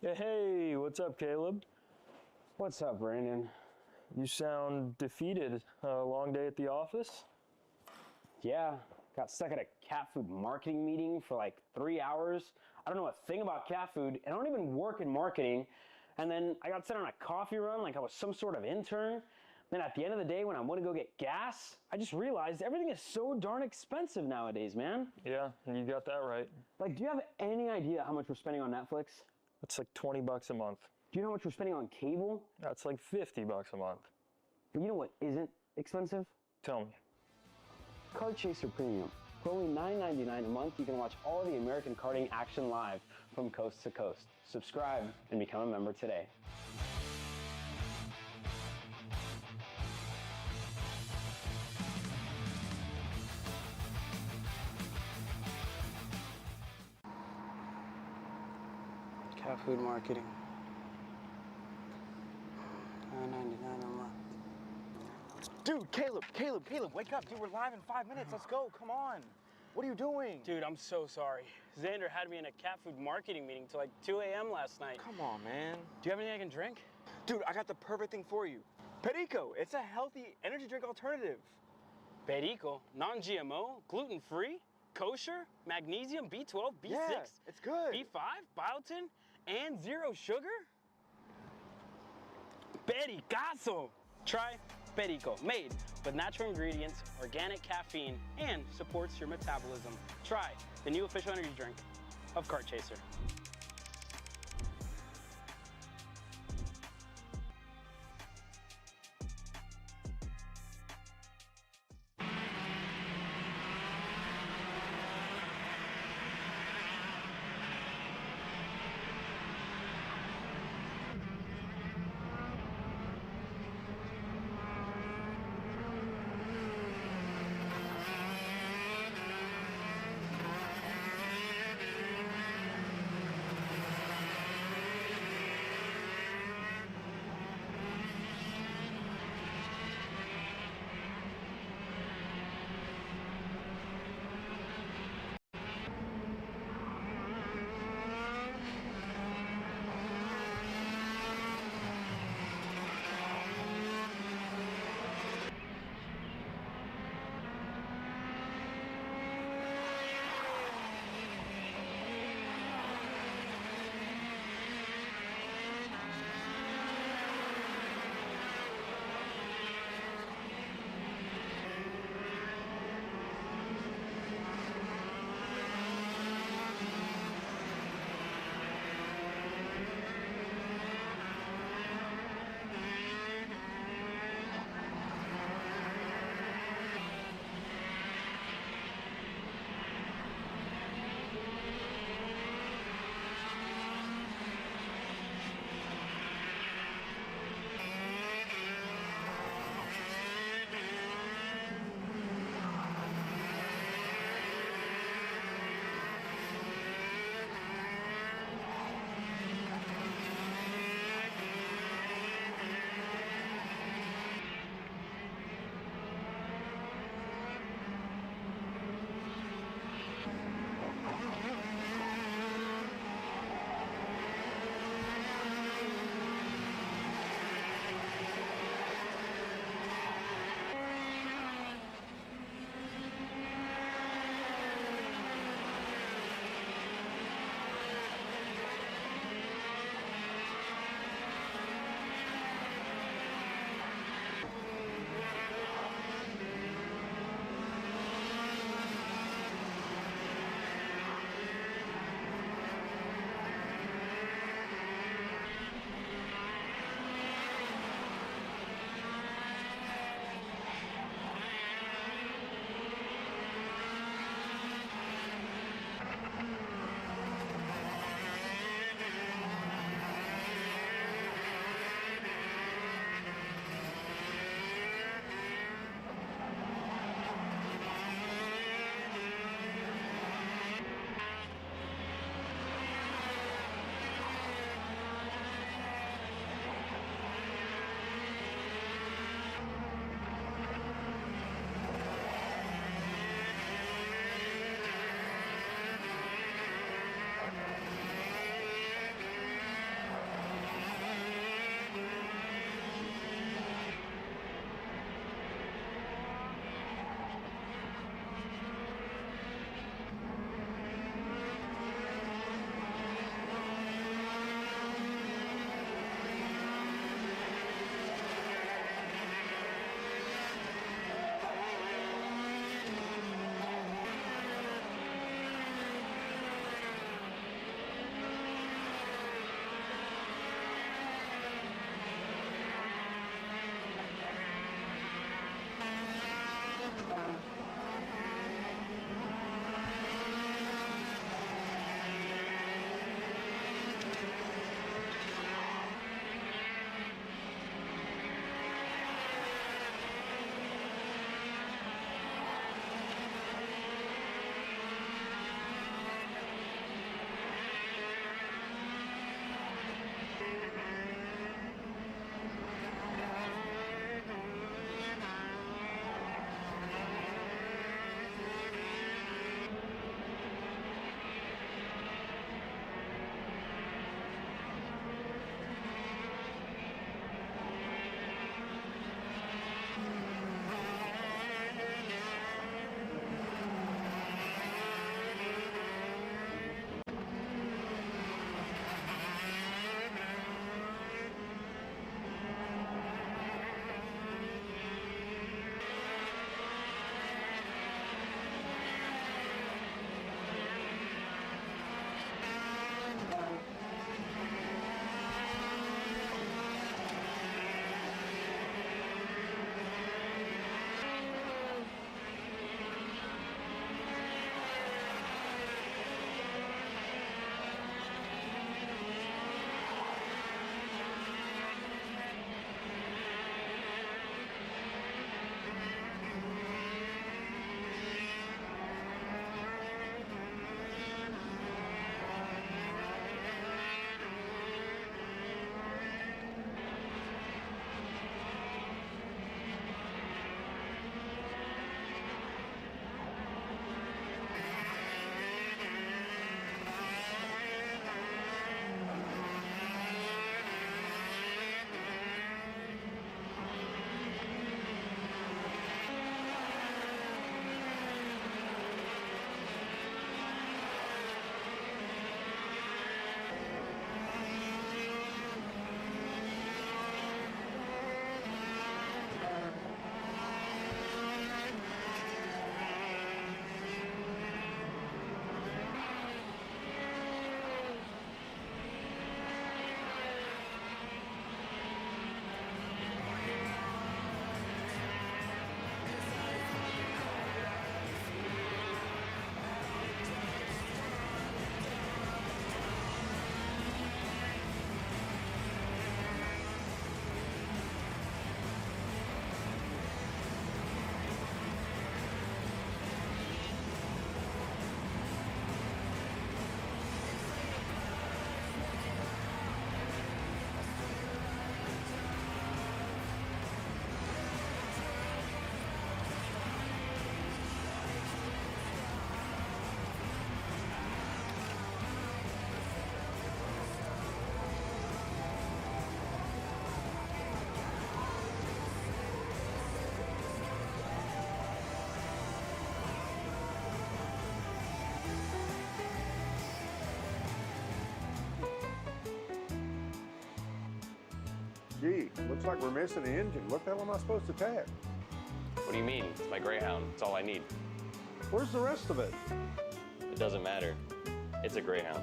Hey, what's up, Caleb? What's up, Brandon? You sound defeated. A long day at the office? Yeah, got stuck at a cat food marketing meeting for like 3 hours. I don't know a thing about cat food, and I don't even work in marketing. And then I got sent on a coffee run like I was some sort of intern. Then at the end of the day, when I want to go get gas, I just realized everything is so darn expensive nowadays, man. Yeah, you got that right. Like, do you have any idea how much we're spending on Netflix? That's like 20 bucks a month. Do you know how much we're spending on cable? That's like 50 bucks a month. But you know what isn't expensive? Tell me. Kart Chaser Premium. For only $9.99 a month, you can watch all the American karting action live from coast to coast. Subscribe and become a member today. Cat food marketing. $9.99 a month. Dude, Caleb, wake up. Dude, we're live in 5 minutes. Let's go. Come on. What are you doing? Dude, I'm so sorry. Xander had me in a cat food marketing meeting till like 2 a.m. last night. Come on, man. Do you have anything I can drink? Dude, I got the perfect thing for you. Perico. It's a healthy energy drink alternative. Perico, non-GMO, gluten-free, kosher, magnesium, B12, B6, Yeah, it's good. B5, biotin, and zero sugar? Pericazo! Try Perico, made with natural ingredients, organic caffeine, and supports your metabolism. Try the new official energy drink of Kart Chaser. Gee, looks like we're missing the engine. What the hell am I supposed to tag? What do you mean? It's my Greyhound. It's all I need. Where's the rest of it? It doesn't matter. It's a Greyhound.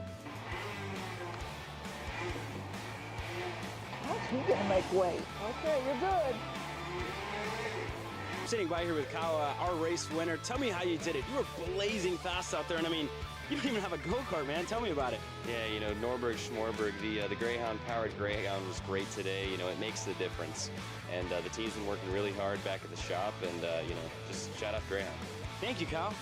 You gotta make weight. Okay, you're good. Sitting by here with Kyle, our race winner. Tell me how you did it. You were blazing fast out there, and I mean, you don't even have a go-kart, man. Tell me about it. Yeah, you know, Norberg, Schmorberg, the Greyhound-powered Greyhound was great today. You know, it makes the difference. And the team's been working really hard back at the shop, and, you know, just shout out Greyhound. Thank you, Kyle.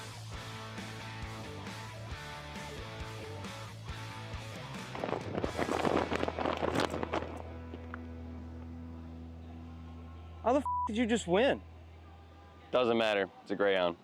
How the did you just win? Doesn't matter. It's a Greyhound.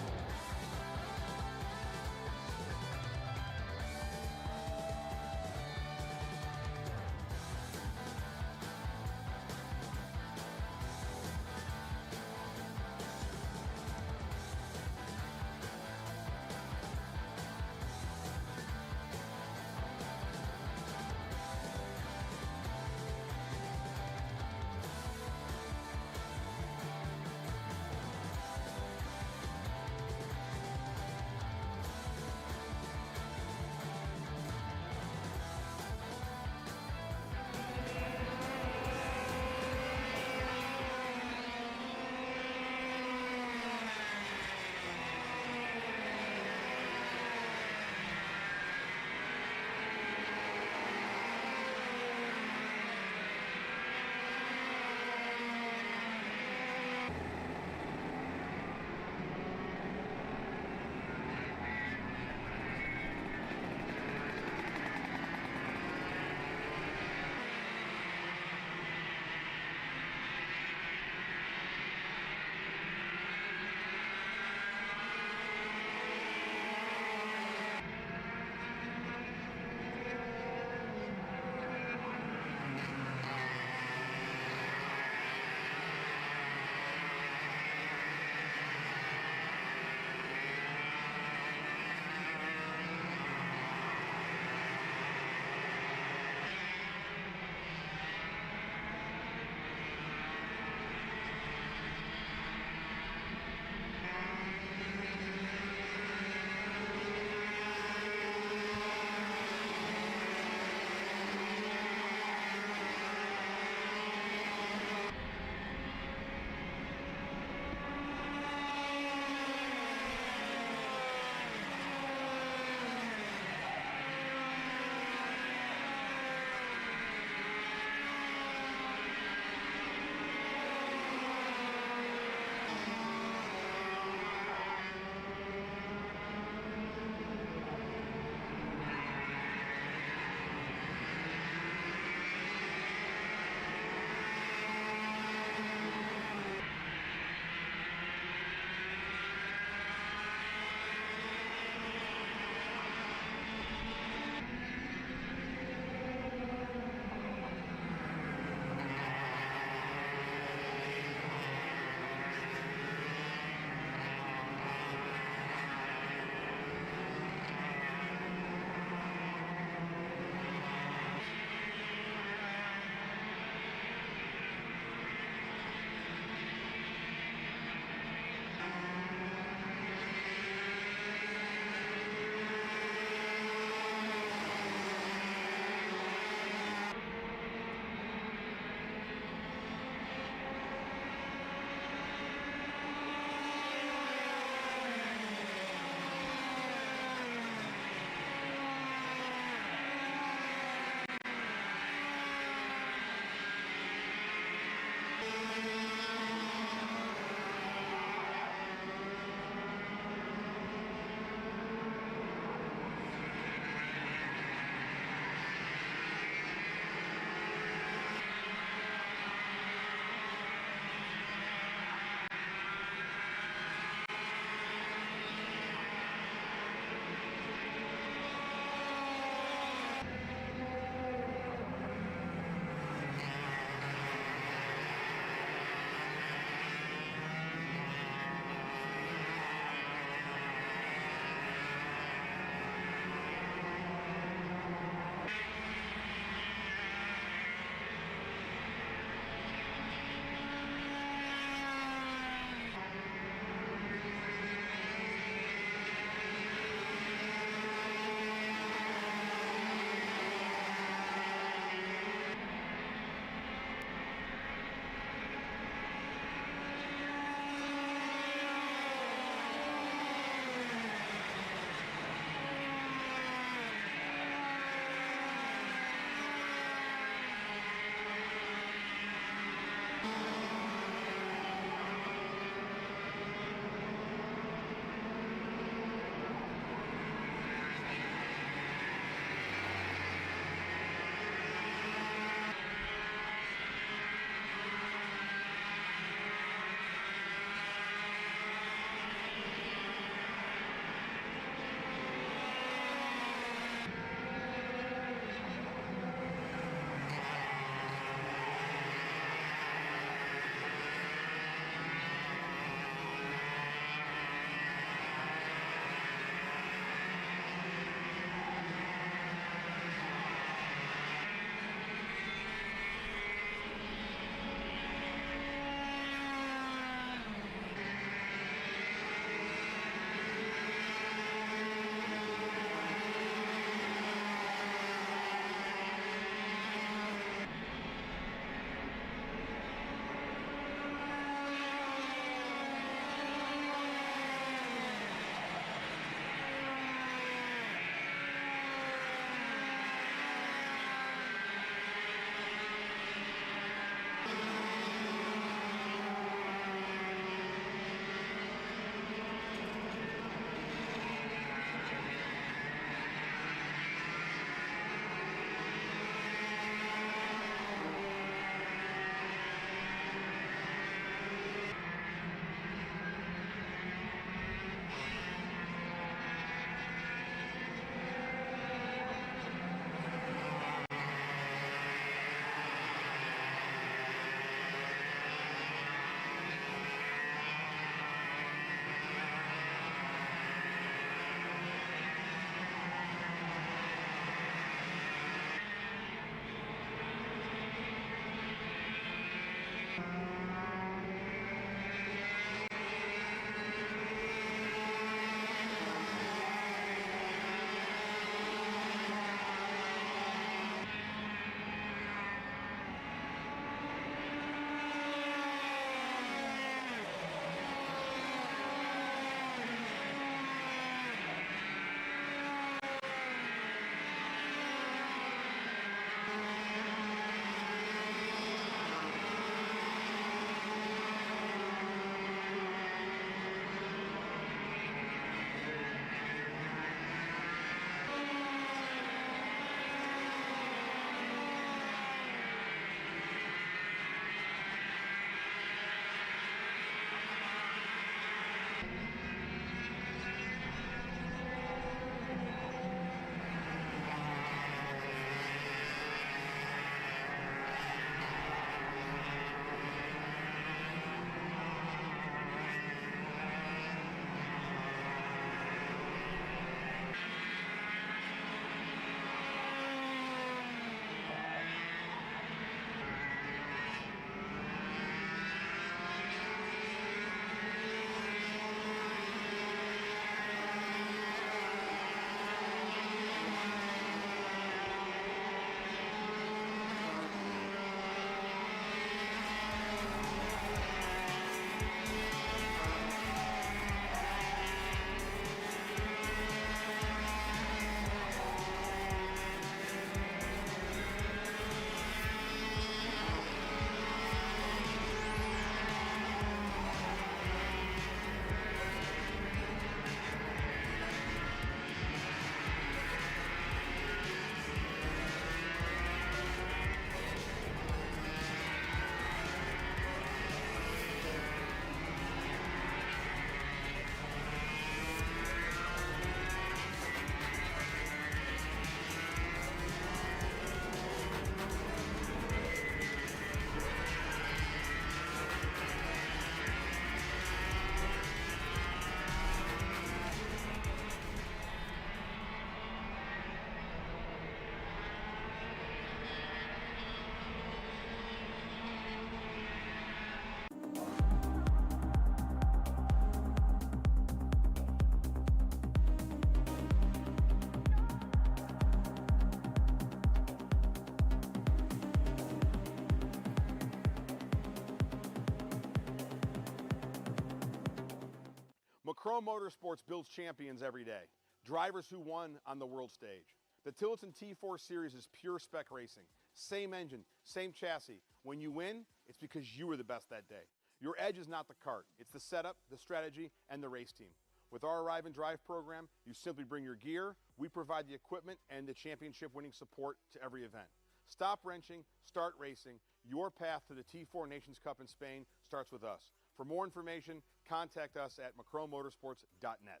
McCrow Motorsports builds champions every day, drivers who won on the world stage. The Tillotson T4 Series is pure spec racing. Same engine, same chassis. When you win, it's because you were the best that day. Your edge is not the kart. It's the setup, the strategy, and the race team. With our Arrive and Drive program, you simply bring your gear, we provide the equipment and the championship-winning support to every event. Stop wrenching, start racing. Your path to the T4 Nations Cup in Spain starts with us. For more information, contact us at mccrowmotorsports.net.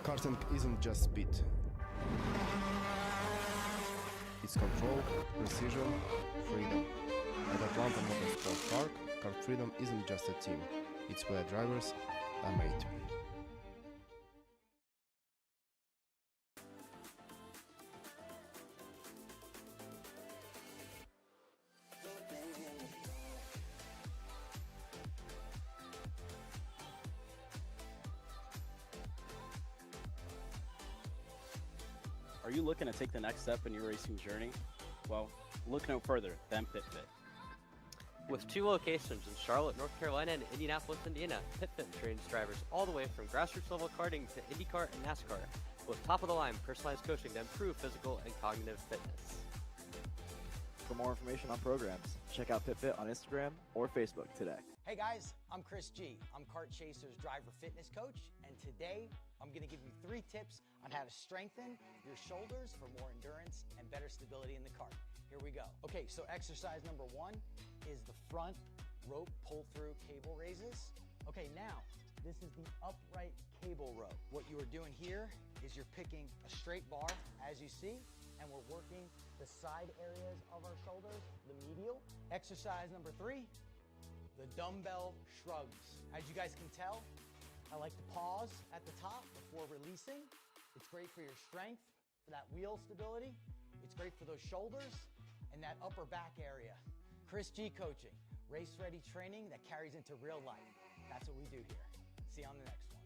Karting isn't just speed. It's control, precision, freedom. At Atlanta Motorsports Park, Kart Freedom isn't just a team. It's where drivers are made. Are you looking to take the next step in your racing journey? Well, look no further than PitFit. With 2 locations in Charlotte, North Carolina and Indianapolis, Indiana, PitFit trains drivers all the way from grassroots level karting to IndyCar and NASCAR, with top-of-the-line personalized coaching to improve physical and cognitive fitness. For more information on programs, check out PitFit on Instagram or Facebook today. Hey guys, I'm Chris G. I'm Kart Chaser's driver fitness coach, and today I'm going to give you 3 tips on how to strengthen your shoulders for more endurance and better stability in the kart. Here we go. Okay, so exercise number 1 is the front rope pull-through cable raises. Okay, now this is the upright cable row. What you are doing here is you're picking a straight bar, as you see, and we're working the side areas of our shoulders, the medial. Exercise number 3, the dumbbell shrugs. As you guys can tell, I like to pause at the top before releasing. It's great for your strength, for that wheel stability. It's great for those shoulders and that upper back area. Chris G coaching, race-ready training that carries into real life. That's what we do here. See you on the next one.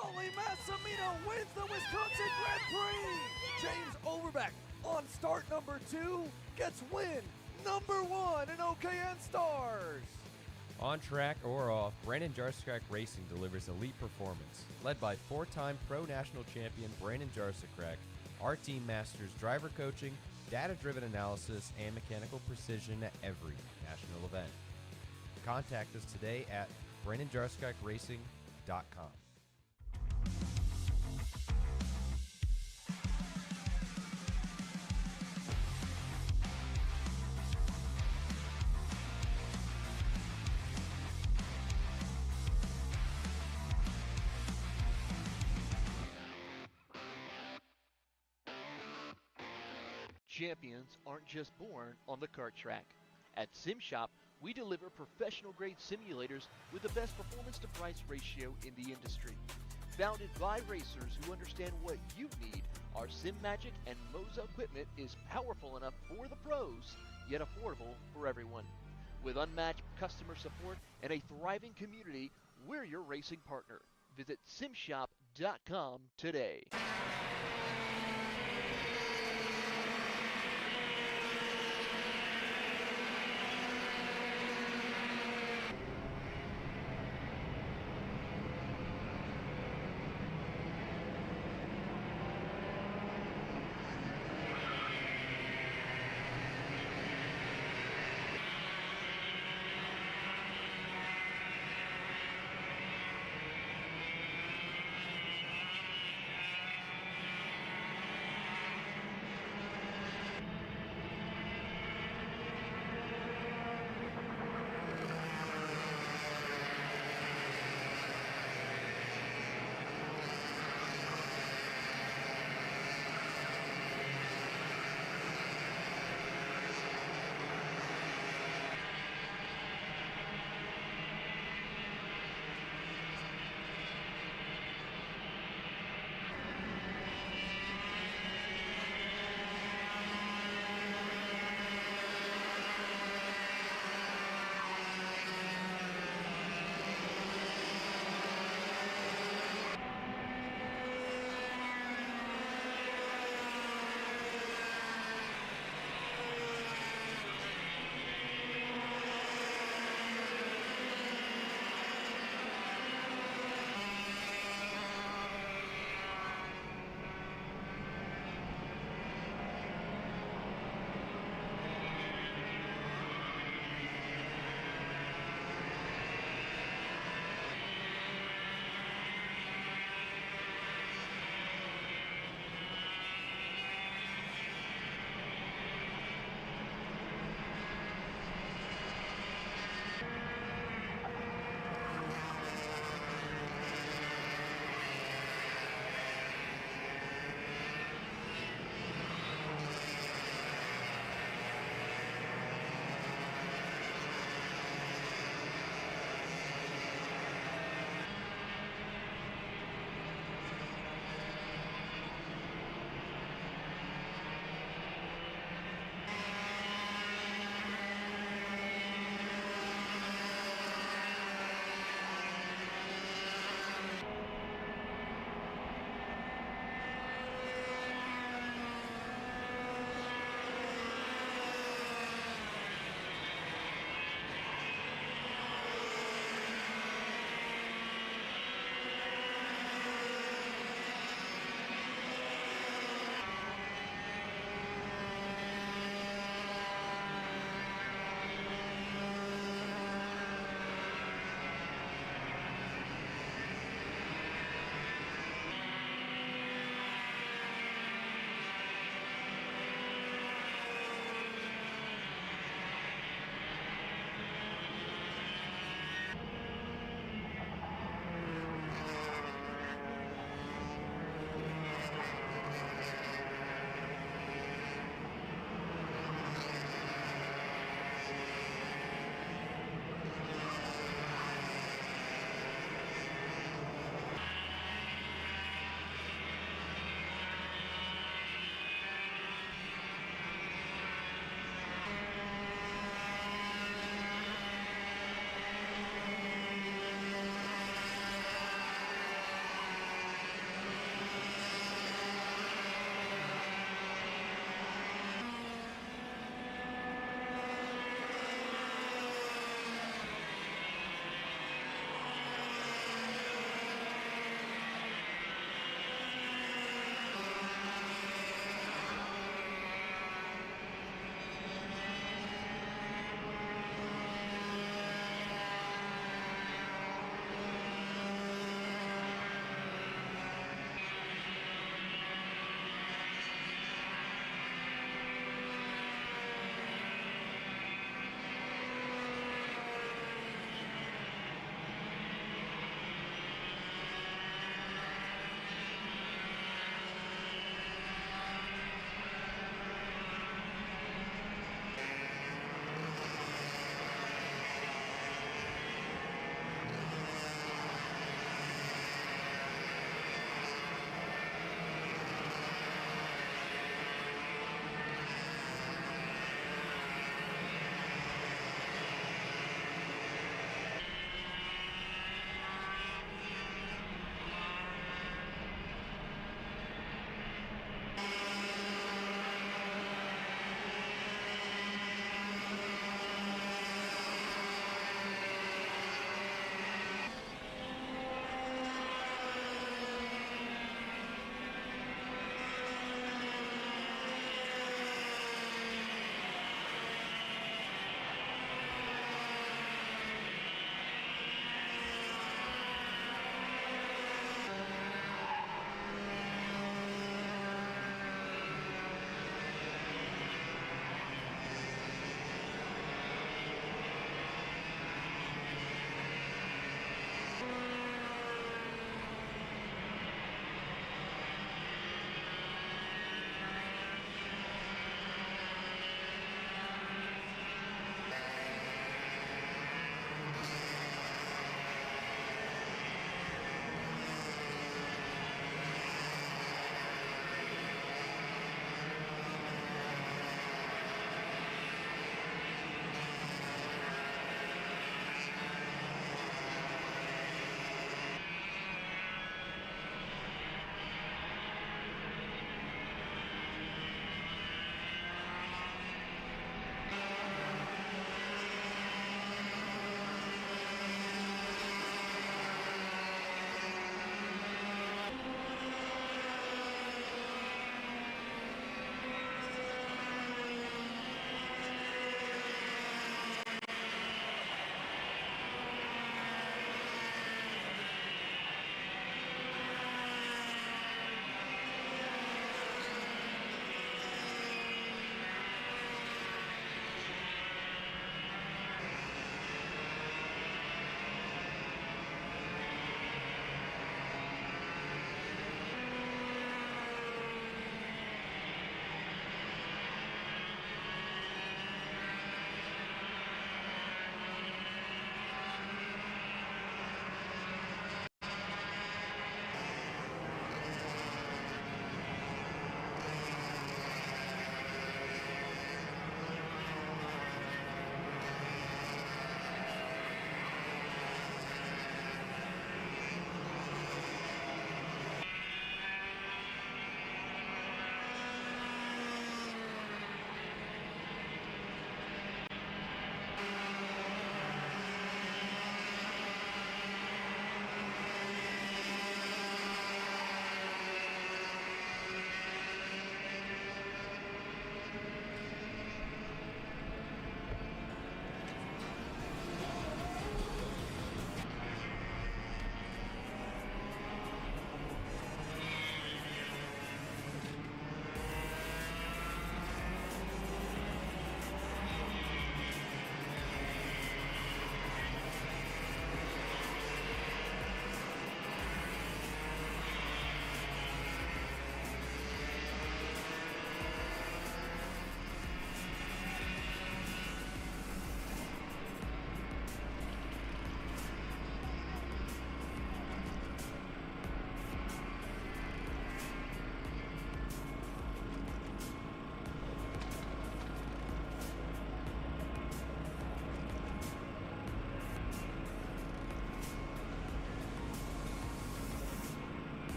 Holly Massimino wins the Wisconsin Grand Prix. James Overbeck on start number 2 gets win number 1 in OKN Stars. On track or off, Brandon Jarsekrak Racing delivers elite performance. Led by 4-time Pro National Champion Brandon Jarsekrak, our team masters driver coaching, data-driven analysis, and mechanical precision at every national event. Contact us today at BrandonJarsekrakRacing.com. Champions aren't just born on the kart track. At SimShop, we deliver professional-grade simulators with the best performance-to-price ratio in the industry. Founded by racers who understand what you need, our SimMagic and Moza equipment is powerful enough for the pros, yet affordable for everyone. With unmatched customer support and a thriving community, we're your racing partner. Visit simshop.com today.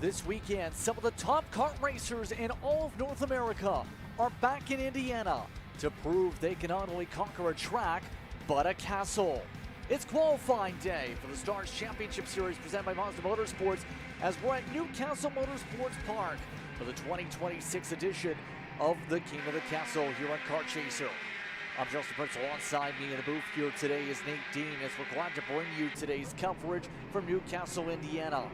This weekend, some of the top kart racers in all of North America are back in Indiana to prove they can not only conquer a track, but a castle. It's qualifying day for the Stars Championship Series presented by Mazda Motorsports as we're at Newcastle Motorsports Park for the 2026 edition of the King of the Castle here on Kart Chaser. I'm Justin Prince. Alongside me in the booth here today is Nate Dean as we're glad to bring you today's coverage from Newcastle, Indiana.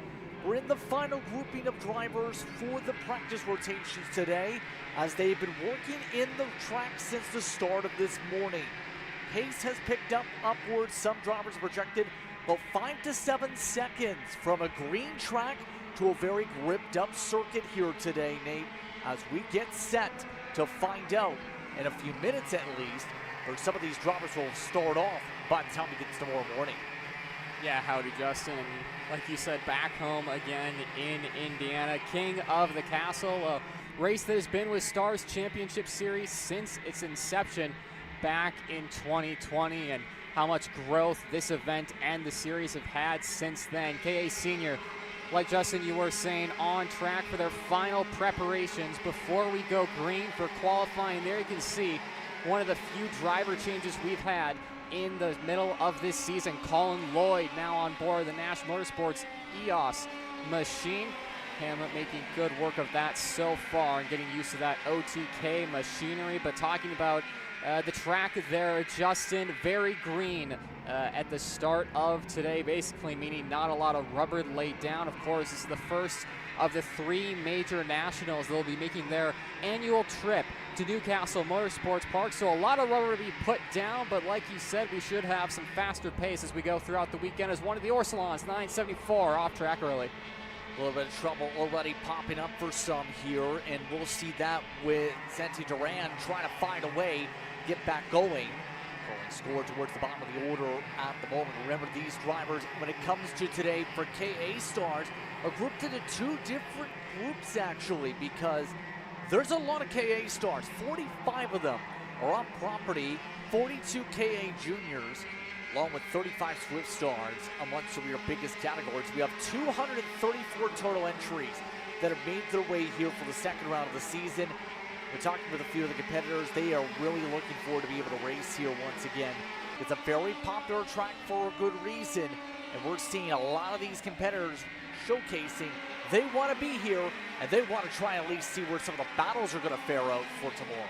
We're in the final grouping of drivers for the practice rotations today as they've been working in the track since the start of this morning. Pace has picked up upwards. Some drivers are projected about 5 to 7 seconds from a green track to a very gripped up circuit here today, Nate, as we get set to find out in a few minutes at least, or some of these drivers will start off by the time we get to tomorrow morning. Yeah, howdy, Justin. Like you said, back home again in Indiana. King of the Castle, a race that has been with Stars Championship Series since its inception back in 2020, and how much growth this event and the series have had since then. KA Senior, like Justin, you were saying, on track for their final preparations before we go green for qualifying. There you can see one of the few driver changes we've had in the middle of this season. Colin Lloyd now on board the Nash Motorsports EOS machine. Him making good work of that so far and getting used to that OTK machinery. But talking about the track there, Justin, very green at the start of today, basically meaning not a lot of rubber laid down. Of course, this is the first of the 3 major nationals that will be making their annual trip to Newcastle Motorsports Park. So a lot of rubber to be put down, but like you said, we should have some faster pace as we go throughout the weekend as one of the Orsolons, 974, off track early. A little bit of trouble already popping up for some here, and we'll see that with Santi Duran trying to find a way get back going. Score towards the bottom of the order at the moment. Remember, these drivers, when it comes to today for KA Stars, are grouped into 2 different groups actually, because there's a lot of KA Stars. 45 of them are on property, 42 KA Juniors, along with 35 Swift Stars amongst your biggest categories. We have 234 total entries that have made their way here for the second round of the season. We're talking with a few of the competitors. They are really looking forward to be able to race here once again. It's a very popular track for a good reason, and we're seeing a lot of these competitors showcasing they want to be here, and they want to try and at least see where some of the battles are going to fare out for tomorrow.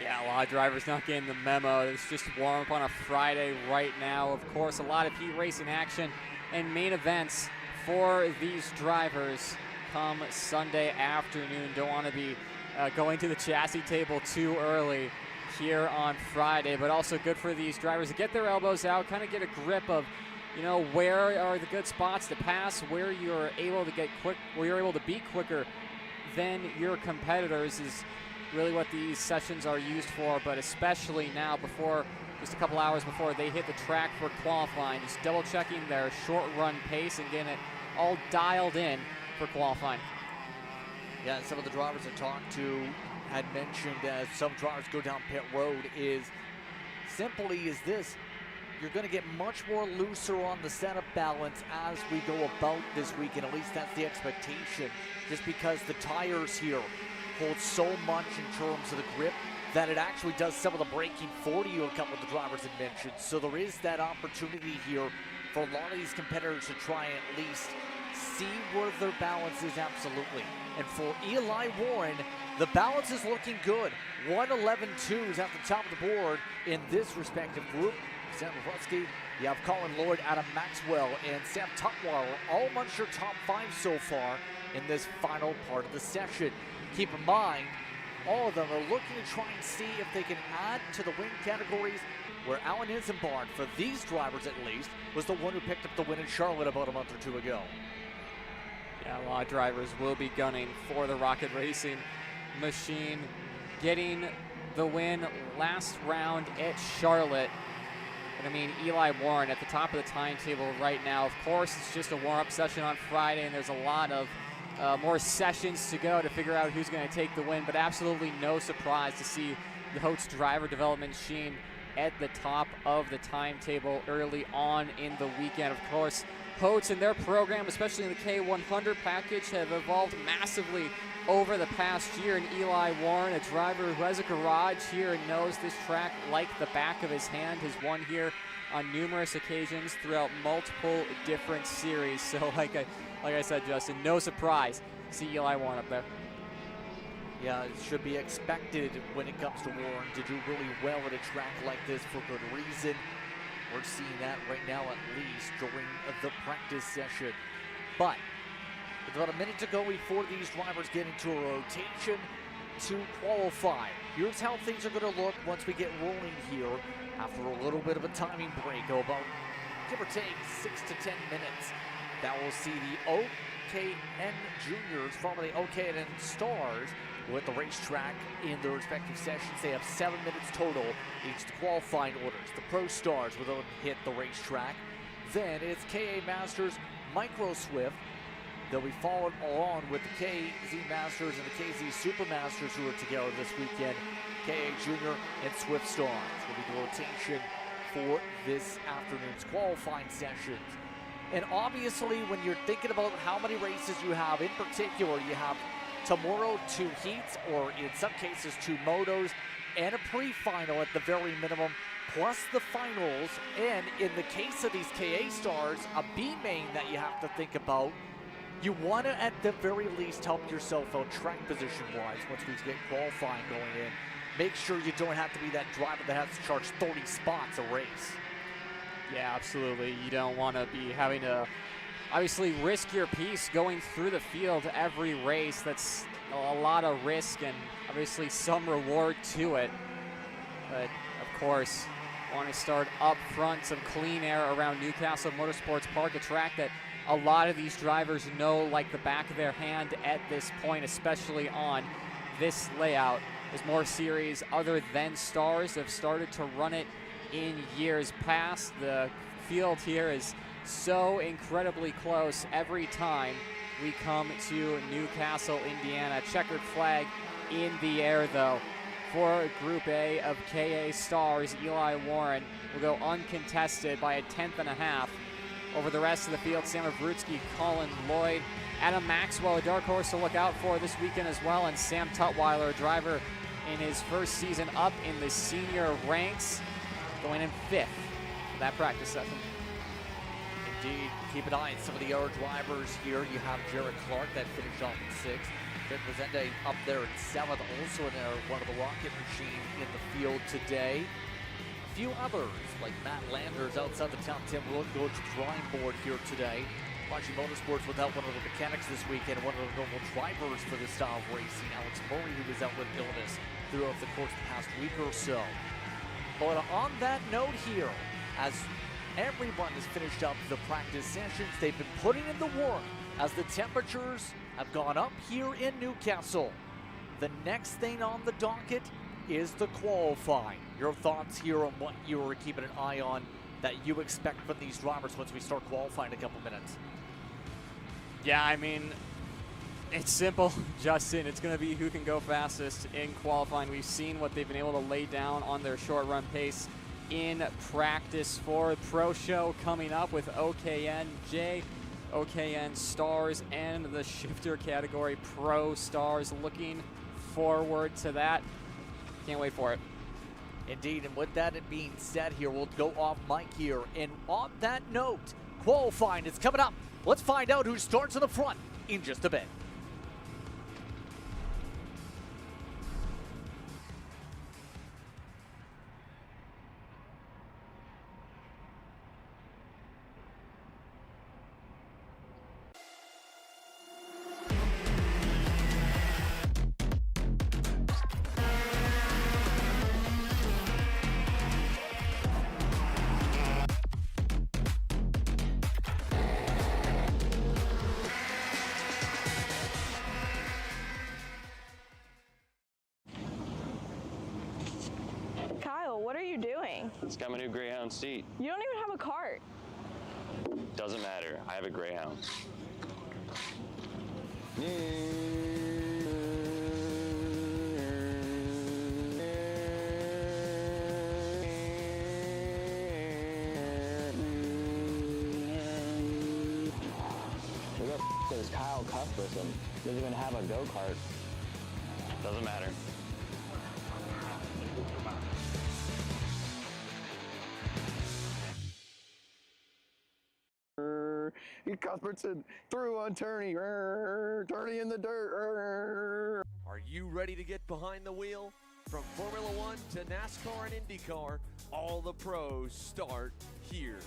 Yeah, a lot of drivers not getting the memo. It's just warm up on a Friday right now. Of course, a lot of heat racing action and main events for these drivers come Sunday afternoon. Don't want to be going to the chassis table too early here on Friday, but also good for these drivers to get their elbows out, kind of get a grip of, you know, where are the good spots to pass, where you're able to get quick, where you're able to be quicker than your competitors is really what these sessions are used for, but especially now before, just a couple hours before they hit the track for qualifying, just double checking their short run pace and getting it all dialed in for qualifying. Yeah, some of the drivers I talked to had mentioned as some drivers go down pit road is simply is this: you're going to get much more looser on the setup balance as we go about this weekend. At least that's the expectation, just because the tires here hold so much in terms of the grip that it actually does some of the braking for you, a couple of the drivers had mentioned. So there is that opportunity here for a lot of these competitors to try and at least see where their balance is, absolutely. And for Eli Warren, the balance is looking good. 111.2 is at the top of the board in this respective group. Sam Rutsky, you have Colin Lloyd, Adam Maxwell, and Sam Tutwiler all amongst your top 5 so far in this final part of the session. Keep in mind, all of them are looking to try and see if they can add to the win categories, where Alan Isenbarn, for these drivers at least, was the one who picked up the win in Charlotte about a month or 2 ago. Yeah, a lot of drivers will be gunning for the Rocket Racing machine, getting the win last round at Charlotte. And I mean, Eli Warren at the top of the timetable right now. Of course, it's just a warm-up session on Friday, and there's a lot of more sessions to go to figure out who's going to take the win, but absolutely no surprise to see the Holtz driver development machine at the top of the timetable early on in the weekend. Of course, coats in their program, especially in the K100 package, have evolved massively over the past year. And Eli Warren, a driver who has a garage here and knows this track like the back of his hand, has won here on numerous occasions throughout multiple different series. So like I said, Justin, no surprise to see Eli Warren up there. Yeah, it should be expected when it comes to Warren to do really well at a track like this for good reason. We're seeing that right now, at least during the practice session. But with about a minute to go before these drivers get into a rotation to qualify. Here's how things are going to look once we get rolling here after a little bit of a timing break, about give or take 6 to 10 minutes. That will see the OKN Juniors, formerly OKN Stars, with the racetrack in their respective sessions. They have 7 minutes total each to qualifying orders. The Pro Stars will then hit the racetrack. Then it's KA Masters, Micro Swift. They'll be followed along with the KZ Masters and the KZ Super Masters, who are together this weekend. KA Junior and Swift Stars will be the rotation for this afternoon's qualifying sessions. And obviously, when you're thinking about how many races you have, in particular, you have tomorrow 2 heats, or in some cases 2 motos, and a pre-final at the very minimum, plus the finals, and in the case of these KA Stars, a B main that you have to think about. You want to, at the very least, help yourself out track position-wise once we get qualifying going in. Make sure you don't have to be that driver that has to charge 30 spots a race. Yeah, absolutely. You don't want to be having to obviously risk your piece going through the field every race. That's a lot of risk and obviously some reward to it. But of course, want to start up front, some clean air around Newcastle Motorsports Park, a track that a lot of these drivers know like the back of their hand at this point, especially on this layout. As more series other than Stars have started to run it in years past, the field here is so incredibly close every time we come to Newcastle, Indiana. Checkered flag in the air, though, for Group A of KA Stars. Eli Warren will go uncontested by 1/10.5 over the rest of the field. Sam Avrutsky, Colin Lloyd, Adam Maxwell, a dark horse to look out for this weekend as well, and Sam Tutwiler, a driver in his first season up in the senior ranks, going in 5th for that practice session. Indeed, keep an eye on some of the other drivers here. You have Jared Clark that finished off in 6th. Jed Rosende up there in 7th, also in one of the rocket machine in the field today. A few others, like Matt Landers outside the top 10, will go to the drawing board here today. Watching Motorsports without one of the mechanics this weekend, one of the normal drivers for this style of racing, Alex Murray, who was out with illness throughout the course of the past week or so. But on that note here, as everyone has finished up the practice sessions, they've been putting in the work as the temperatures have gone up here in Newcastle. The next thing on the docket is the qualifying. Your thoughts here on what you are keeping an eye on that you expect from these drivers once we start qualifying in a couple minutes? Yeah, I mean, it's simple, Justin. It's going to be who can go fastest in qualifying. We've seen what they've been able to lay down on their short run pace in practice for Pro Show coming up with OKN J, OKN Stars, and the shifter category Pro Stars. Looking forward to that. Can't wait for it. Indeed, and with that being said here, we'll go off mic here. And on that note, qualifying is coming up. Let's find out who starts in the front in just a bit. What are you doing? It's got my new Greyhound seat. You don't even have a cart. Doesn't matter. I have a Greyhound. Who the f is Kyle Cuthbertson? Doesn't even have a go-kart. Doesn't matter. Cuthbertson through on Turney. Turney in the dirt. Are you ready to get behind the wheel? From Formula One to NASCAR and IndyCar, all the pros start here.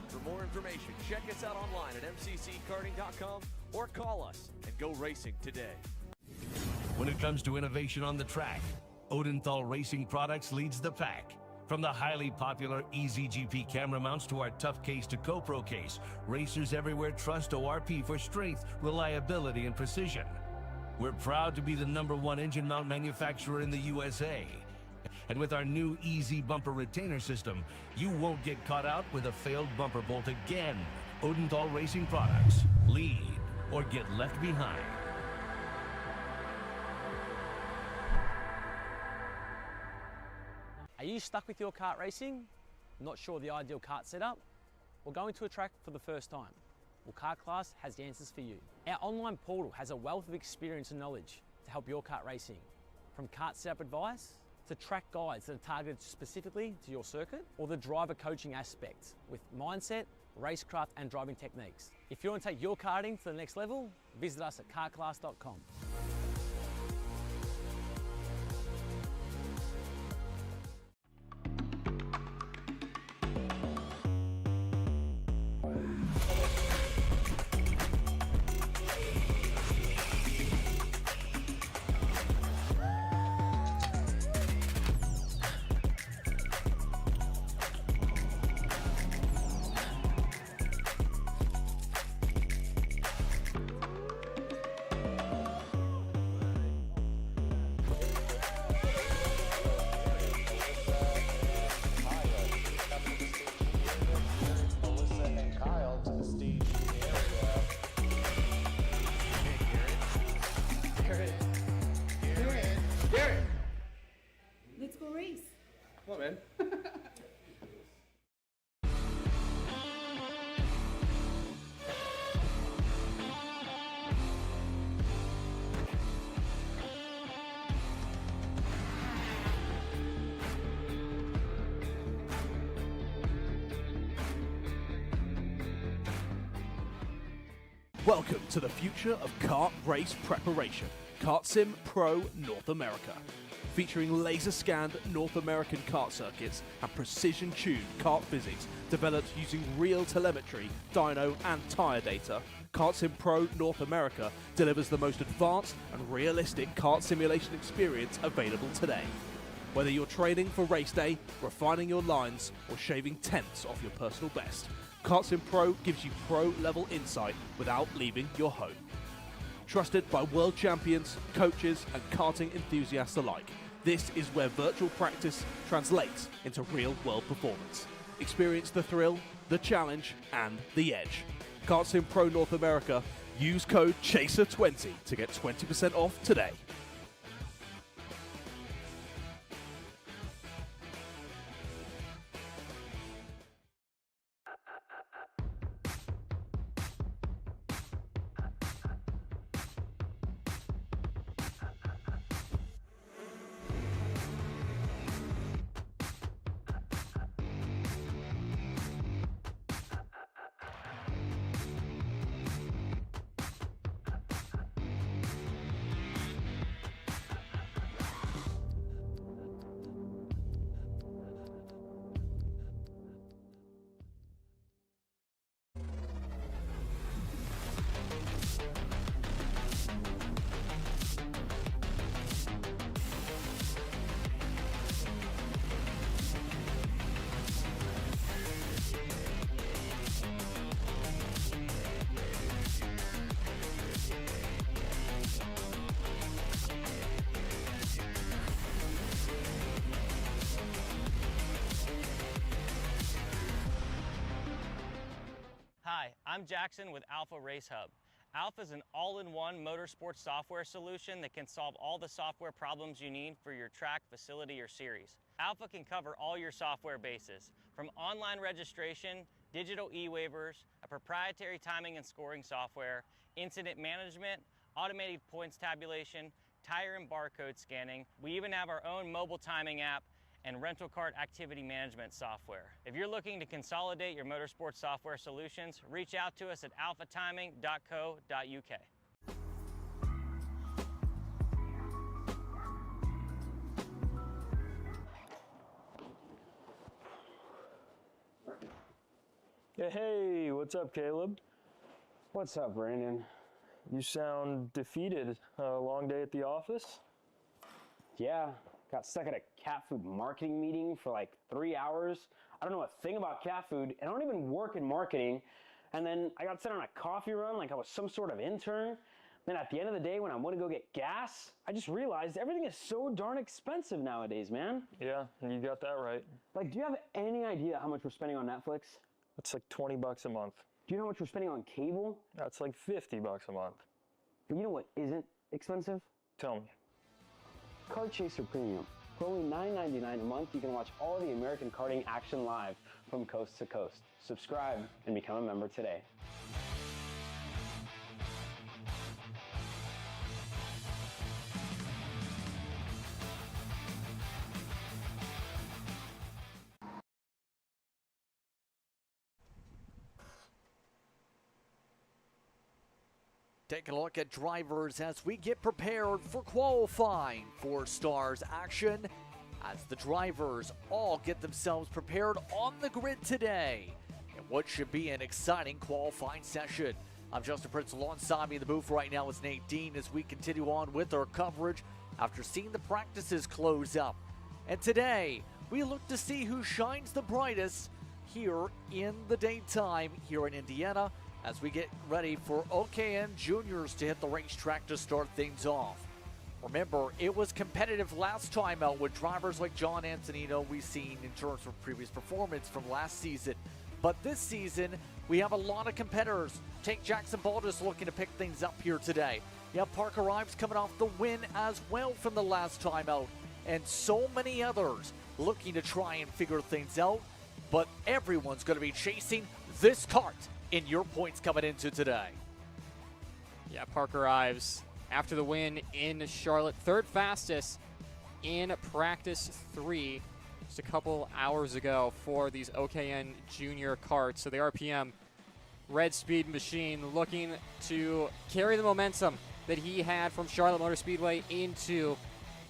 For more information, check us out online at mcckarting.com or call us and go racing today. When it comes to innovation on the track, Odenthal Racing Products leads the pack. From the highly popular EasyGP camera mounts to our tough case to GoPro case, racers everywhere trust ORP for strength, reliability, and precision. We're proud to be the #1 engine mount manufacturer in the USA. And with our new Easy Bumper Retainer System, you won't get caught out with a failed bumper bolt again. Odenthal Racing Products. Lead or get left behind. Are you stuck with your kart racing? Not sure the ideal kart setup? Or going to a track for the first time? Well, Kart Class has the answers for you. Our online portal has a wealth of experience and knowledge to help your kart racing. From kart setup advice to track guides that are targeted specifically to your circuit, or the driver coaching aspects with mindset, racecraft and driving techniques. If you want to take your karting to the next level, visit us at kartclass.com. Welcome to the future of kart race preparation, Kart Sim Pro North America. Featuring laser-scanned North American kart circuits and precision-tuned kart physics developed using real telemetry, dyno and tyre data, Kart Sim Pro North America delivers the most advanced and realistic kart simulation experience available today. Whether you're training for race day, refining your lines, or shaving tenths off your personal best, Kart Sim Pro gives you pro-level insight without leaving your home. Trusted by world champions, coaches, and karting enthusiasts alike, this is where virtual practice translates into real-world performance. Experience the thrill, the challenge, and the edge. Kart Sim Pro North America. Use code CHASER20 to get 20% off today. I'm Jackson with Alpha Race Hub. Alpha is an all-in-one motorsports software solution that can solve all the software problems you need for your track, facility, or series. Alpha can cover all your software bases, from online registration, digital e-waivers, a proprietary timing and scoring software, incident management, automated points tabulation, tire and barcode scanning. We even have our own mobile timing app and rental kart activity management software. If you're looking to consolidate your motorsports software solutions, reach out to us at alphatiming.co.uk. Hey, what's up, Caleb? What's up, Brandon? You sound defeated. A long day at the office? Yeah, got stuck at a cat food marketing meeting for like 3 hours. I don't know a thing about cat food, and I don't even work in marketing. And then I got sent on a coffee run like I was some sort of intern. Then at the end of the day, when I went to go get gas, I just realized everything is so darn expensive nowadays, man. Yeah, you got that right. Like, do you have any idea how much we're spending on Netflix? That's like $20 a month. Do you know how much we're spending on cable? That's like $50 a month. But you know what isn't expensive? Tell me. Kart Chaser Premium. For only $9.99 a month, you can watch all the American karting action live from coast to coast. Subscribe and become a member today. Take a look at drivers as we get prepared for qualifying for Stars action, as the drivers all get themselves prepared on the grid today in what should be an exciting qualifying session. I'm Justin Prince. Alongside me in the booth right now is Nate Dean as we continue on with our coverage after seeing the practices close up. And today, we look to see who shines the brightest here in the daytime here in Indiana, as we get ready for OKN Juniors to hit the racetrack to start things off. Remember, it was competitive last time out with drivers like John Antonino we've seen in terms of previous performance from last season. But this season, we have a lot of competitors. Take Jackson Baldus looking to pick things up here today. You have Parker Ives coming off the win as well from the last time out. And so many others looking to try and figure things out. But everyone's going to be chasing this kart in your points coming into today. Yeah, Parker Ives, after the win in Charlotte, third fastest in practice 3 just a couple hours ago for these OKN Junior karts. So the RPM Red Speed machine looking to carry the momentum that he had from Charlotte Motor Speedway into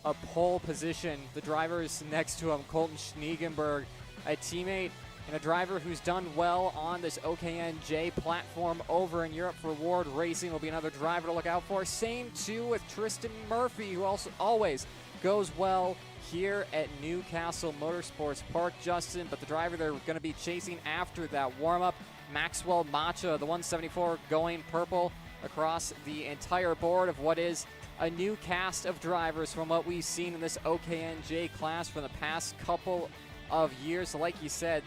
a pole position. The drivers next to him, Colton Schniegenberg, a teammate and a driver who's done well on this OKNJ platform over in Europe for Ward Racing, will be another driver to look out for. Same too with Tristan Murphy, who also always goes well here at Newcastle Motorsports Park, Justin. But the driver they're going to be chasing after that warm-up, Maxwell Macha, the 174 going purple across the entire board of what is a new cast of drivers from what we've seen in this OKNJ class from the past couple of years. So like you said,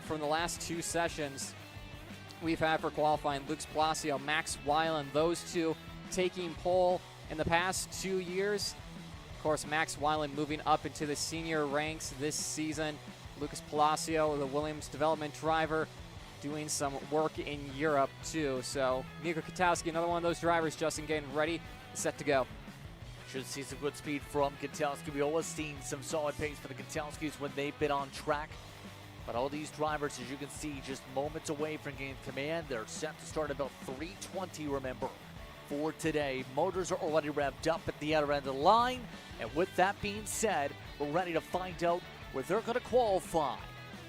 from the last 2 sessions we've had for qualifying, Luke Palacio, Max Weiland, those two taking pole in the past 2 years. Of course, Max Weiland moving up into the senior ranks this season. Lucas Palacio, the Williams development driver, doing some work in Europe too. So Miko Katowski, another one of those drivers, Justin, getting ready, set to go. Should see some good speed from Katowski. We always seen some solid pace for the Katowskis when they've been on track. But all these drivers, as you can see, just moments away from gaining command. They're set to start about 3:20, remember, for today. Motors are already revved up at the other end of the line. And with that being said, we're ready to find out where they're going to qualify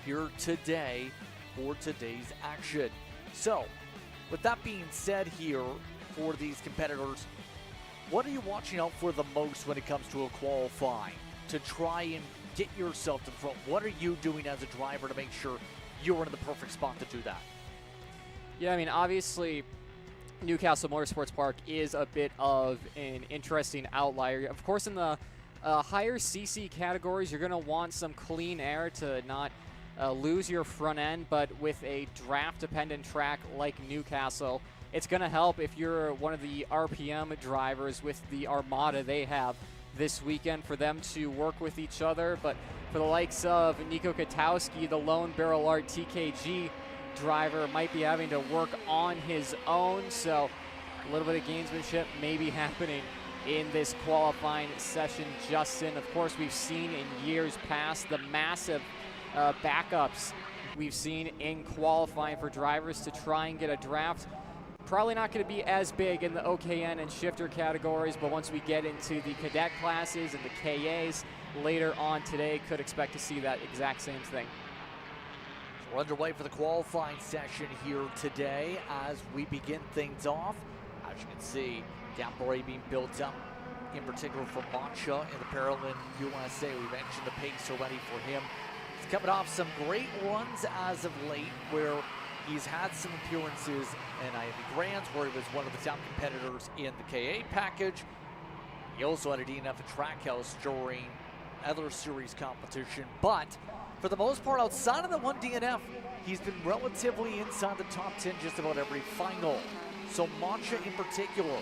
here today for today's action. So, with that being said here for these competitors, what are you watching out for the most when it comes to a qualifying to try and get yourself to the front? What are you doing as a driver to make sure you're in the perfect spot to do that? Yeah, I mean, obviously, Newcastle Motorsports Park is a bit of an interesting outlier. Of course, in the higher CC categories, you're going to want some clean air to not lose your front end, but with a draft-dependent track like Newcastle, it's going to help if you're one of the RPM drivers with the armada they have this weekend for them to work with each other. But for the likes of Nico Katowski, the Lone Barrel Art TKG driver, might be having to work on his own. So a little bit of gamesmanship may be happening in this qualifying session, Justin. Of course, we've seen in years past the massive backups we've seen in qualifying for drivers to try and get a draft. Probably not going to be as big in the OKN and shifter categories, but once we get into the cadet classes and the KAs later on today, could expect to see that exact same thing. So we're underway for the qualifying session here today as we begin things off. As you can see, gap already being built up, in particular for Mancha in the Paralympic USA. We mentioned the pace already for him. He's coming off some great runs as of late where he's had some appearances in Ivy Grands where he was one of the top competitors in the KA package. He also had a DNF at Trackhouse during other series competition, but for the most part, outside of the one DNF, he's been relatively inside the top 10 just about every final. So Mancha in particular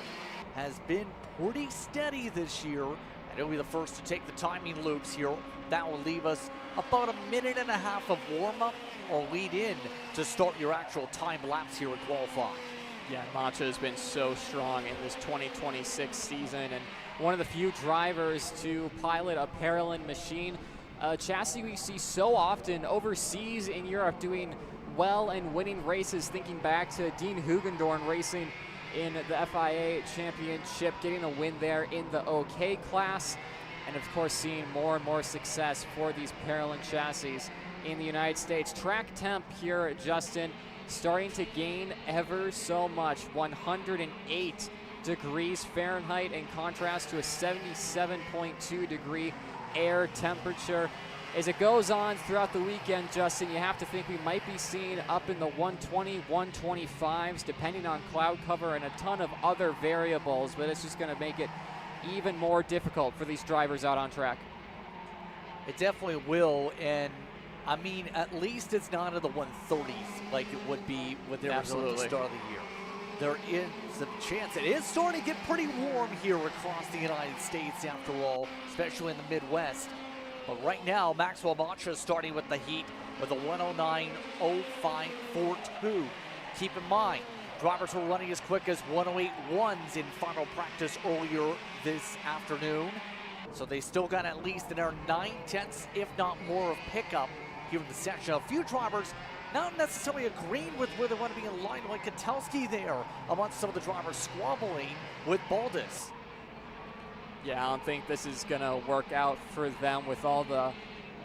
has been pretty steady this year, and he'll be the first to take the timing loops here. That will leave us about a minute and a half of warm-up or lead in to start your actual time lapse here at qualifying. Yeah, Mancha has been so strong in this 2026 season, and one of the few drivers to pilot a Paralympic machine, a chassis we see so often overseas in Europe doing well and winning races, thinking back to Dean Hugendorn racing in the FIA Championship, getting a win there in the OK class, and of course seeing more and more success for these Paralympic chassis in the United States. Track temp here, Justin, starting to gain ever so much, 108 degrees Fahrenheit in contrast to a 77.2 degree air temperature. As it goes on throughout the weekend, Justin, you have to think we might be seeing up in the 120, 125s, depending on cloud cover and a ton of other variables, but it's just going to make it even more difficult for these drivers out on track. It definitely will, and I mean, at least it's not in the 130s like it would be with Arizona at the start of the year. There is a chance. It is starting to get pretty warm here across the United States after all, especially in the Midwest. But right now, Maxwell Mancha is starting with the heat with a 109.0542. Keep in mind, drivers were running as quick as 108.1s in final practice earlier this afternoon. So they still got at least another 9/10, if not more, of pickup here in the section. A few drivers not necessarily agreeing with where they want to be in line, like Katowski there, amongst some of the drivers squabbling with Baldus. Yeah, I don't think this is going to work out for them with all the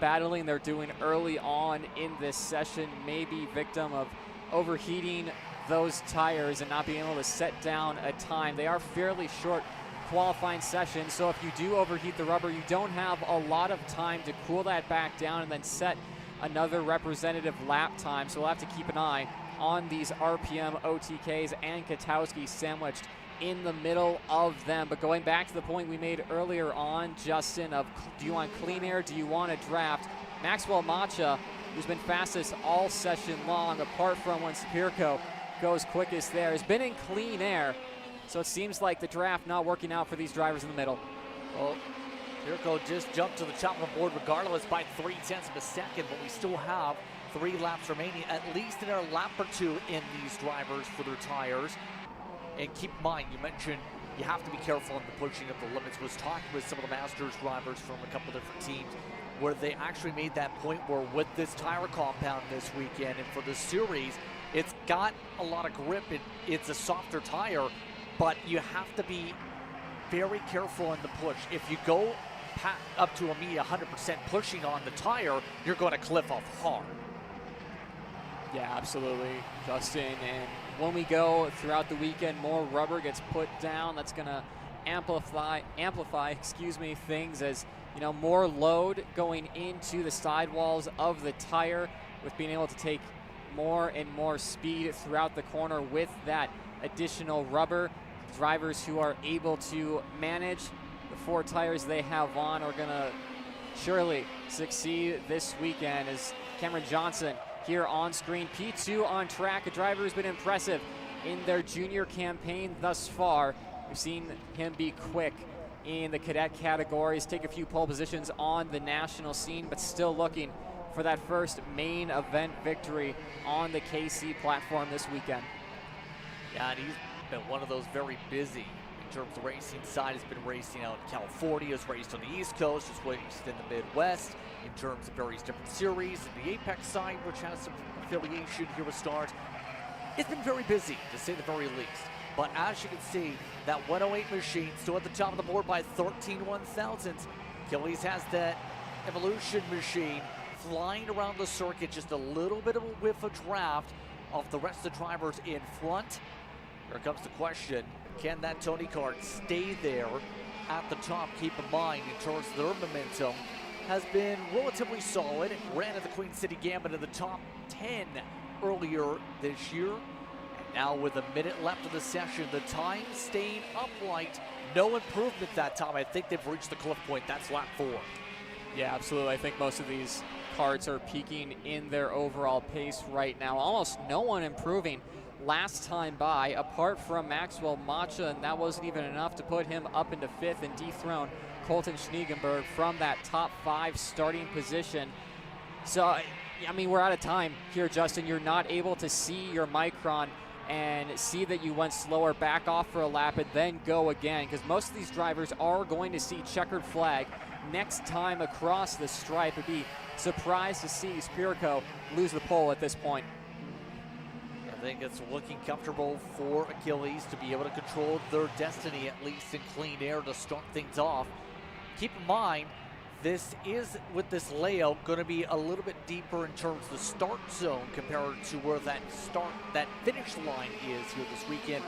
battling they're doing early on in this session. Maybe victim of overheating those tires and not being able to set down a time. They are fairly short qualifying sessions, so if you do overheat the rubber, you don't have a lot of time to cool that back down and then set another representative lap time. So we'll have to keep an eye on these RPM OTKs and Katowski sandwiched in the middle of them. But going back to the point we made earlier on, Justin, of do you want clean air, do you want a draft? Maxwell Mancha, who's been fastest all session long, apart from when Sapirko goes quickest there, has been in clean air. So it seems like the draft not working out for these drivers in the middle. Well, Sapirko just jumped to the top of the board regardless by 0.3 of a second, but we still have 3 laps remaining, at least another lap or 2 in these drivers for their tires. And keep in mind, you mentioned you have to be careful in the pushing of the limits. Was talking with some of the Masters drivers from a couple different teams where they actually made that point where with this tire compound this weekend and for the series, it's got a lot of grip. It's a softer tire, but you have to be very careful in the push. If you go up to a 100% pushing on the tire, you're going to cliff off hard. Yeah, absolutely, Justin. And when we go throughout the weekend, more rubber gets put down. That's going to amplify, things as, you know, more load going into the sidewalls of the tire with being able to take more and more speed throughout the corner with that additional rubber. Drivers who are able to manage the 4 tires they have on are going to surely succeed this weekend as Cameron Johnson here on screen. P2 on track, a driver who's been impressive in their junior campaign thus far. We've seen him be quick in the cadet categories, take a few pole positions on the national scene, but still looking for that first main event victory on the KC platform this weekend. Yeah, and he's been one of those very busy in terms of racing side. He's been racing out in California, has raced on the East Coast, has raced in the Midwest in terms of various different series. And the Apex side, which has some affiliation here with Stars, it's been very busy, to say the very least. But as you can see, that 108 machine still at the top of the board by 13 1/1000ths. Achilles has that Evolution machine flying around the circuit, just a little bit of a whiff of draft of the rest of the drivers in front. Here comes the question, can that Tony Kart stay there at the top? Keep in mind, in terms of their momentum, has been relatively solid. It ran at the Queen City Gambit in the top 10 earlier this year. And now with a minute left of the session, the time staying upright. No improvement that time. I think they've reached the cliff point. That's lap 4. Yeah, absolutely. I think most of these karts are peaking in their overall pace right now. Almost no one improving last time by, apart from Maxwell Macha, and that wasn't even enough to put him up into 5th and dethrone Colton Schniegenberg from that top 5 starting position. So, I mean, we're out of time here, Justin. You're not able to see your micron and see that you went slower, back off for a lap, and then go again, because most of these drivers are going to see checkered flag next time across the stripe. I'd be surprised to see Spirico lose the pole at this point. I think it's looking comfortable for Achilles to be able to control their destiny, at least in clean air, to start things off. Keep in mind, this is, with this layout, going to be a little bit deeper in terms of the start zone compared to where that finish line is here this weekend.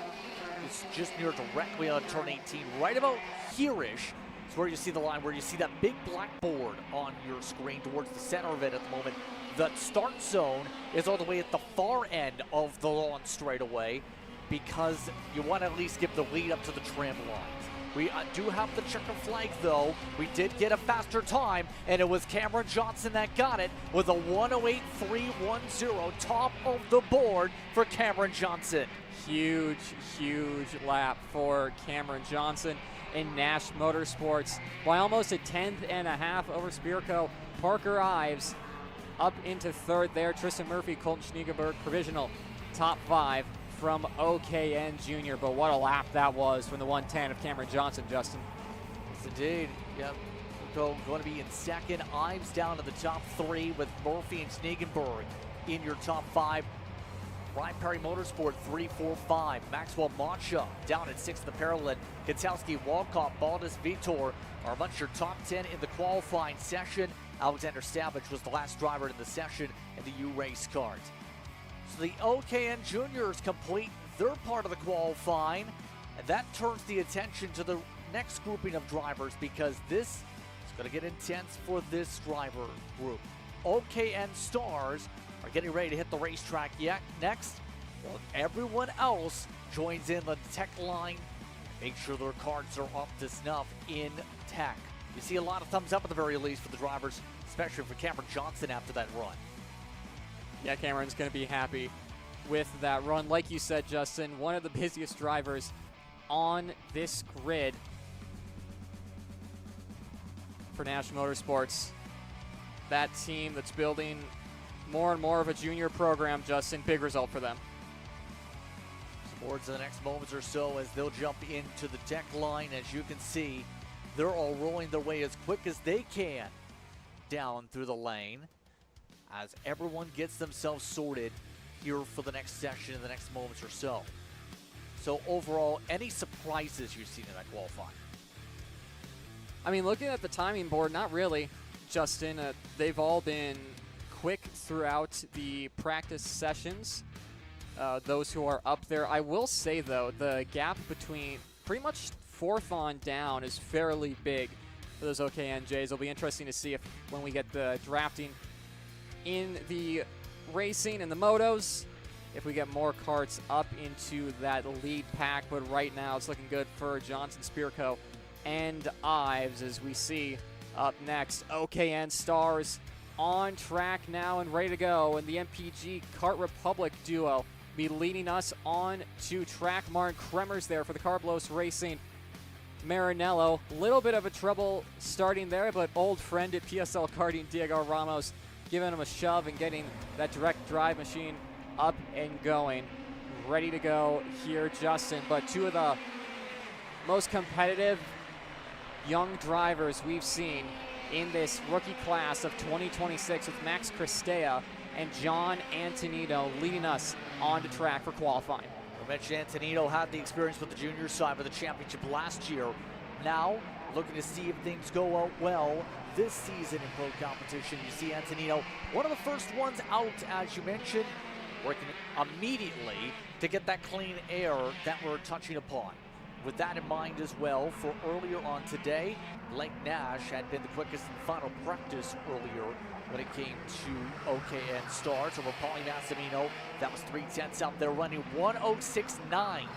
It's just near directly on turn 18, right about here-ish. It's where you see the line, where you see that big blackboard on your screen towards the center of it at the moment. The start zone is all the way at the far end of the lawn straightaway, because you want to at least give the lead up to the trim lines. We do have the checker flag, though. We did get a faster time, and it was Cameron Johnson that got it with a 108.310, top of the board for Cameron Johnson. Huge, huge lap for Cameron Johnson in Nash Motorsports by almost a 10.5 over Spirico. Parker Ives up into 3rd there. Tristan Murphy, Colton Schniegenberg, provisional top 5 from OKN Junior. But what a lap that was from the 110 of Cameron Johnson, Justin. Yes, indeed. Yep. Going to be in 2nd. Ives down to the top 3 with Murphy and Schniegenberg in your top 5. Ryan Perry Motorsport 3-4-5. Maxwell Macha down at 6th in the parallel. Katowski, Walcott, Baldus, Vitor are amongst your top 10 in the qualifying session. Alexander Savage was the last driver in the session in the U-Race kart. So the OKN Juniors complete their part of the qualifying, and that turns the attention to the next grouping of drivers, because this is going to get intense for this driver group. OKN Stars are getting ready to hit the racetrack next. Well, everyone else joins in the tech line. Make sure their cards are up to snuff in tech. You see a lot of thumbs up at the very least for the drivers, especially for Cameron Johnson after that run. Yeah, Cameron's going to be happy with that run. Like you said, Justin, one of the busiest drivers on this grid for Nash Motorsports. That team that's building more and more of a junior program, Justin, big result for them. Towards the next moments or so as they'll jump into the tech line. As you can see, they're all rolling their way as quick as they can down through the lane as everyone gets themselves sorted here for the next session in the next moments or so. So overall, any surprises you've seen in that qualifying? I mean, looking at the timing board, not really, Justin. They've all been quick throughout the practice sessions, those who are up there. I will say, though, the gap between pretty much 4th on down is fairly big for those OKNJs. It'll be interesting to see if when we get the drafting in the racing and the motos, if we get more karts up into that lead pack. But right now it's looking good for Johnson, Spirico, and Ives as we see up next OKN Stars on track now and ready to go. And the MPG Kart Republic duo be leading us on to track. Martin Kremers there for the Carlos Racing Maranello. Little bit of a trouble starting there, but old friend at PSL Karting, Diego Ramos, giving him a shove and getting that direct drive machine up and going. Ready to go here, Justin. But two of the most competitive young drivers we've seen in this rookie class of 2026 with Max Cristea and John Antonino leading us on to track for qualifying. I mentioned Antonino had the experience with the junior side of the championship last year. Now, looking to see if things go out well this season in pro competition. You see Antonino, one of the first ones out, as you mentioned, working immediately to get that clean air that we're touching upon. With that in mind as well, for earlier on today, Blake Nash had been the quickest in final practice earlier when it came to OKN Stars over Paulie Massimino. That was 3/10 out there, running 106.9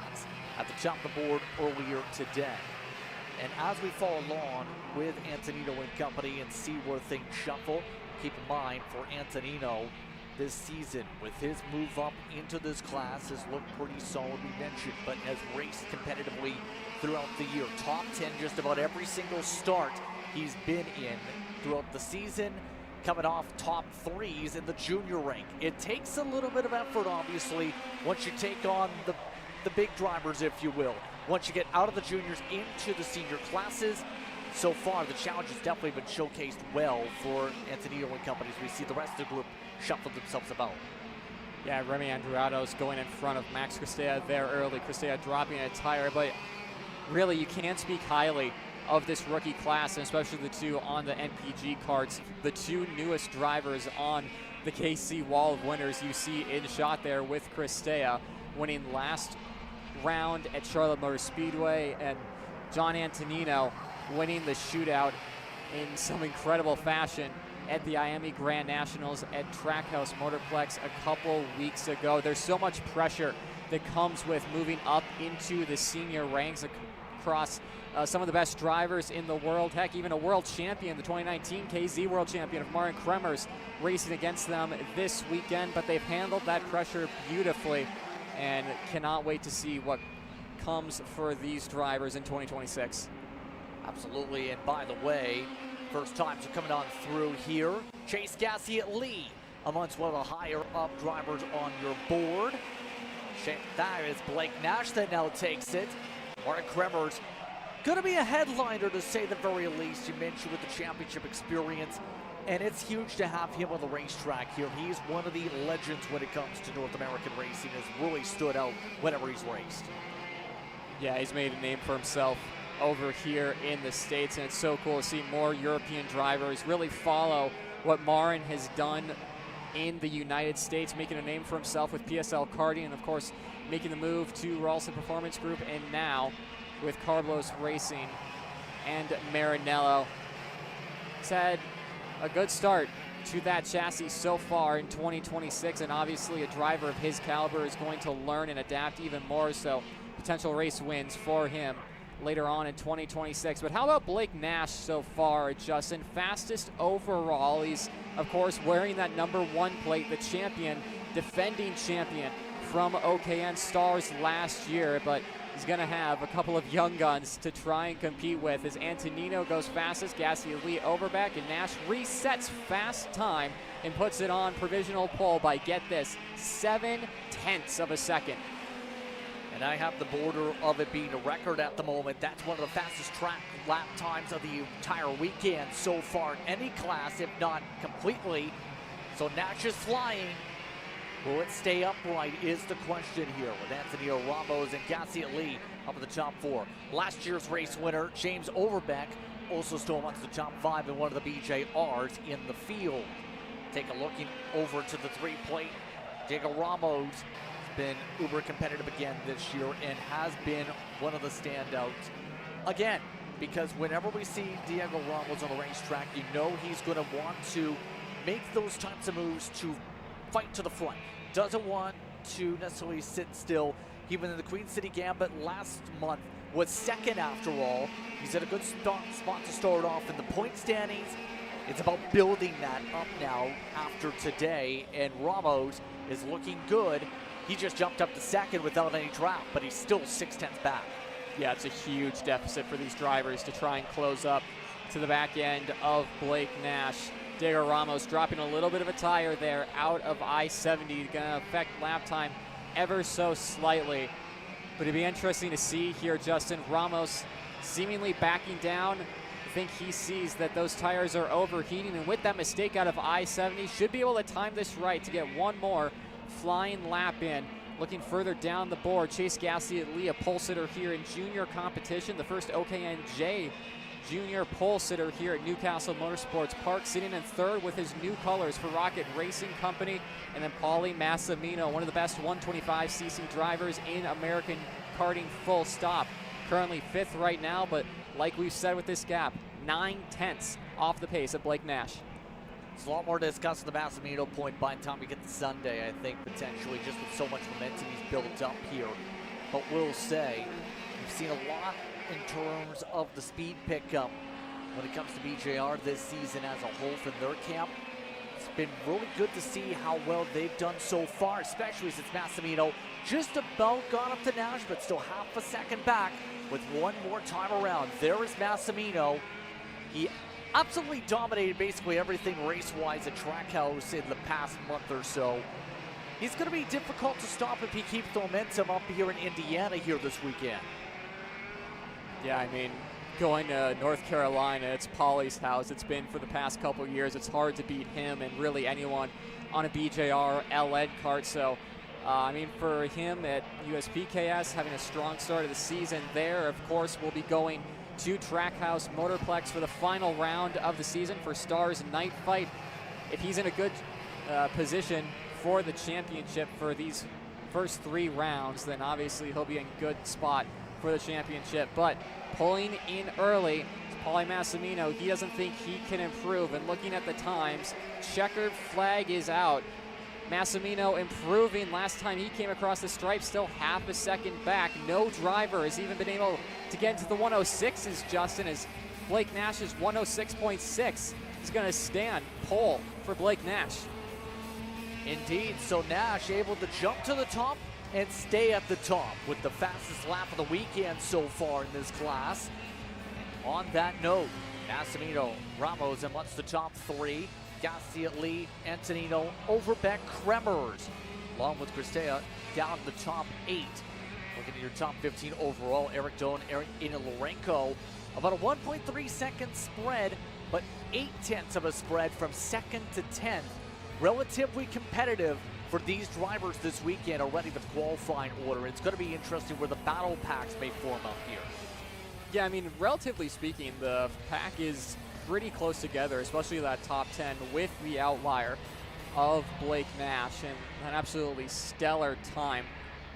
at the top of the board earlier today. And as we follow along with Antonino and company and see where things shuffle, keep in mind for Antonino, this season with his move up into this class has looked pretty solid, we mentioned, but has raced competitively throughout the year. Top 10 just about every single start he's been in throughout the season, coming off top 3s in the junior rank. It takes a little bit of effort, obviously, once you take on the big drivers, if you will. Once you get out of the juniors into the senior classes, so far the challenge has definitely been showcased well for Antonino and companies. We see the rest of the group shuffle themselves about. Yeah, Remy Andrado's going in front of Max Cristea there early. Cristea dropping a tire, but really you can't speak highly of this rookie class, and especially the two on the NPG carts. The two newest drivers on the KC Wall of Winners you see in shot there with Cristea winning last round at Charlotte Motor Speedway, and John Antonino winning the shootout in some incredible fashion at the Miami Grand Nationals at Trackhouse Motorplex a couple weeks ago. There's so much pressure that comes with moving up into the senior ranks across some of the best drivers in the world. Heck, even a world champion, the 2019 KZ world champion of Martin Kremers, racing against them this weekend, but they've handled that pressure beautifully and cannot wait to see what comes for these drivers in 2026. Absolutely, and by the way, first times are coming on through here. Chase Gassiet Lee amongst one of the higher up drivers on your board. That is Blake Nash that now takes it. Martin Kremers going to be a headliner to say the very least. You mentioned with the championship experience, and it's huge to have him on the racetrack here. He's one of the legends when it comes to North American racing, has really stood out whenever he's raced. Yeah, he's made a name for himself over here in the States, and it's so cool to see more European drivers really follow what Marin has done in the United States, making a name for himself with PSL Karting, and of course making the move to Ralston Performance Group, and now with Carlos Racing and Maranello. He's had a good start to that chassis so far in 2026, and obviously a driver of his caliber is going to learn and adapt even more, so potential race wins for him later on in 2026. But how about Blake Nash so far, Justin? Fastest overall. He's, of course, wearing that #1 plate, the champion, defending champion from OKN Stars last year, but he's going to have a couple of young guns to try and compete with as Antonino goes fastest, Gassiet Lee overback, and Nash resets fast time and puts it on provisional pole by, get this, 0.7 of a second. And I have the border of it being a record at the moment. That's one of the fastest track lap times of the entire weekend so far in any class, if not completely. So Nash is flying. Will it stay upright is the question here with Antonio Ramos and Gassiet Lee up in the top 4. Last year's race winner, James Overbeck, also still amongst the top 5 in one of the BJRs in the field. Take a look over to the 3 plate. Diego Ramos been uber competitive again this year and has been one of the standouts again, because whenever we see Diego Ramos on the racetrack, you know he's going to want to make those types of moves to fight to the front. Doesn't want to necessarily sit still. Even in the Queen City Gambit last month was second after all. He's at a good spot to start off in the point standings, It's about building that up now after today, and Ramos is looking good. He just jumped up to second without any draft, but he's still 6/10 back. Yeah, it's a huge deficit for these drivers to try and close up to the back end of Blake Nash. Diego Ramos dropping a little bit of a tire there out of I-70, going to affect lap time ever so slightly. But it'd be interesting to see here, Justin. Ramos seemingly backing down. I think he sees that those tires are overheating, and with that mistake out of I-70, should be able to time this right to get one more flying lap in. Looking further down the board, Chase Gasly at Leah, pole sitter here in junior competition. The first OKNJ junior pole sitter here at Newcastle Motorsports Park, sitting in third with his new colors for Rocket Racing Company. And then Paulie Massimino, one of the best 125cc drivers in American karting, full stop. Currently fifth right now, but like we've said with this gap, 9/10 off the pace of Blake Nash. There's a lot more to discuss on the Massimino point by the time we get to Sunday, I think, potentially, just with so much momentum he's built up here. But we'll say, we've seen a lot in terms of the speed pickup when it comes to BJR this season as a whole from their camp. It's been really good to see how well they've done so far, especially since Massimino just about got up to Nash, but still half a second back with one more time around. There is Massimino. He absolutely dominated basically everything race-wise at Trackhouse in the past month or so. He's going to be difficult to stop if he keeps the momentum up here in Indiana here this weekend. Yeah, I mean, going to North Carolina, it's Paulie's house. It's been for the past couple years. It's hard to beat him and really anyone on a BJR LN kart. So, I mean, for him at USPKS, having a strong start of the season there, of course, we'll be going to Trackhouse Motorplex for the final round of the season for Stars Night Fight. If he's in a good position for the championship for these first 3 rounds, then obviously he'll be in good spot for the championship. But pulling in early, Paulie Massimino, he doesn't think he can improve. And looking at the times, checkered flag is out. Massimino improving. Last time he came across the stripe, still half a second back. No driver has even been able to get into the 106s, Justin, as Blake Nash's 106.6 is going to stand pole for Blake Nash. Indeed, so Nash able to jump to the top and stay at the top with the fastest lap of the weekend so far in this class. On that note, Massimino, Ramos amongst the top 3. Gasly, Lee, Antonino, Overbeck, Kremers, along with Cristea down the top 8. Looking at your top 15 overall, Eric Doan, Eric Lorenko, about a 1.3 second spread, but 0.8 of a spread from 2nd to 10th. Relatively competitive for these drivers this weekend already with qualifying order. It's going to be interesting where the battle packs may form up here. Yeah, I mean, relatively speaking, the pack is pretty close together, especially that top 10 with the outlier of Blake Nash and an absolutely stellar time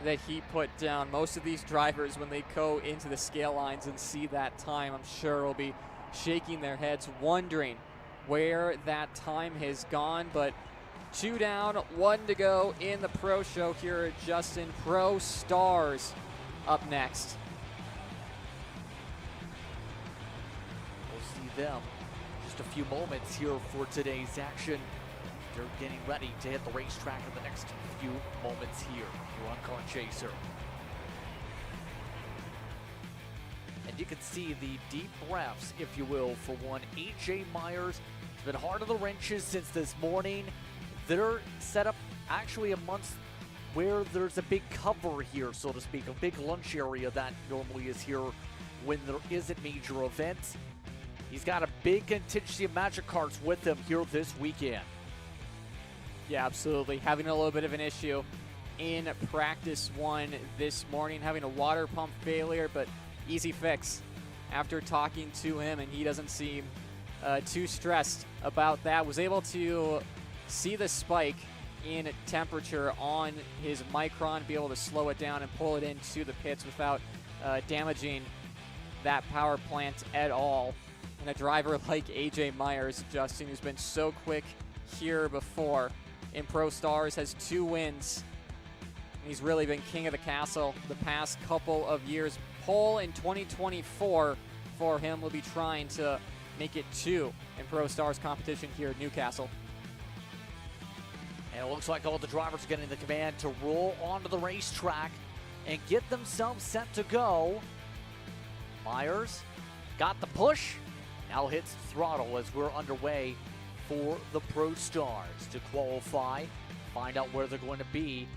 that he put down. Most of these drivers, when they go into the scale lines and see that time, I'm sure will be shaking their heads, wondering where that time has gone. But 2 down, 1 to go in the Pro Show here at Justin. Pro Stars up next. We'll see them just a few moments here for today's action. They're getting ready to hit the racetrack in the next few moments here. You're on Kart Chaser. And you can see the deep breaths, if you will, for one AJ Myers. It's been hard on the wrenches since this morning. They're set up actually amongst where there's a big cover here, so to speak, a big lunch area that normally is here when there isn't major events. He's got a big contingency of Magic Carts with him here this weekend. Yeah, absolutely. Having a little bit of an issue in practice 1 this morning, having a water pump failure, but easy fix after talking to him, and he doesn't seem too stressed about that. Was able to see the spike in temperature on his Micron, be able to slow it down and pull it into the pits without damaging that power plant at all. And a driver like AJ Myers, Justin, who's been so quick here before in Pro Stars, has 2 wins. And he's really been king of the castle the past couple of years. Pole in 2024 for him. Will be trying to make it 2 in Pro Stars competition here at Newcastle. And it looks like all the drivers are getting the command to roll onto the racetrack and get themselves set to go. Myers got the push, now hits throttle as we're underway for the Pro Stars to qualify, find out where they're going to be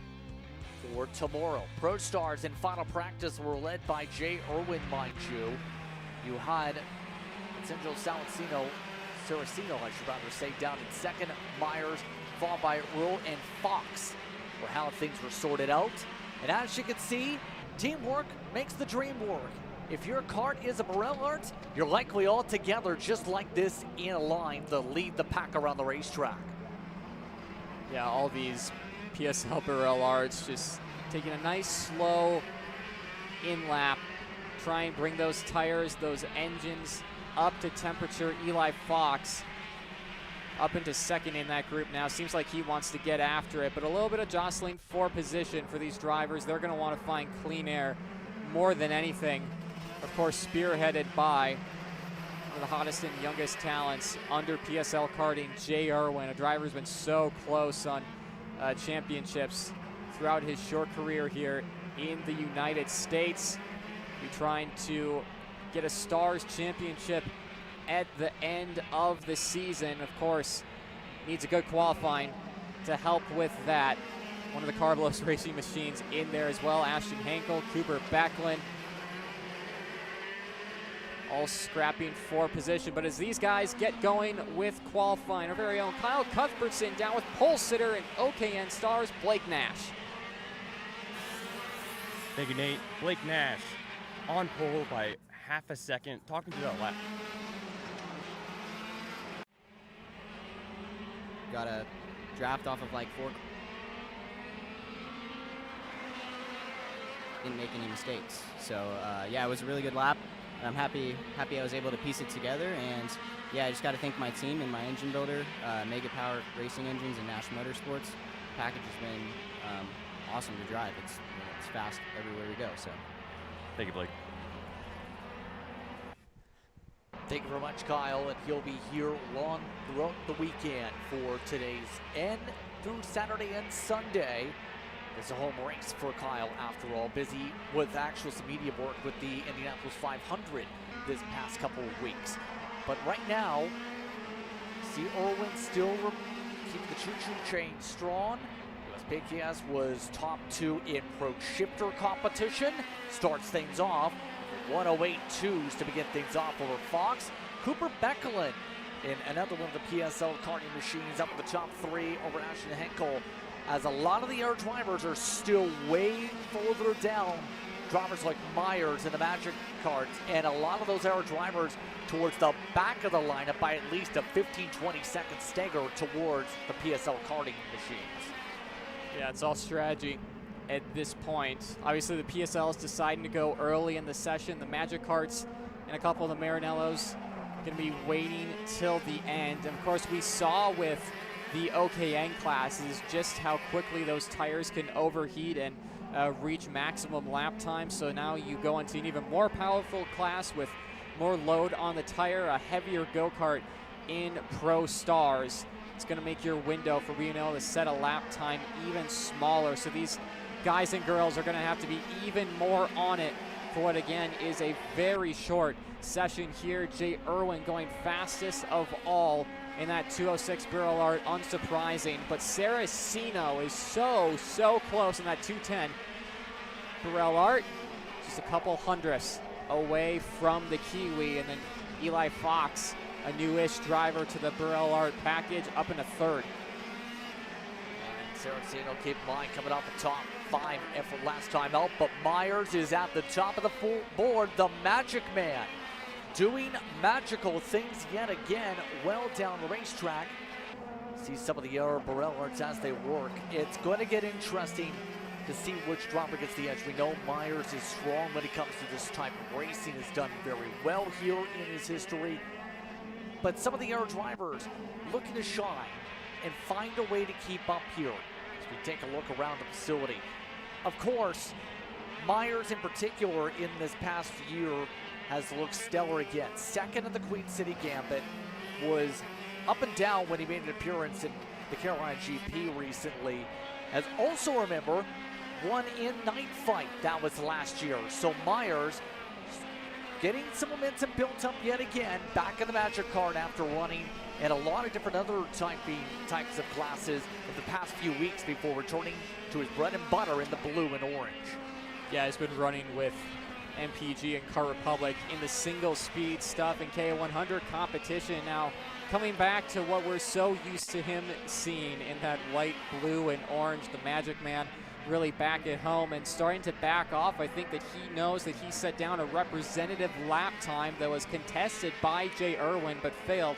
for tomorrow. Pro Stars in final practice were led by Jay Irwin, mind you. You had Vincenzo Saracino, I should rather say, down in second. Myers, followed by Earl and Fox, were how things were sorted out. And as you can see, teamwork makes the dream work. If your kart is a Burrell Art, you're likely all together just like this in a line to lead the pack around the racetrack. Yeah, all these PSL Burrell Arts just taking a nice slow in-lap, try and bring those tires, those engines up to temperature. Eli Fox up into second in that group now. Seems like he wants to get after it, but a little bit of jostling for position for these drivers. They're going to want to find clean air more than anything. Of course, spearheaded by one of the hottest and youngest talents under PSL karting, Jay Irwin, a driver who's been so close on championships throughout his short career here in the United States. He's trying to get a Stars championship at the end of the season. Of course, needs a good qualifying to help with that. One of the Carbolos Racing machines in there as well. Ashton Henkel, Cooper Backlund, all scrapping for position. But as these guys get going with qualifying, our very own Kyle Cuthbertson down with pole sitter and OKN Stars, Blake Nash. Thank you, Nate. Blake Nash on pole by half a second, talking to that lap. Got a draft off of like 4. Didn't make any mistakes. So yeah, it was a really good lap. I'm happy I was able to piece it together, and yeah, I just got to thank my team and my engine builder, Mega Power Racing Engines and Nash Motorsports. The package has been awesome to drive. It's fast everywhere we go. So thank you, Blake. Thank you very much, Kyle, and he'll be here long throughout the weekend for today's end through Saturday and Sunday. It's a home race for Kyle, after all. Busy with some media work with the Indianapolis 500 this past couple of weeks. But right now, see Irwin still keeping the choo-choo train strong. USPKS was top 2 in Pro Shifter competition. Starts things off. 108.2s to begin things off over Fox. Cooper Backlund in another one of the PSL karting machines up in the top 3 over Ashton Henkel, as a lot of the air drivers are still way further down. Drivers like Myers in the Magic Kart, and a lot of those air drivers towards the back of the lineup by at least a 15-20 second stagger towards the PSL karting machines. Yeah, it's all strategy at this point. Obviously, the PSL is deciding to go early in the session. The Magic Karts and a couple of the Marinellos going to be waiting till the end. And of course, we saw with the OKN classes just how quickly those tires can overheat and reach maximum lap time. So now you go into an even more powerful class with more load on the tire, a heavier go-kart in Pro Stars. It's going to make your window for being able to set a lap time even smaller. So these guys and girls are going to have to be even more on it for what, again, is a very short session here. Jay Irwin going fastest of all in that 206 Burrell Art, unsurprising. But Saracino is so close in that 210 Burrell Art, just a couple hundredths away from the Kiwi. And then Eli Fox, a newish driver to the Burrell Art package, up in a third. And Saracino, keep in mind, coming off the top 5 effort last time out, but Myers is at the top of the full board, the Magic Man, doing magical things yet again, well down the racetrack. See some of the other Burrell Arts as they work. It's going to get interesting to see which driver gets the edge. We know Myers is strong when it comes to this type of racing, has done very well here in his history. But some of the other drivers looking to shine and find a way to keep up here as we take a look around the facility. Of course, Myers in particular in this past year has looked stellar again. Second in the Queen City Gambit, was up and down when he made an appearance in the Carolina GP recently. As also remember, won in Night Fight, that was last year. So Myers getting some momentum built up yet again, back in the Magic Card after running in a lot of different other types of classes in the past few weeks before returning to his bread and butter in the blue and orange. Yeah, he's been running with MPG and Kart Republic in the single speed stuff and KO100 competition. Now, coming back to what we're so used to him seeing in that white, blue, and orange, the Magic Man really back at home and starting to back off. I think that he knows that he set down a representative lap time that was contested by Jay Irwin but failed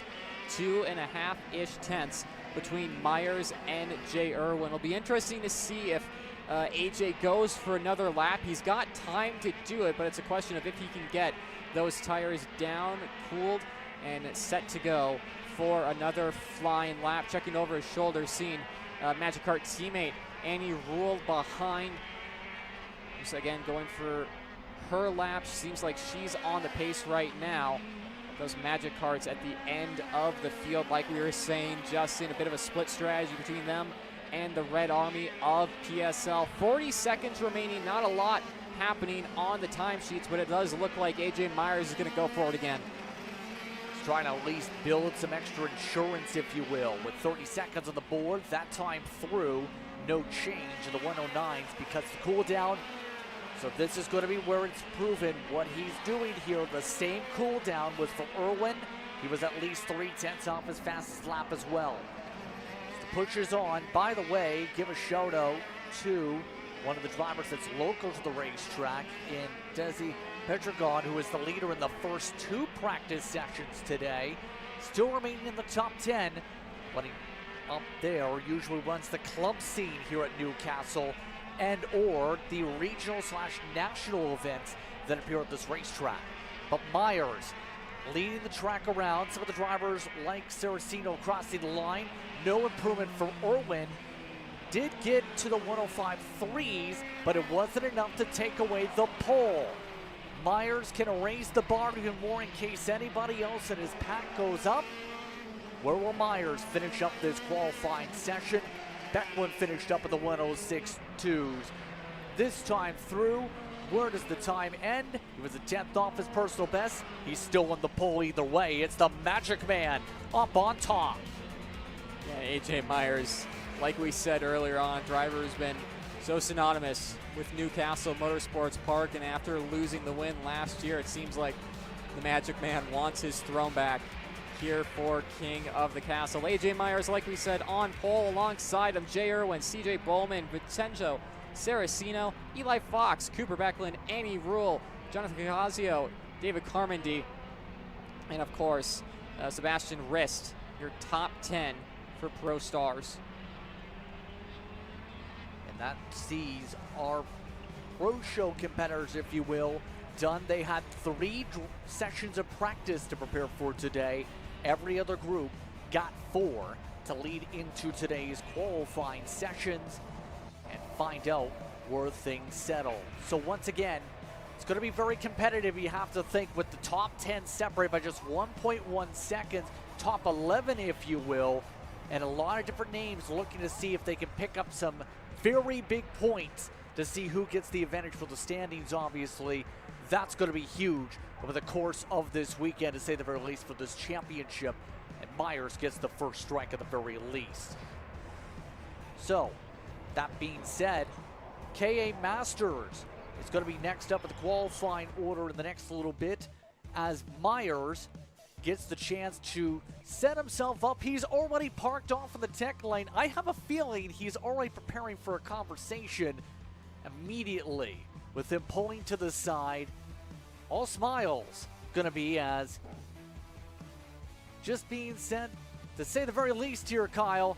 2.5-ish tenths between Myers and Jay Irwin. It'll be interesting to see if AJ goes for another lap. He's got time to do it, but it's a question of if he can get those tires down, cooled, and set to go for another flying lap. Checking over his shoulder, seeing Magic Kart teammate Annie Rule behind. Just again going for her lap. Seems like she's on the pace right now. Those Magic Karts at the end of the field, like we were saying, Justin, a bit of a split strategy between them and the Red Army of PSL. 40 seconds remaining, not a lot happening on the timesheets, but it does look like AJ Myers is going to go for it again. He's trying to at least build some extra insurance, if you will. With 30 seconds on the board, that time through, no change in the 109s because the cool down. So this is going to be where it's proven what he's doing here. The same cool down was for Irwin. He was at least 3/10 off his fastest lap as well. The pusher's on. By the way, give a shout out to one of the drivers that's local to the racetrack in Desi Petragon, who is the leader in the first 2 practice sessions today. Still remaining in the top 10, but he up there usually runs the club scene here at Newcastle and or the regional/national events that appear at this racetrack. But Myers leading the track around. Some of the drivers like Saraceno crossing the line. No improvement for Irwin. Did get to the 105 threes, but it wasn't enough to take away the pole. Myers can raise the bar even more in case anybody else in his pack goes up. Where will Myers finish up this qualifying session? Beckwin finished up at the 106.2s. This time through, where does the time end? He was a 10th off his personal best. He's still on the pole either way. It's the Magic Man up on top. Yeah, AJ Myers, like we said earlier on, driver has been so synonymous with Newcastle Motorsports Park, and after losing the win last year, it seems like the Magic Man wants his throne back here for King of the Castle. AJ Myers, like we said, on pole alongside him, Jay Irwin, CJ Bowman, Vincenzo Saraceno, Eli Fox, Cooper Becklin, Annie Rule, Jonathan Cazio, David Carmody, and of course, Sebastian Rist, your top 10 for Pro Stars. And that sees our Pro Show competitors, if you will, done. They had 3 sessions of practice to prepare for today. Every other group got 4 to lead into today's qualifying sessions and find out where things settle. So once again, it's going to be very competitive, you have to think, with the top 10 separated by just 1.1 seconds, top 11 if you will, and a lot of different names looking to see if they can pick up some very big points to see who gets the advantage for the standings. Obviously, that's going to be huge over the course of this weekend, to say the very least, for this championship. And Myers gets the first strike at the very least. So, that being said, KA Masters is going to be next up at the qualifying order in the next little bit, as Myers gets the chance to set himself up. He's already parked off in the tech lane. I have a feeling he's already preparing for a conversation immediately, with him pulling to the side. All smiles gonna be, as just being said, to say the very least here, Kyle,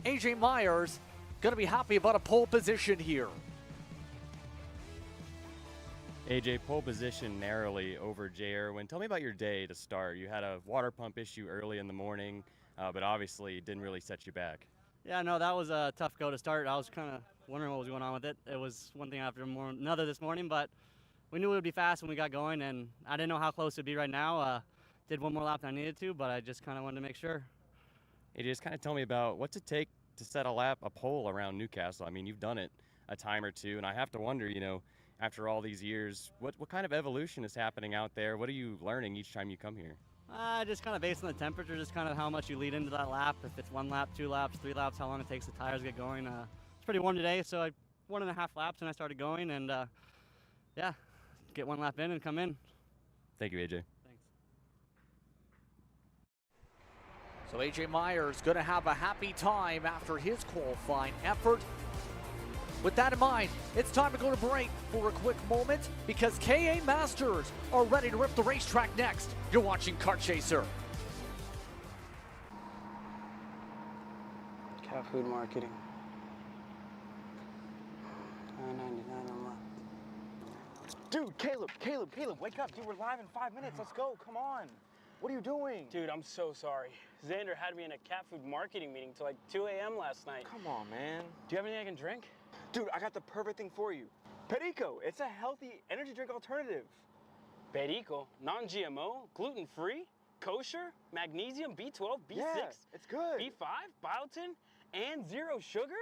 AJ Myers gonna be happy about a pole position here. AJ, pole position narrowly over Jay Irwin. Tell me about your day to start. You had a water pump issue early in the morning, but obviously it didn't really set you back. Yeah, no, that was a tough go to start. I was kind of wondering what was going on with it. It was one thing after another this morning, but we knew it would be fast when we got going, and I didn't know how close it'd be right now. Did one more lap than I needed to, but I just kind of wanted to make sure. Hey, just kind of tell me about what's it take to set a pole around Newcastle. I mean, you've done it a time or two, and I have to wonder, you know, after all these years, what kind of evolution is happening out there? What are you learning each time you come here? Just kind of based on the temperature, just kind of how much you lead into that lap. If it's 1 lap, 2 laps, 3 laps, how long it takes the tires to get going. It's pretty warm today, so 1.5 laps and I started going, and yeah, get 1 lap in and come in. Thank you, AJ. So AJ Myers going to have a happy time after his qualifying effort. With that in mind, it's time to go to break for a quick moment because KA Masters are ready to rip the racetrack next. You're watching Kart Chaser. Cat food marketing. $9.99 a month. Dude, Caleb, wake up. Dude, we're live in 5 minutes. Let's go. Come on. What are you doing? Dude, I'm so sorry. Xander had me in a cat food marketing meeting till like 2 a.m. last night. Come on, man. Do you have anything I can drink? Dude, I got the perfect thing for you. Perico. It's a healthy energy drink alternative. Perico, non-GMO, gluten-free, kosher, magnesium, B12, B6, Yeah, it's good. B5, biotin, and 0 sugar?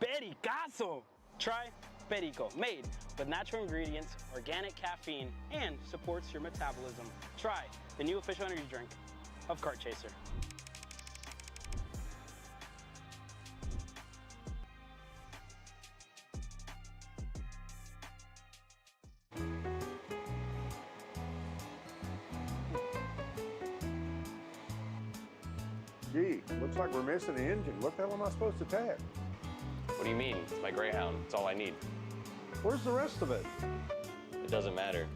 Pericazo! Try Perico, made with natural ingredients, organic caffeine, and supports your metabolism. Try the new official energy drink of Kart Chaser. Gee, looks like we're missing the engine. What the hell am I supposed to tap? What do you mean? It's my Greyhound. It's all I need. Where's the rest of it? It doesn't matter.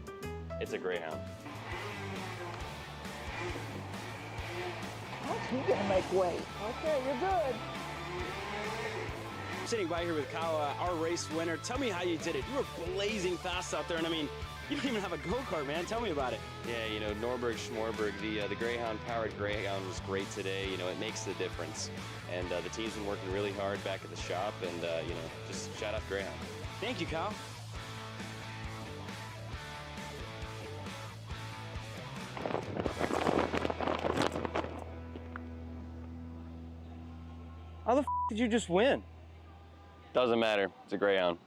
It's a Greyhound. You gotta make way. Okay, you're good. Sitting by here with Kyle, our race winner. Tell me how you did it. You were blazing fast out there, and I mean, you don't even have a go-kart, man. Tell me about it. Yeah, you know, Norberg, Schmorberg, the Greyhound-powered Greyhound was great today. You know, it makes the difference. And the team's been working really hard back at the shop, and, you know, just shout out Greyhound. Thank you, Kyle. How the f did you just win? Doesn't matter. It's a Greyhound.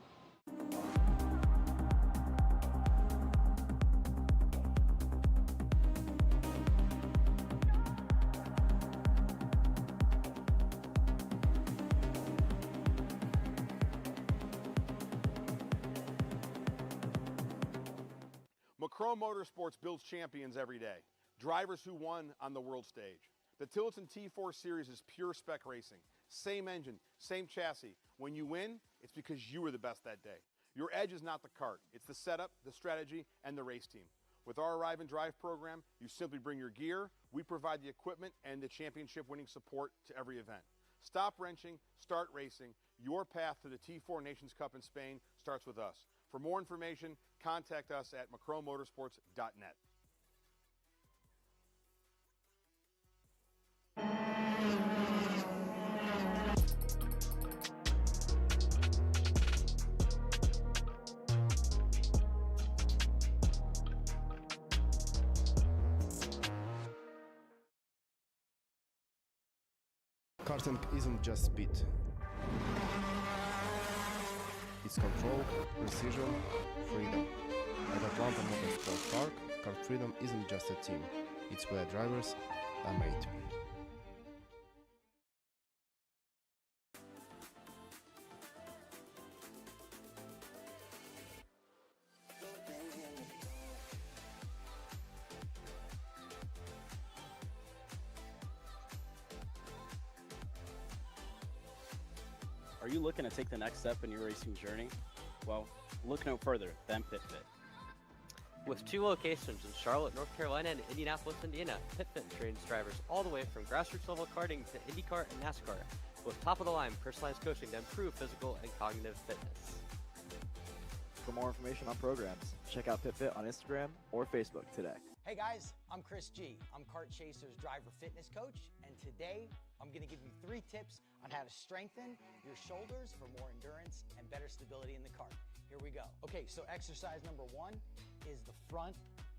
Motorsports builds champions every day, drivers who won on the world stage. The Tilton T4 Series is pure spec racing. Same engine, same chassis. When you win, it's because you were the best that day. Your edge is not the kart. It's the setup, the strategy, and the race team. With our Arrive and Drive program, you simply bring your gear, we provide the equipment and the championship-winning support to every event. Stop wrenching, start racing. Your path to the T4 Nations Cup in Spain starts with us. For more information, contact us at macromotorsports.net. Karting isn't just speed. It's control, precision, freedom. At Atlanta Motorsports Park, Kart Freedom isn't just a team. It's where drivers are made. Are you looking to take the next step in your racing journey? Well, look no further than PitFit. With 2 locations in Charlotte, North Carolina and Indianapolis, Indiana, PitFit trains drivers all the way from grassroots level karting to IndyCar and NASCAR with top-of-the-line personalized coaching to improve physical and cognitive fitness. For more information on programs, check out PitFit on Instagram or Facebook today. Hey guys, I'm Chris G. I'm Kart Chaser's driver fitness coach, and today I'm going to give you 3 tips on how to strengthen your shoulders for more endurance and better stability in the kart. Here we go. Okay, so exercise number 1 is the front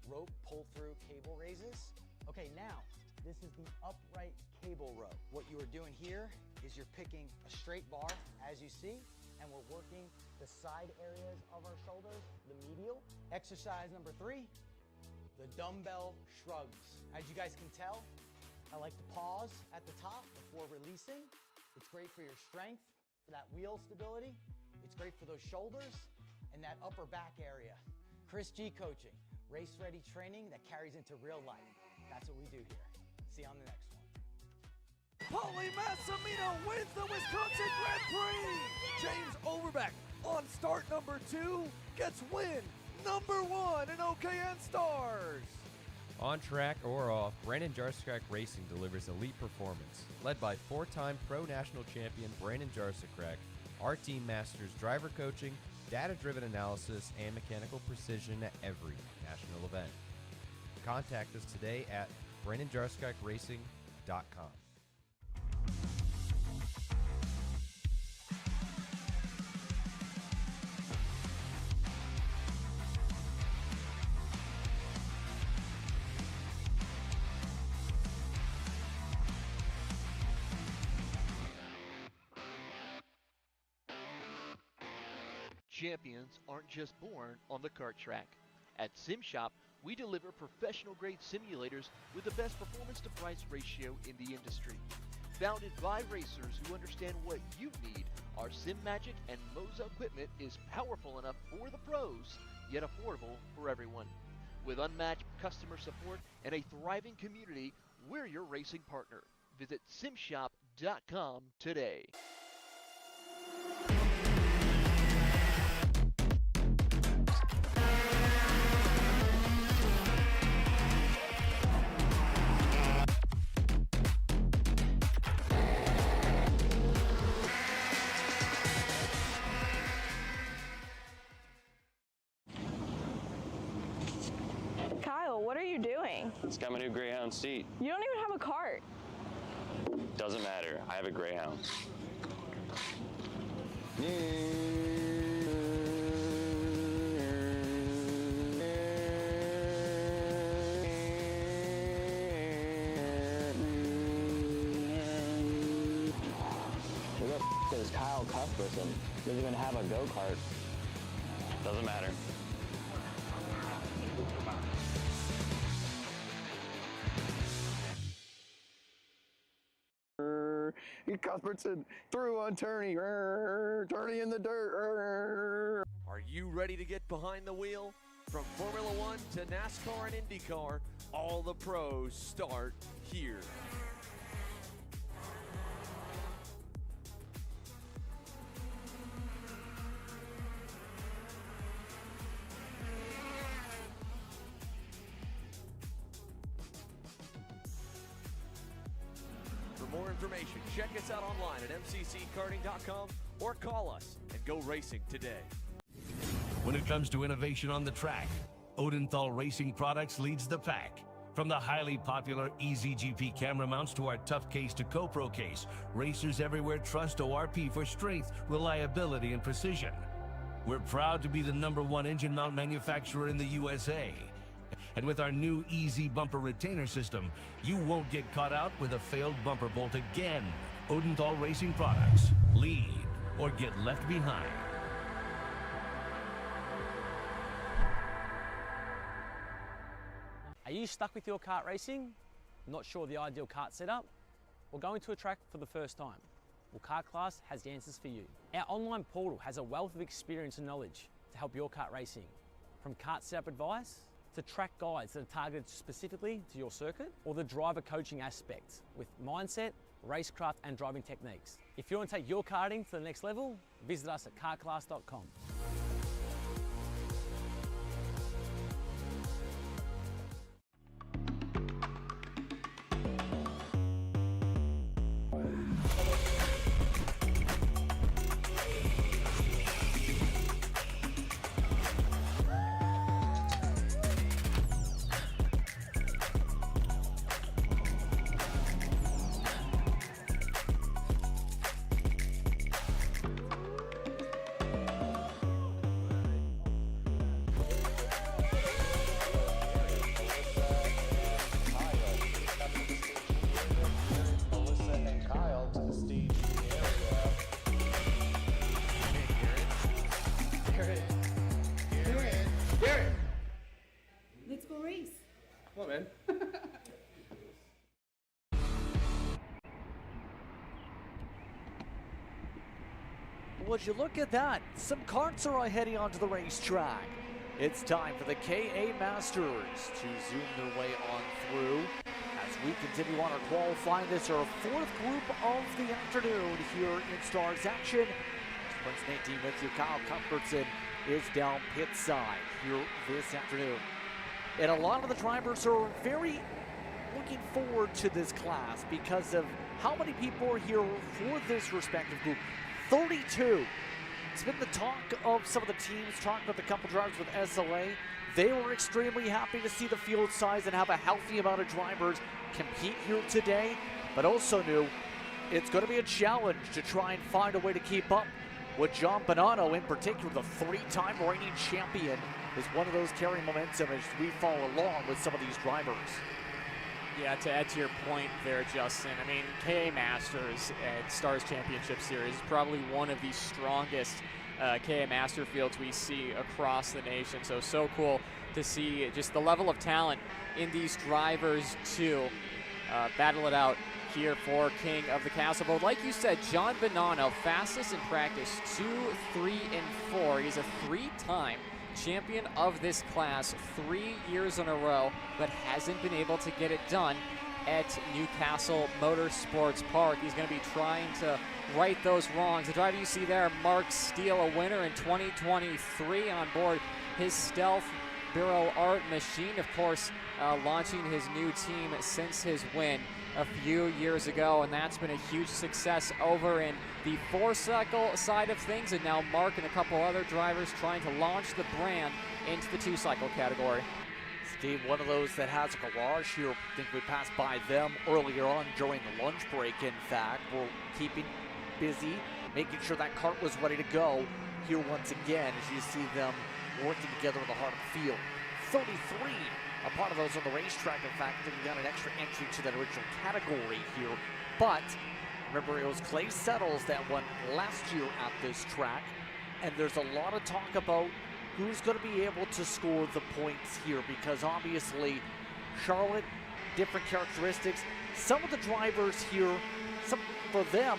rope pull-through cable raises. Okay, now, this is the upright cable row. What you are doing here is you're picking a straight bar, as you see, and we're working the side areas of our shoulders, the medial. Exercise number 3, the dumbbell shrugs. As you guys can tell, I like to pause at the top before releasing. It's great for your strength, for that wheel stability. It's great for those shoulders and that upper back area. Chris G coaching, race-ready training that carries into real life. That's what we do here. See you on the next one. Paulie Massimino wins the Wisconsin Grand Prix. James Overbeck on start number 2 gets win number 1 in OKN Stars. On track or off, Brandon Jarscrack Racing delivers elite performance. Led by 4-time Pro National Champion Brandon Jarscrack, our team masters driver coaching, data-driven analysis, and mechanical precision at every national event. Contact us today at BrandonJarscrackRacing.com. Champions aren't just born on the kart track. At SimShop, we deliver professional-grade simulators with the best performance-to-price ratio in the industry. Founded by racers who understand what you need, our SimMagic and Moza equipment is powerful enough for the pros, yet affordable for everyone. With unmatched customer support and a thriving community, we're your racing partner. Visit simshop.com today. What are you doing? It's got my new Greyhound seat. You don't even have a cart. Doesn't matter. I have a Greyhound. Who the f is Kyle Cuthbertson? Doesn't even have a go-kart. Doesn't matter. Cuthbertson through on Turney. Turney in the dirt. Are you ready to get behind the wheel? From Formula One to NASCAR and IndyCar, all the pros start here. For more information, check us out online at mcckarting.com or call us and go racing today. When it comes to innovation on the track, Odenthal Racing Products leads the pack. From the highly popular EasyGP camera mounts to our tough case to GoPro case, racers everywhere trust ORP for strength, reliability, and precision. We're proud to be the #1 engine mount manufacturer in the USA. And with our new Easy Bumper Retainer System, you won't get caught out with a failed bumper bolt again. Odenthal Racing Products. Lead or get left behind. Are you stuck with your kart racing? Not sure the ideal kart setup? Or going to a track for the first time? Well, Kart Class has the answers for you. Our online portal has a wealth of experience and knowledge to help your kart racing. From kart setup advice to track guides that are targeted specifically to your circuit, or the driver coaching aspect with mindset, racecraft, and driving techniques. If you want to take your karting to the next level, visit us at kartclass.com. Come on, man. Would you look at that? Some karts are heading onto the racetrack. It's time for the KA Masters to zoom their way on through. As we continue on our qualifying, this is our fourth group of the afternoon here in Stars action. Prince 19 with you. Kyle Cuthbertson is down pit side here this afternoon. And a lot of the drivers are very looking forward to this class because of how many people are here for this respective group. 32. It's been the talk of some of the teams, talking with a couple drivers with SLA. They were extremely happy to see the field size and have a healthy amount of drivers compete here today, but also knew it's going to be a challenge to try and find a way to keep up with John Bonanno, in particular, the three-time reigning champion, is one of those carrying momentum as we follow along with some of these drivers. Yeah, to add to your point there, Justin, I mean, KA Masters and Stars Championship Series is probably one of the strongest KA Master fields we see across the nation. So cool to see just the level of talent in these drivers to battle it out here for King of the Castle. But like you said, John Bonanno, fastest in practice, 2, 3, and 4. He's a 3-time champion of this class 3 years in a row, but hasn't been able to get it done at Newcastle Motorsports Park. He's going to be trying to right those wrongs. The driver you see there, Mark Steele, a winner in 2023 on board his Stealth Bureau Art machine, of course, launching his new team since his win a few years ago, and that's been a huge success over in the 4-cycle side of things, and now Mark and a couple other drivers trying to launch the brand into the 2-cycle category. Steve, one of those that has a garage here. I think we passed by them earlier on during the lunch break. In fact, we're keeping busy, making sure that cart was ready to go here once again as you see them working together in the heart of the field. 33 a part of those on the racetrack. In fact, I think we got an extra entry to that original category here. But remember, it was Clay Settles that won last year at this track, and there's a lot of talk about who's going to be able to score the points here, because obviously Charlotte, different characteristics. Some of the drivers here, for them,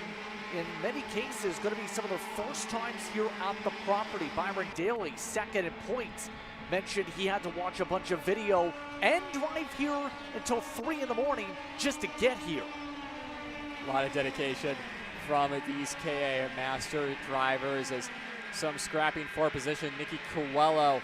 in many cases, going to be some of the first times here at the property. Byron Daly, second in points. Mentioned he had to watch a bunch of video and drive here until 3 in the morning just to get here. A lot of dedication from these KA Master drivers, as some scrapping for position. Nicky Coelho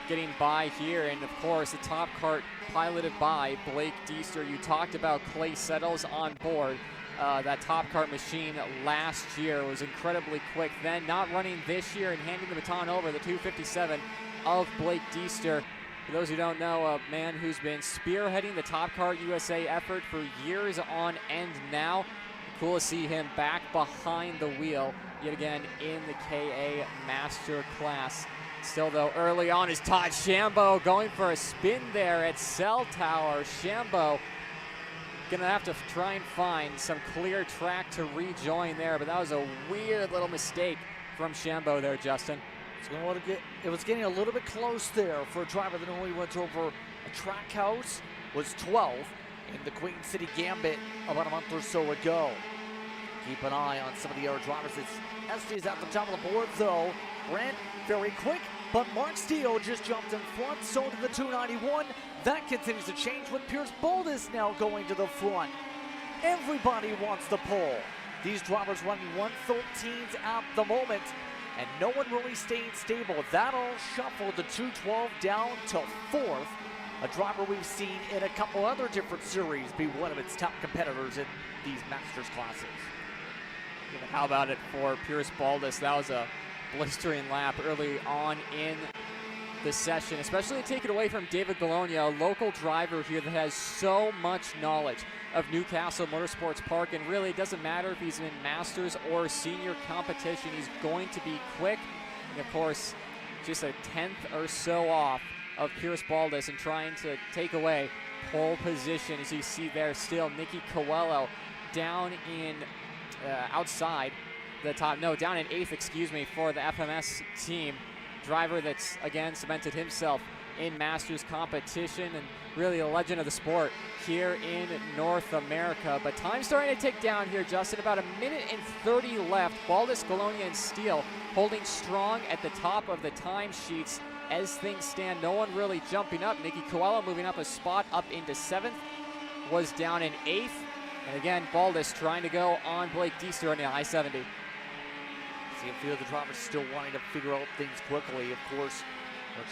getting by here, and of course the top cart piloted by Blake Deester. You talked about Clay Settles on board. That top cart machine last year was incredibly quick, then not running this year, and handing the baton over, the 257 of Blake Deester. For those who don't know, a man who's been spearheading the Top Kart USA effort for years on end now. Cool to see him back behind the wheel yet again in the KA Master class. Still though, early on is Todd Shambo going for a spin there at Cell Tower. Shambo gonna have to try and find some clear track to rejoin there, but that was a weird little mistake from Shambo there, Justin. It was getting a little bit close there for a driver that only went over a track house, was 12 in the Queen City Gambit about a month or so ago. Keep an eye on some of the other drivers. Estes at the top of the board though. Ran very quick, but Mark Steele just jumped in front, so to the 291. That continues to change with Pierce Boldis now going to the front. Everybody wants the pole. These drivers running 113s at the moment, and no one really staying stable. That all shuffled the 212 down to 4th. A driver we've seen in a couple other different series be one of its top competitors in these Masters classes. How about it for Pierce Baldus? That was a blistering lap early on in the session, especially to take it away from David Bologna, a local driver here that has so much knowledge of Newcastle Motorsports Park, and really it doesn't matter if he's in Masters or senior competition, he's going to be quick. And of course, just a 10th or so off of Pierce Baldus and trying to take away pole position. As you see there still, Nicky Coelho down in outside the top, no, down in 8th, excuse me, for the FMS team. Driver that's, again, cemented himself in Masters competition and really a legend of the sport here in North America. But time's starting to tick down here, Justin. About 1:30 left. Baldus, Galonia, and Steele holding strong at the top of the time sheets as things stand. No one really jumping up. Nikki Coelho moving up a spot up into 7th, was down in 8th. And again, Baldus trying to go on Blake Deeser in the I-70. See a few of the drivers still wanting to figure out things quickly. Of course,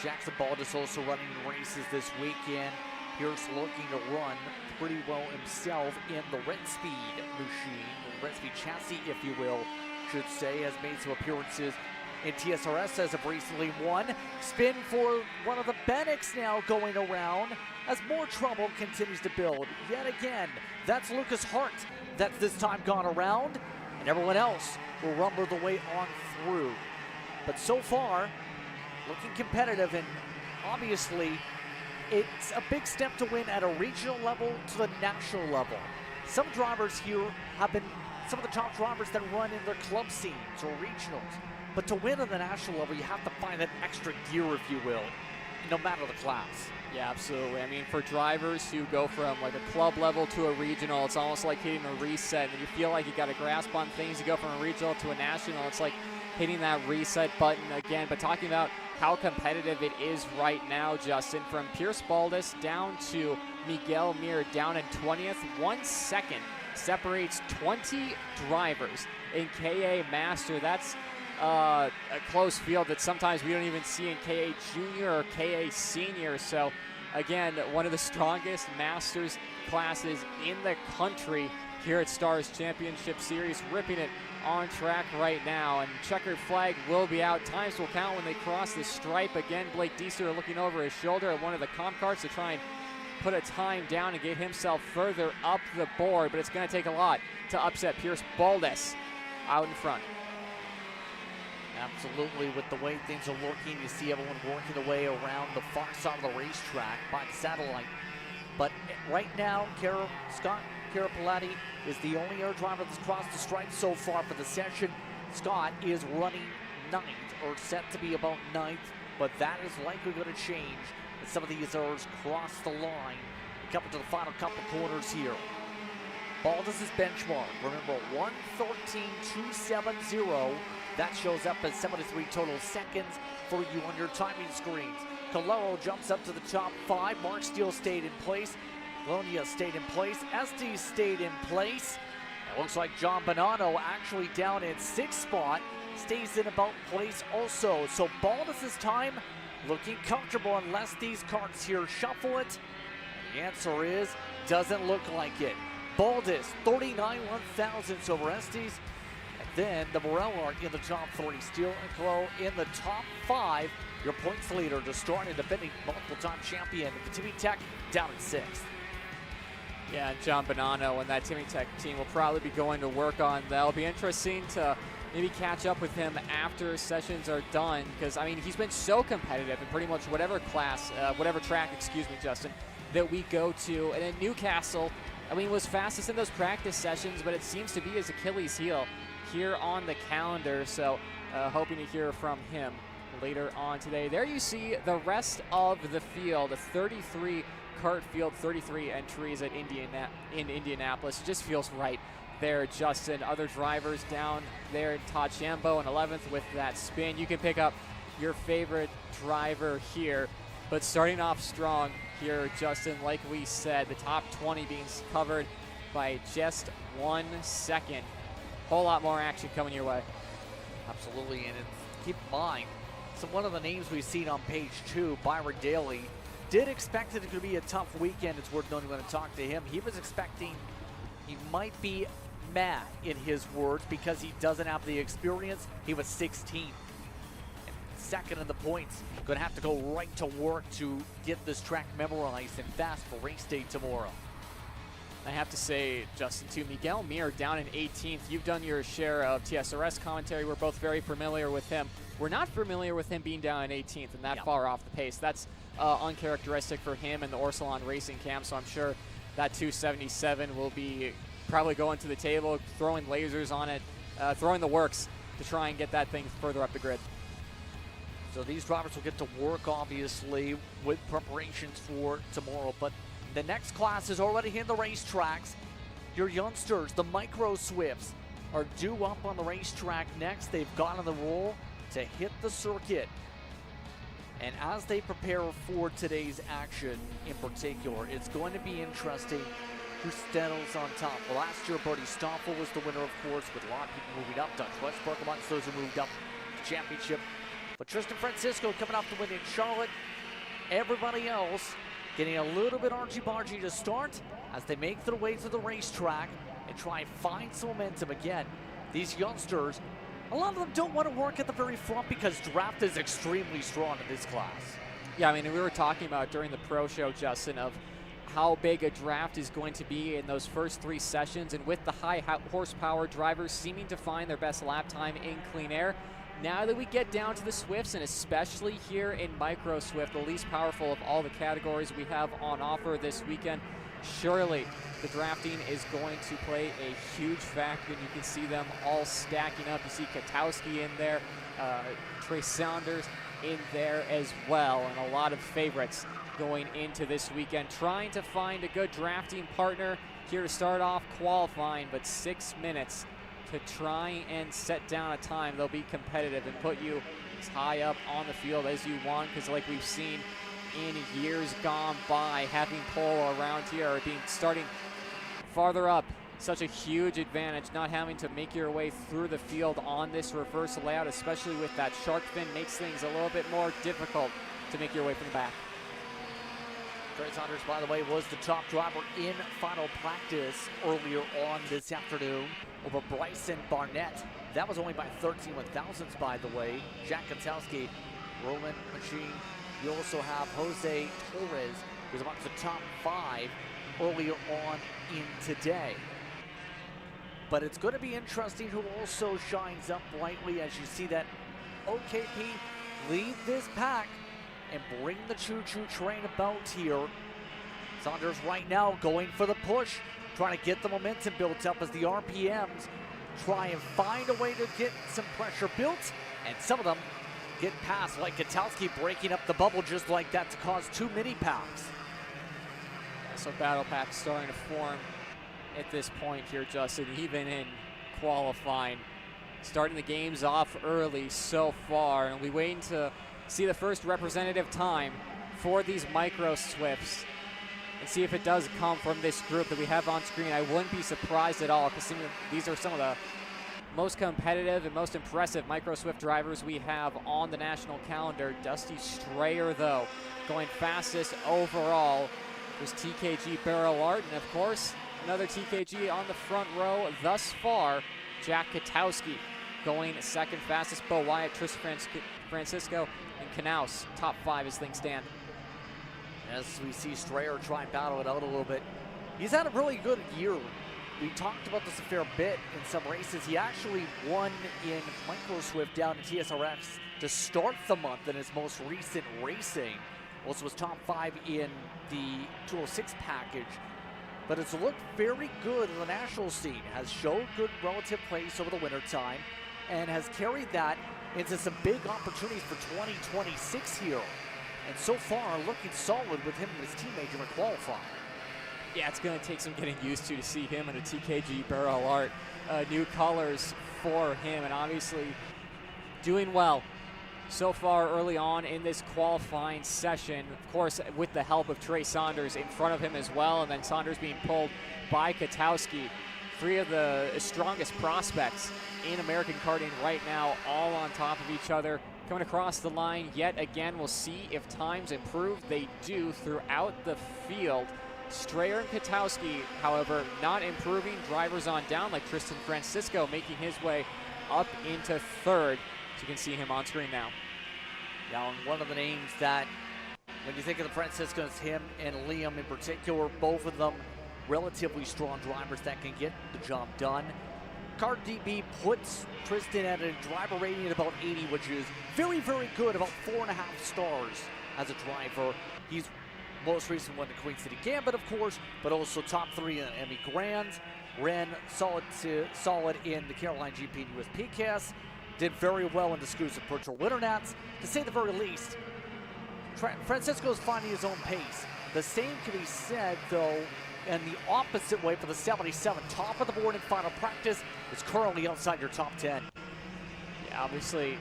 Jackson Baldus also running races this weekend. Pierce looking to run pretty well himself in the Red Speed machine, the Red Speed chassis, if you will, should say, has made some appearances in TSRS as of recently. One spin for one of the Bennicks now going around as more trouble continues to build. Yet again, that's Lucas Hart that's this time gone around, and everyone else will rumble the way on through. But so far, looking competitive, and obviously it's a big step to win at a regional level to the national level. Some drivers here have been some of the top drivers that run in their club scenes or regionals. But to win at the national level, you have to find that extra gear, if you will, no matter the class. Yeah, absolutely. I mean, for drivers who go from like a club level to a regional, it's almost like hitting a reset. And you feel like you got a grasp on things. You go from a regional to a national, it's like hitting that reset button again. But talking about how competitive it is right now, Justin, from Pierce Baldus down to Miguel Mir down in 20th, 1 second separates 20 drivers in KA Master. That's a close field that sometimes we don't even see in KA Junior or KA Senior. So again, one of the strongest Masters classes in the country here at Stars Championship Series, ripping it on track right now. And checkered flag will be out. Times will count when they cross the stripe. Again, Blake Deeser looking over his shoulder at one of the comp carts to try and put a time down and get himself further up the board. But it's going to take a lot to upset Pierce Baldus out in front. Absolutely, with the way things are looking, you see everyone working their way around the far side of the racetrack by the satellite. But right now, Scott Carapalati is the only air driver that's crossed the stripe so far for the session. Scott is running 9th, or set to be about 9th, but that is likely going to change as some of these errors cross the line and come into the final couple corners here. Baldus' benchmark, remember, 1:13.270. That shows up as 73 total seconds for you on your timing screens. Colero jumps up to the top 5. Mark Steele stayed in place. Galonia stayed in place. Estes stayed in place. It looks like John Bonanno actually down in 6th spot. Stays in about place also. So Baldus' time looking comfortable unless these carts here shuffle it. And the answer is, doesn't look like it. Baldus, 39/1,000ths over Estes. Then the Morel Art in the top 3. Steele and Clo in the top 5. Your points leader to start and defending multiple-time champion. The Timmy Tech down in 6th. Yeah, and John Bonanno and that Timmy Tech team will probably be going to work on. That'll be interesting to maybe catch up with him after sessions are done, because, I mean, he's been so competitive in pretty much whatever class, whatever track, excuse me, Justin, that we go to. And in Newcastle, I mean, was fastest in those practice sessions, but it seems to be his Achilles heel here on the calendar, so hoping to hear from him later on today. There you see the rest of the field, 33 kart field, 33 entries at Indianapolis. Just feels right there, Justin. Other drivers down there, Todd Shambo in 11th with that spin. You can pick up your favorite driver here, but starting off strong here, Justin, like we said, the top 20 being covered by just 1 second. Whole lot more action coming your way. Absolutely, and keep in mind, so one of the names we've seen on page 2, Byron Daly, did expect it to be a tough weekend. It's worth noting when I talked to him. He was expecting he might be mad, in his words, because he doesn't have the experience. He was 16th. And second in the points. Going to have to go right to work to get this track memorized and fast for race day tomorrow. I have to say, Justin, too, Miguel Mir down in 18th. You've done your share of TSRS commentary. We're both very familiar with him. We're not familiar with him being down in 18th and that far off the pace. That's uncharacteristic for him and the Orsilon Racing Camp, so I'm sure that 277 will be probably going to the table, throwing lasers on it, throwing the works to try and get that thing further up the grid. So these drivers will get to work, obviously, with preparations for tomorrow. But the next class is already hitting the racetracks. Your youngsters, the Micro Swifts, are due up on the racetrack next. They've got on the roll to hit the circuit. And as they prepare for today's action in particular, it's going to be interesting who settles on top. Well, last year, Bertie Stoffel was the winner, of course, with a lot of people moving up. Dutch Westbrook amongst those who moved up the championship. But Tristan Francisco coming off the win in Charlotte. Everybody else getting a little bit argy-bargy to start as they make their way to the racetrack and try and find some momentum again. These youngsters, a lot of them don't want to work at the very front because draft is extremely strong in this class. Yeah, I mean, we were talking about during the pro show, Justin, of how big a draft is going to be in those first 3 sessions, and with the high horsepower drivers seeming to find their best lap time in clean air. Now that we get down to the Swifts, and especially here in Micro Swift, the least powerful of all the categories we have on offer this weekend, surely the drafting is going to play a huge factor, and you can see them all stacking up. You see Katowski in there, Trey Saunders in there as well, and a lot of favorites going into this weekend, trying to find a good drafting partner here to start off qualifying, but 6 minutes to try and set down a time. They'll be competitive and put you as high up on the field as you want, because like we've seen in years gone by, having pole around here or starting farther up, such a huge advantage. Not having to make your way through the field on this reverse layout, especially with that shark fin, makes things a little bit more difficult to make your way from the back. Trey Saunders, by the way, was the top driver in final practice earlier on this afternoon over Bryson Barnett. That was only by 13 thousandths, by the way. Jack Katowski, Roland Machine. You also have Jose Torres, who's amongst the top 5 earlier on in today. But it's going to be interesting who also shines up brightly as you see that OKP lead this pack and bring the choo-choo train about here. Saunders right now going for the push, trying to get the momentum built up as the RPMs try and find a way to get some pressure built, and some of them get past, like Katowski breaking up the bubble just like that to cause 2 mini packs. So battle packs starting to form at this point here, Justin, even in qualifying. Starting the games off early so far, and we waiting to see the first representative time for these Micro Swifts and see if it does come from this group that we have on screen. I wouldn't be surprised at all, because these are some of the most competitive and most impressive Micro Swift drivers we have on the national calendar. Dusty Strayer, though, going fastest overall. There's TKG Barrel Art, and of course, another TKG on the front row thus far, Jack Katowski going second fastest. Bo Wyatt, Tristan Francisco, and Knaus, top 5 as things stand. As we see Strayer try and battle it out a little bit. He's had a really good year. We talked about this a fair bit in some races. He actually won in Micro Swift down in TSRX to start the month in his most recent racing. Also was top 5 in the 206 package. But it's looked very good in the national scene. Has showed good relative pace over the winter time and has carried that into some big opportunities for 2026 here. And so far, looking solid with him and his teammate in qualifying. Yeah, it's going to take some getting used to see him in a TKG Barrel Art. New colors for him, and obviously doing well so far early on in this qualifying session. Of course, with the help of Trey Saunders in front of him as well, and then Saunders being pulled by Katowski. 3 of the strongest prospects in American karting right now, all on top of each other. Coming across the line yet again. We'll see if times improve. They do throughout the field. Strayer and Katowski, however, not improving. Drivers on down, like Tristan Francisco making his way up into 3rd. So you can see him on screen now. Now, one of the names that, when you think of the Franciscos, him and Liam in particular, both of them relatively strong drivers that can get the job done. Kart DB puts Tristan at a driver rating at about 80, which is very, very good, about 4.5 stars as a driver. He's most recently won the Queen City Gambit, of course, but also top 3 in Emmy Grand. Ran solid in the Caroline GP and US PCAS. did very well in the exclusive virtual winter nats. To say the very least, Francisco's finding his own pace. The same can be said, though, in the opposite way for the 77. Top of the board in final practice is currently outside your top 10. Yeah, obviously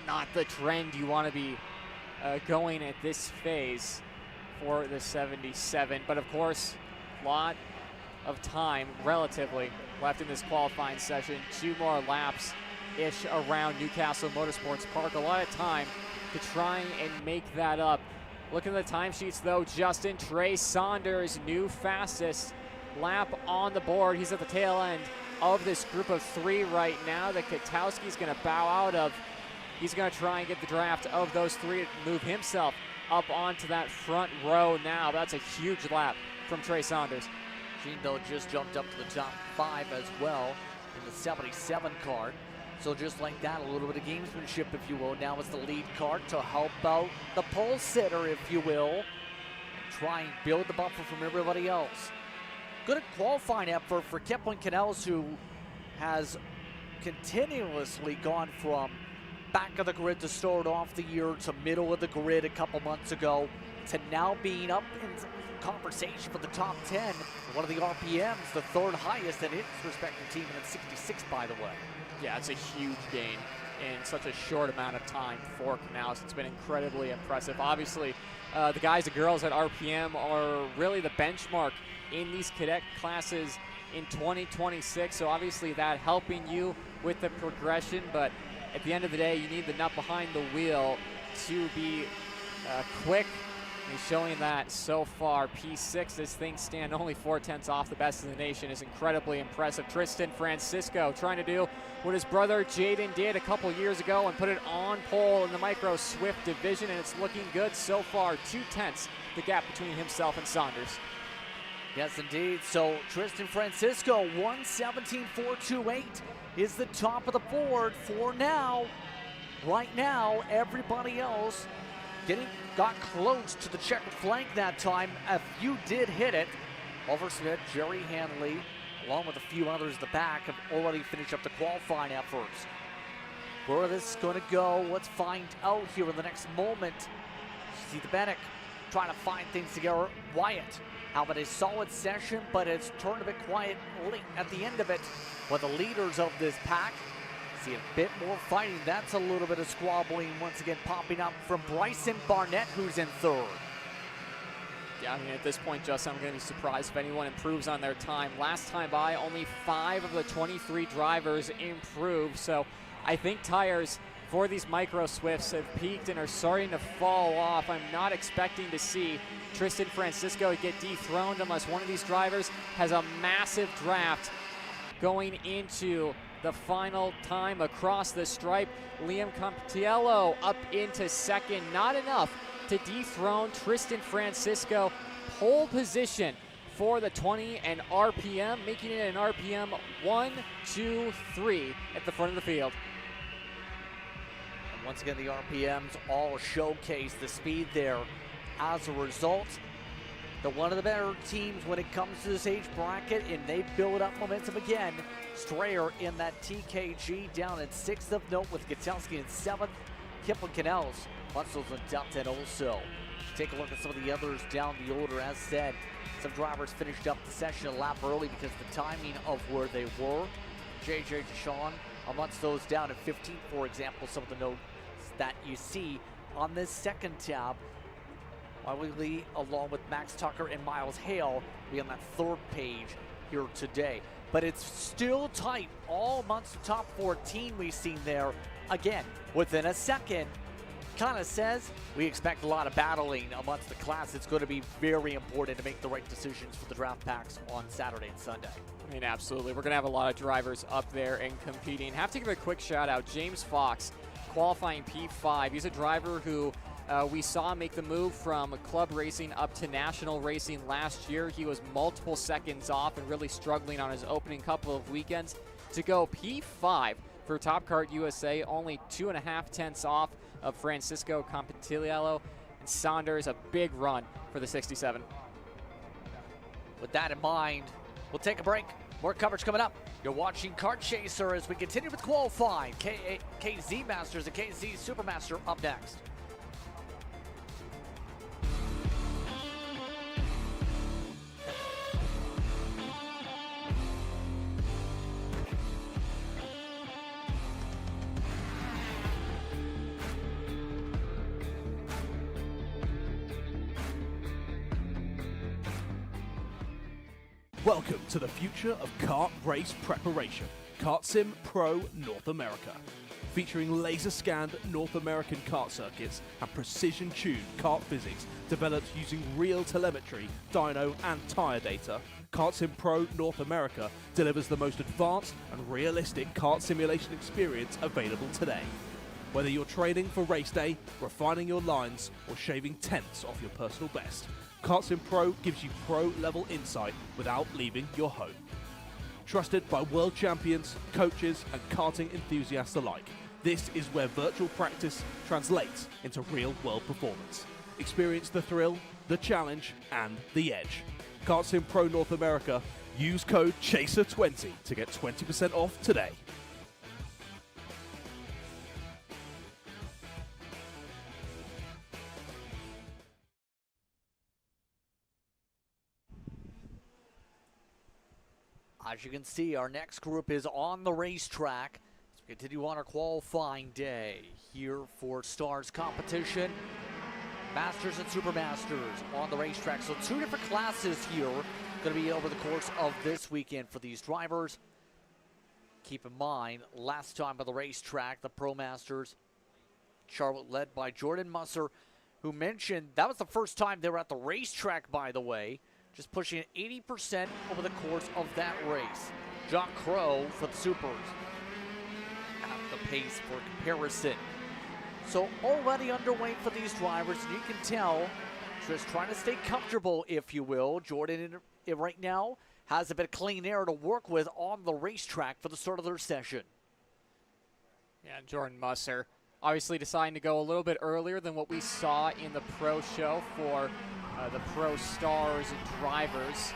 not the trend you want to be going at this phase for the 77. But of course, a lot of time, relatively, left in this qualifying session. 2 more laps-ish around Newcastle Motorsports Park. A lot of time to try and make that up. Looking at the timesheets, though, Justin, Trey Saunders, new fastest lap on the board. He's at the tail end of this group of 3 right now that Katowski's going to bow out of. He's going to try and get the draft of those 3 to move himself up onto that front row now. That's a huge lap from Trey Saunders. Gene, though, just jumped up to the top 5 as well in the 77 car. So just like that, a little bit of gamesmanship, if you will. Now it's the lead car to help out the pole sitter, if you will, and try and build the buffer from everybody else. Good qualifying effort for Kipling Canels, who has continuously gone from back of the grid to start off the year to middle of the grid a couple months ago to now being up in conversation for the top 10. One of the RPMs, the 3rd highest in its respective team, and it's 66, by the way. Yeah, it's a huge gain in such a short amount of time for Canals. It's been incredibly impressive. Obviously, the guys and girls at RPM are really the benchmark in these cadet classes in 2026. So obviously that helping you with the progression, but at the end of the day, you need the nut behind the wheel to be quick. He's showing that so far. P6, as things stand, only 4/10 off the best in the nation, is incredibly impressive. Tristan Francisco trying to do what his brother Jaden did a couple years ago and put it on pole in the Micro Swift division, and it's looking good so far. 2/10 the gap between himself and Saunders. Yes, indeed. So Tristan Francisco, 1:17.428 is the top of the board for now. Right now, everybody else got close to the checkered flag that time. A few did hit it. Oliver Smith, Jerry Hanley, along with a few others at the back, have already finished up the qualifying efforts. Where this is going to go, let's find out here in the next moment. See the Bennett trying to find things together. Wyatt having a solid session, but it's turned a bit quiet late at the end of it. But the leaders of this pack see a bit more fighting. That's a little bit of squabbling once again popping up from Bryson Barnett, who's in 3rd. Yeah, I mean, at this point, Justin, I'm going to be surprised if anyone improves on their time. Last time by, only 5 of the 23 drivers improved. So I think tires for these Micro Swifts have peaked and are starting to fall off. I'm not expecting to see Tristan Francisco get dethroned unless one of these drivers has a massive draft going into the final time across the stripe. Liam Comptiello up into 2nd. Not enough to dethrone Tristan Francisco. Pole position for the 20 and RPM, making it an RPM 1, 2, 3 at the front of the field. And once again, the RPMs all showcase the speed there. As a result, they're one of the better teams when it comes to this age bracket, and they build up momentum again. Strayer in that TKG down at 6th of note with Gatelski in 7th. Kipling Canels, Munsell's in top 10 also. Take a look at some of the others down the order. As said, some drivers finished up the session a lap early because of the timing of where they were. JJ Deshawn amongst those down at 15, for example, some of the notes that you see on this second tab. Wiley Lee, along with Max Tucker and Miles Hale, be on that 3rd page here today. But it's still tight all amongst the top 14 we've seen there. Again, within a second, kind of says we expect a lot of battling amongst the class. It's going to be very important to make the right decisions for the draft packs on Saturday and Sunday. I mean, absolutely. We're going to have a lot of drivers up there and competing. Have to give a quick shout out. James Fox, qualifying P5. He's a driver who we saw make the move from club racing up to national racing last year. He was multiple seconds off and really struggling on his opening couple of weekends to go P5 for Top Kart USA, only 2.5 off of Francisco Compitiello, and Saunders, a big run for the 67. With that in mind, we'll take a break. More coverage coming up. You're watching Kart Chaser as we continue with qualifying. KZ Masters and KZ Supermaster up next. Welcome to the future of kart race preparation. Kart Sim Pro North America. Featuring laser-scanned North American kart circuits and precision-tuned kart physics developed using real telemetry, dyno and tyre data, Kart Sim Pro North America delivers the most advanced and realistic kart simulation experience available today. Whether you're training for race day, refining your lines, or shaving tenths off your personal best, Kart Sim Pro gives you pro-level insight without leaving your home. Trusted by world champions, coaches, and karting enthusiasts alike, this is where virtual practice translates into real-world performance. Experience the thrill, the challenge, and the edge. Kart Sim Pro North America. Use code CHASER20 to get 20% off today. As you can see, our next group is on the racetrack as we continue on our qualifying day here for Stars competition. Masters and Supermasters on the racetrack. So 2 different classes here going to be over the course of this weekend for these drivers. Keep in mind, last time on the racetrack, the Pro Masters, Charlotte led by Jordan Musser, who mentioned that was the first time they were at the racetrack, by the way. Just pushing 80% over the course of that race. John Crow for the Supers at the pace for comparison. So already underway for these drivers, and you can tell, just trying to stay comfortable, if you will. Jordan right now has a bit of clean air to work with on the racetrack for the start of their session. Yeah, Jordan Musser obviously deciding to go a little bit earlier than what we saw in the Pro Show for the Pro Stars drivers.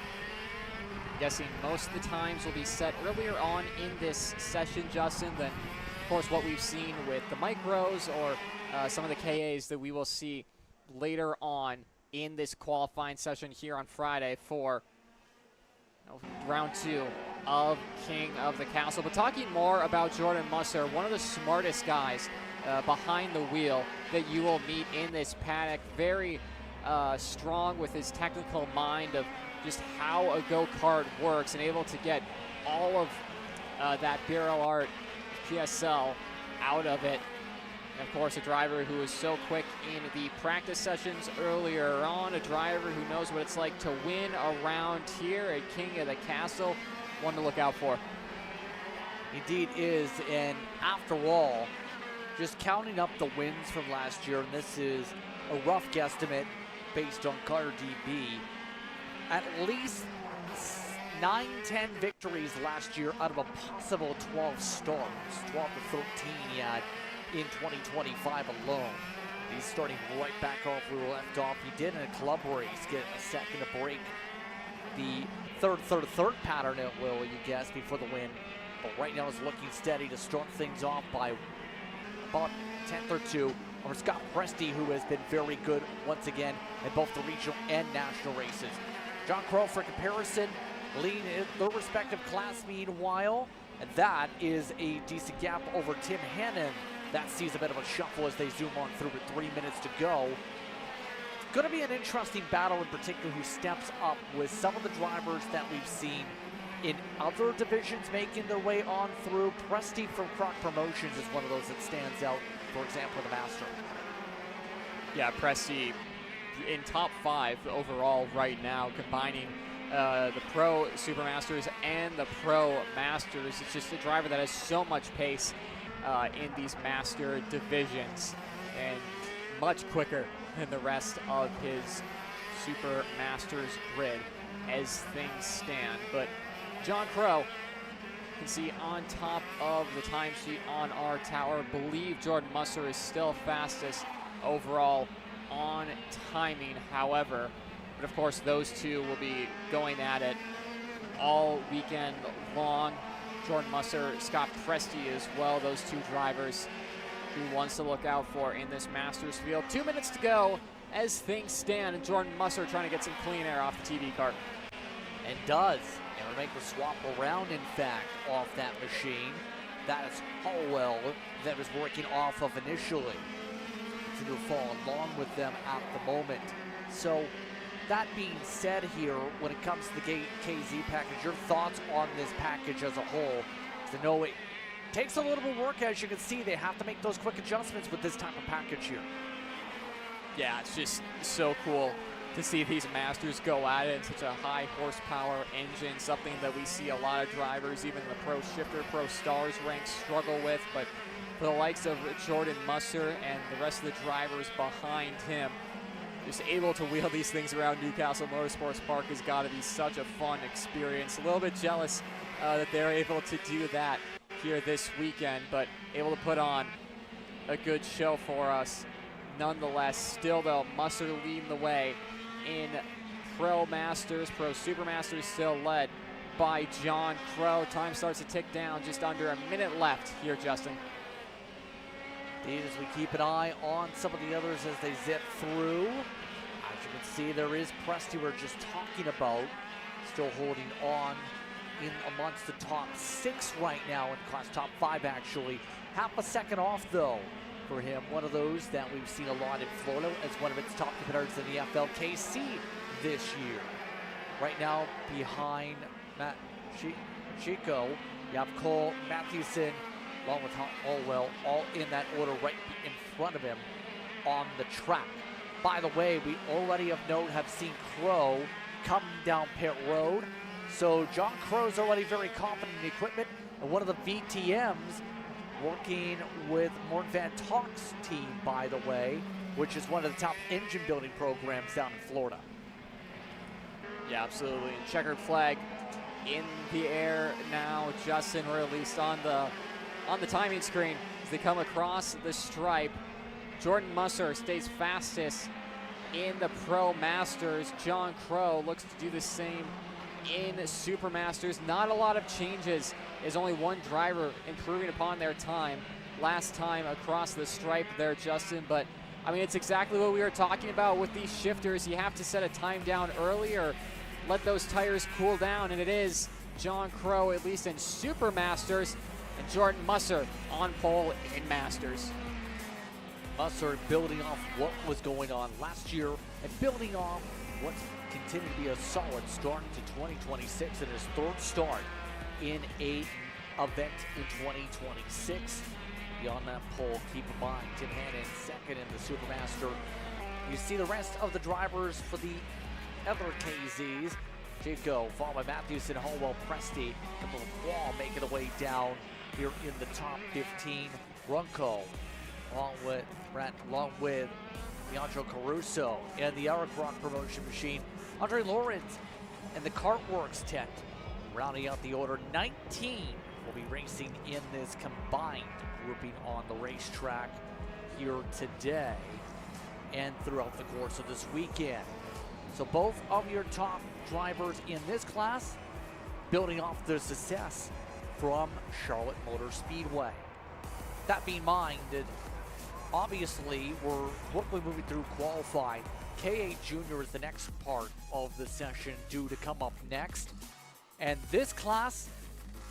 I'm guessing most of the times will be set earlier on in this session, Justin, than, of course, what we've seen with the micros or some of the KAs that we will see later on in this qualifying session here on Friday for round 2 of King of the Castle. But talking more about Jordan Musser, one of the smartest guys behind the wheel that you will meet in this paddock. Very strong with his technical mind of just how a go-kart works and able to get all of that barrel art PSL out of it. And of course, a driver who is so quick in the practice sessions earlier on, a driver who knows what it's like to win around here at King of the Castle. One to look out for. Indeed is, and after all, just counting up the wins from last year, and this is a rough guesstimate based on Carter DB, at least 9-10 victories last year out of a possible 12 starts, 12 to 13 he had in 2025 alone. He's starting right back off where we left off. He did in a club race get a second to break the third pattern, it will, you guess, before the win. But right now is looking steady to start things off by about 10th or 2 over Scott Presti, who has been very good once again in both the regional and national races. John Crow, for comparison, leading in their respective class meanwhile, and that is a decent gap over Tim Hannon. That sees a bit of a shuffle as they zoom on through with 3 minutes to go. It's going to be an interesting battle, in particular who steps up with some of the drivers that we've seen in other divisions making their way on through. Presti from Croc Promotions is one of those that stands out, for example, the Master. Yeah, Presti in top 5 overall right now, combining the Pro Supermasters and the Pro Masters. It's just a driver that has so much pace in these Master divisions and much quicker than the rest of his Super Masters grid as things stand. But John Crow, you can see on top of the timesheet on our tower, believe Jordan Musser is still fastest overall on timing. However, but of course those two will be going at it all weekend long. Jordan Musser, Scott Presti as well, those two drivers who wants to look out for in this Masters field. 2 minutes to go as things stand, and Jordan Musser trying to get some clean air off the TV cart. And does. And we'll make the swap around, in fact, off that machine. That is Hallwell that was working off of initially. To fall along with them at the moment. So that being said here, when it comes to the KZ package, your thoughts on this package as a whole? To know it takes a little bit of work, as you can see. They have to make those quick adjustments with this type of package here. Yeah, it's just so cool to see these Masters go at it in such a high horsepower engine, something that we see a lot of drivers, even the Pro Shifter, Pro Stars ranks, struggle with. But for the likes of Jordan Musser and the rest of the drivers behind him, just able to wheel these things around Newcastle Motorsports Park has got to be such a fun experience. A little bit jealous that they're able to do that here this weekend, but able to put on a good show for us nonetheless. Still though, Musser leading the way in Pro Masters. Pro Super Masters still led by John Crow. Time starts to tick down, just under a minute left here, Justin. Indeed, as we keep an eye on some of the others as they zip through. As you can see, there is Presti we're just talking about, still holding on in amongst the top 6 right now in class, top 5 actually. Half a second off though for him. One of those that we've seen a lot in Florida as one of its top competitors in the FLKC this year. Right now behind Matt Chico, you have Cole Matthewson along with Hallwell, all in that order right in front of him on the track. By the way, we already of note have seen Crow come down pit road. So John Crow's already very confident in the equipment, and one of the VTMs working with Morton Van Talk's team, by the way, which is one of the top engine building programs down in Florida. Yeah, absolutely. And checkered flag in the air now, Justin, or at least on the timing screen as they come across the stripe. Jordan Musser stays fastest in the Pro Masters. John Crow looks to do the same in Super Masters. Not a lot of changes, as only one driver improving upon their time last time across the stripe there, Justin. But I mean, it's exactly what we were talking about with these shifters. You have to set a time down early or let those tires cool down, and it is John Crow, at least in Super Masters, and Jordan Musser on pole in Masters. Musser building off what was going on last year and building off what's continued to be a solid start to 2026 and his third start in a event in 2026. Beyond that pole, keep in mind, Tim Hannon second in the Supermaster. You see the rest of the drivers for the other KZs. Chico, followed by Matthewson, Hallwell, Presti, couple of Wall making the way down here in the top 15. Runco, along with Leandro Caruso and the Eric Rock promotion machine. Andre Lawrence and the Kartworks tent. Rounding out the order, 19 will be racing in this combined grouping on the racetrack here today and throughout the course of this weekend. So both of your top drivers in this class building off their success from Charlotte Motor Speedway. That being minded, obviously we're quickly moving through qualifying. OKN Junior is the next part of the session due to come up next. And this class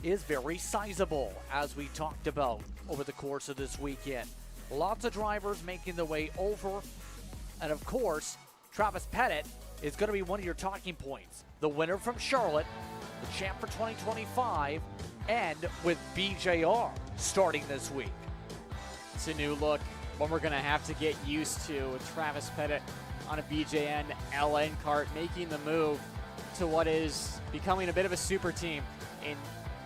is very sizable, as we talked about over the course of this weekend. Lots of drivers making their way over. And of course, Travis Pettit is going to be one of your talking points. The winner from Charlotte, the champ for 2025, and with BJR starting this week. It's a new look, one we're going to have to get used to with Travis Pettit on a BJN LN kart, making the move to what is becoming a bit of a super team in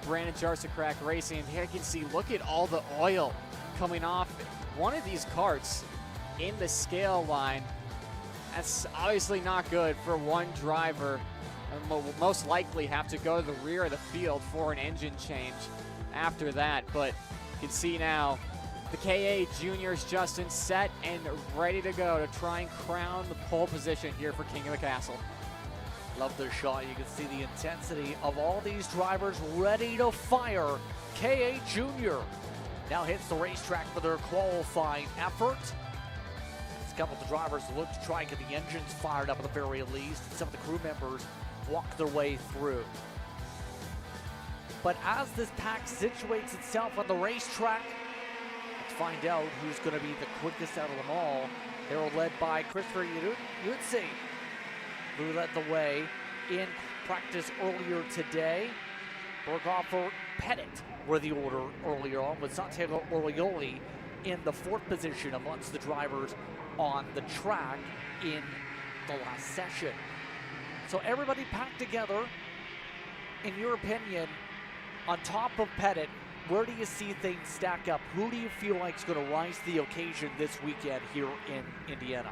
Brandon Jarsacrack Racing. Here you can see, look at all the oil coming off one of these karts in the scale line. That's obviously not good for one driver. And will most likely have to go to the rear of the field for an engine change after that. But you can see now the OKN Juniors, Justin, set and ready to go to try and crown the pole position here for King of the Castle. Love this shot. You can see the intensity of all these drivers ready to fire. KA Junior now hits the racetrack for their qualifying effort. A couple of the drivers look to try and get the engines fired up at the very least, and some of the crew members walk their way through. But as this pack situates itself on the racetrack, let's find out who's going to be the quickest out of them all. They were led by Christopher Yutzi, who led the way in practice earlier today. Berghofer, Pettit were the order earlier on, with Santiago Orioli in the 4th position amongst the drivers on the track in the last session. So everybody packed together. In your opinion, on top of Pettit, where do you see things stack up? Who do you feel like is going to rise to the occasion this weekend here in Indiana?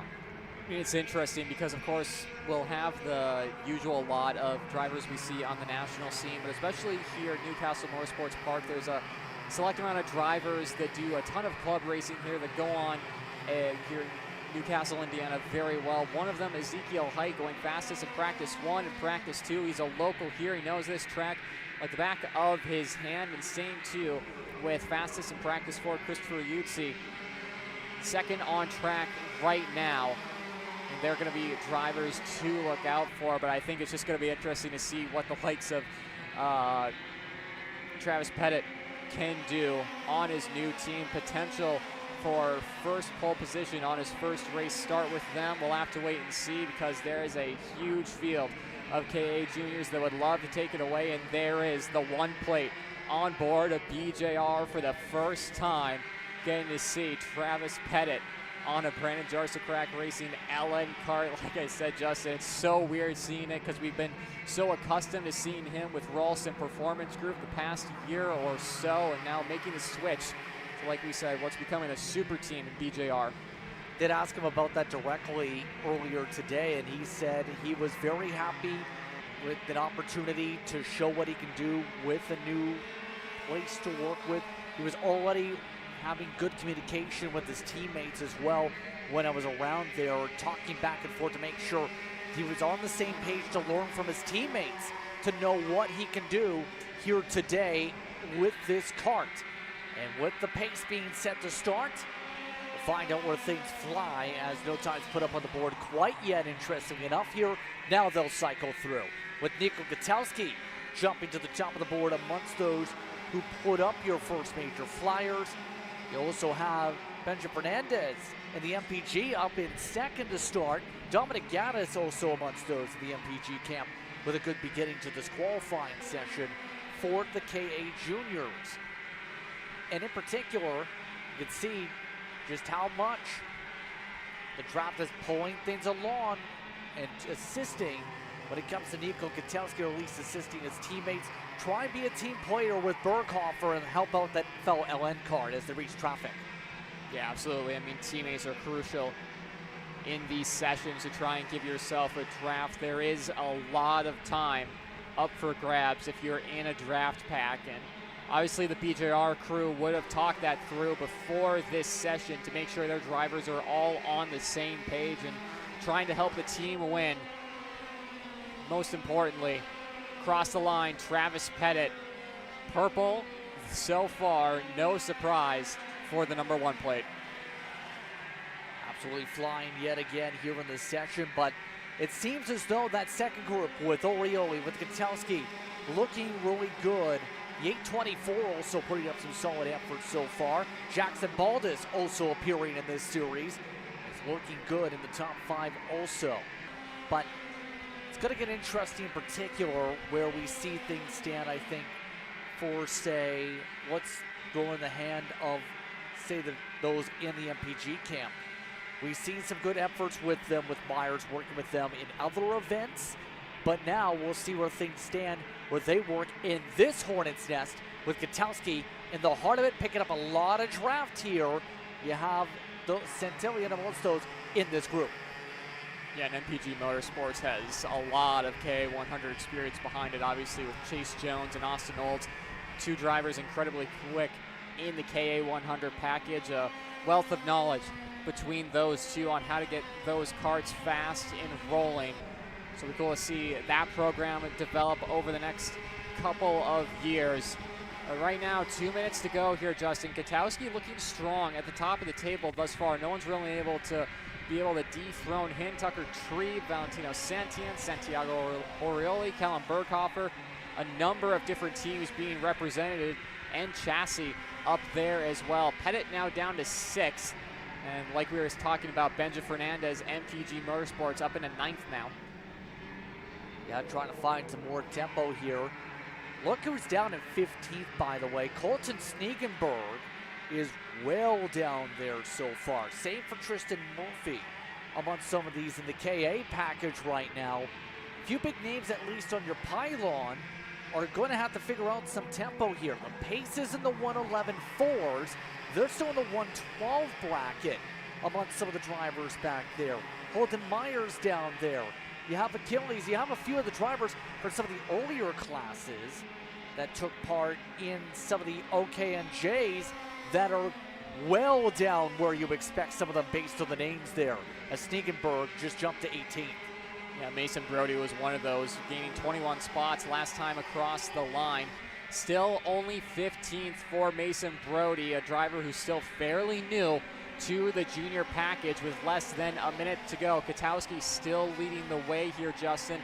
I mean, it's interesting because, of course, we'll have the usual lot of drivers we see on the national scene, but especially here at Newcastle Motorsports Park, there's a select amount of drivers that do a ton of club racing here that go on here in Newcastle, Indiana very well. One of them, Ezekiel Height, going fastest in practice 1 and practice 2. He's a local here. He knows this track like the back of his hand, and same too with fastest in practice 4, Christopher Yutzi. Second on track right now. And they're going to be drivers to look out for, but I think it's just going to be interesting to see what the likes of Travis Pettit can do on his new team. Potential for first pole position on his first race start with them. We'll have to wait and see, because there is a huge field of KA juniors that would love to take it away, and there is the one plate on board of BJR for the first time, getting to see Travis Pettit on a Brandon Jarsacrack Racing LN Kart. Like I said, Justin, it's so weird seeing it because we've been so accustomed to seeing him with Ralston Performance Group the past year or so, and now making the switch to, like we said, what's becoming a super team in BJR. Did ask him about that directly earlier today, and he said he was very happy with an opportunity to show what he can do with a new place to work with. He was already having good communication with his teammates as well when I was around there, talking back and forth to make sure he was on the same page to learn from his teammates to know what he can do here today with this kart. And with the pace being set to start, we'll find out where things fly, as no time's put up on the board quite yet, interesting enough here. Now they'll cycle through, with Nico Gutowski jumping to the top of the board amongst those who put up your first major flyers. You also have Benja Fernandez and the MPG up in second to start. Dominic Gaddis also amongst those in the MPG camp, with a good beginning to this qualifying session for the KA Juniors. And in particular, you can see just how much the draft is pulling things along and assisting when it comes to Nico Gutowski, or at least assisting his teammates. Try and be a team player with Berghofer and help out that fellow LN card as they reach traffic. Yeah, absolutely. I mean, teammates are crucial in these sessions to try and give yourself a draft. There is a lot of time up for grabs if you're in a draft pack, and obviously the BJR crew would have talked that through before this session to make sure their drivers are all on the same page and trying to help the team win. Most importantly, across the line, Travis Pettit, purple so far, no surprise for the number 1 plate. Absolutely flying yet again here in this session, but it seems as though that second group with Orioli, with Gutowski, looking really good. The 824 also putting up some solid effort so far. Jackson Baldus also appearing in this series. Is looking good in the top 5 also. But it's going to get interesting in particular where we see things stand, I think, for, say, what's going in the hand of, say, those in the MPG camp. We've seen some good efforts with them, with Myers working with them in other events, but now we'll see where things stand, where they work in this Hornet's Nest with Gutowski in the heart of it, picking up a lot of draft here. You have the Centillion amongst those in this group. Yeah, and MPG Motorsports has a lot of KA100 experience behind it, obviously with Chase Jones and Austin Olds, 2 drivers incredibly quick in the KA100 package. A wealth of knowledge between those two on how to get those karts fast and rolling So it'll be cool to see that program develop over the next couple of years. Right now, 2 minutes to go here, Justin. Katowski looking strong at the top of the table thus far. No one's really able to dethrone him. Tucker Tree, Valentino Santian, Santiago Orioli, Callum Berghofer. A number of different teams being represented, and Chassis up there as well. Pettit now down to 6. And like we were talking about, Benja Fernandez, MPG Motorsports up into 9th now. Yeah, trying to find some more tempo here. Look who's down in 15th, by the way. Colton Snegenberg is well down there so far. Same for Tristan Murphy among some of these in the KA package right now. A few big names, at least on your pylon, are going to have to figure out some tempo here. The Paces in the 111.4s. They're still in the 112 bracket among some of the drivers back there. Holden Myers down there. You have Achilles, you have a few of the drivers from some of the earlier classes that took part in some of the OKNJs that are well down where you expect some of them based on the names there. As Snegenberg just jumped to 18th. Yeah, Mason Brody was one of those, gaining 21 spots last time across the line. Still only 15th for Mason Brody, a driver who's still fairly new to the junior package with less than a minute to go. Katowski still leading the way here, Justin.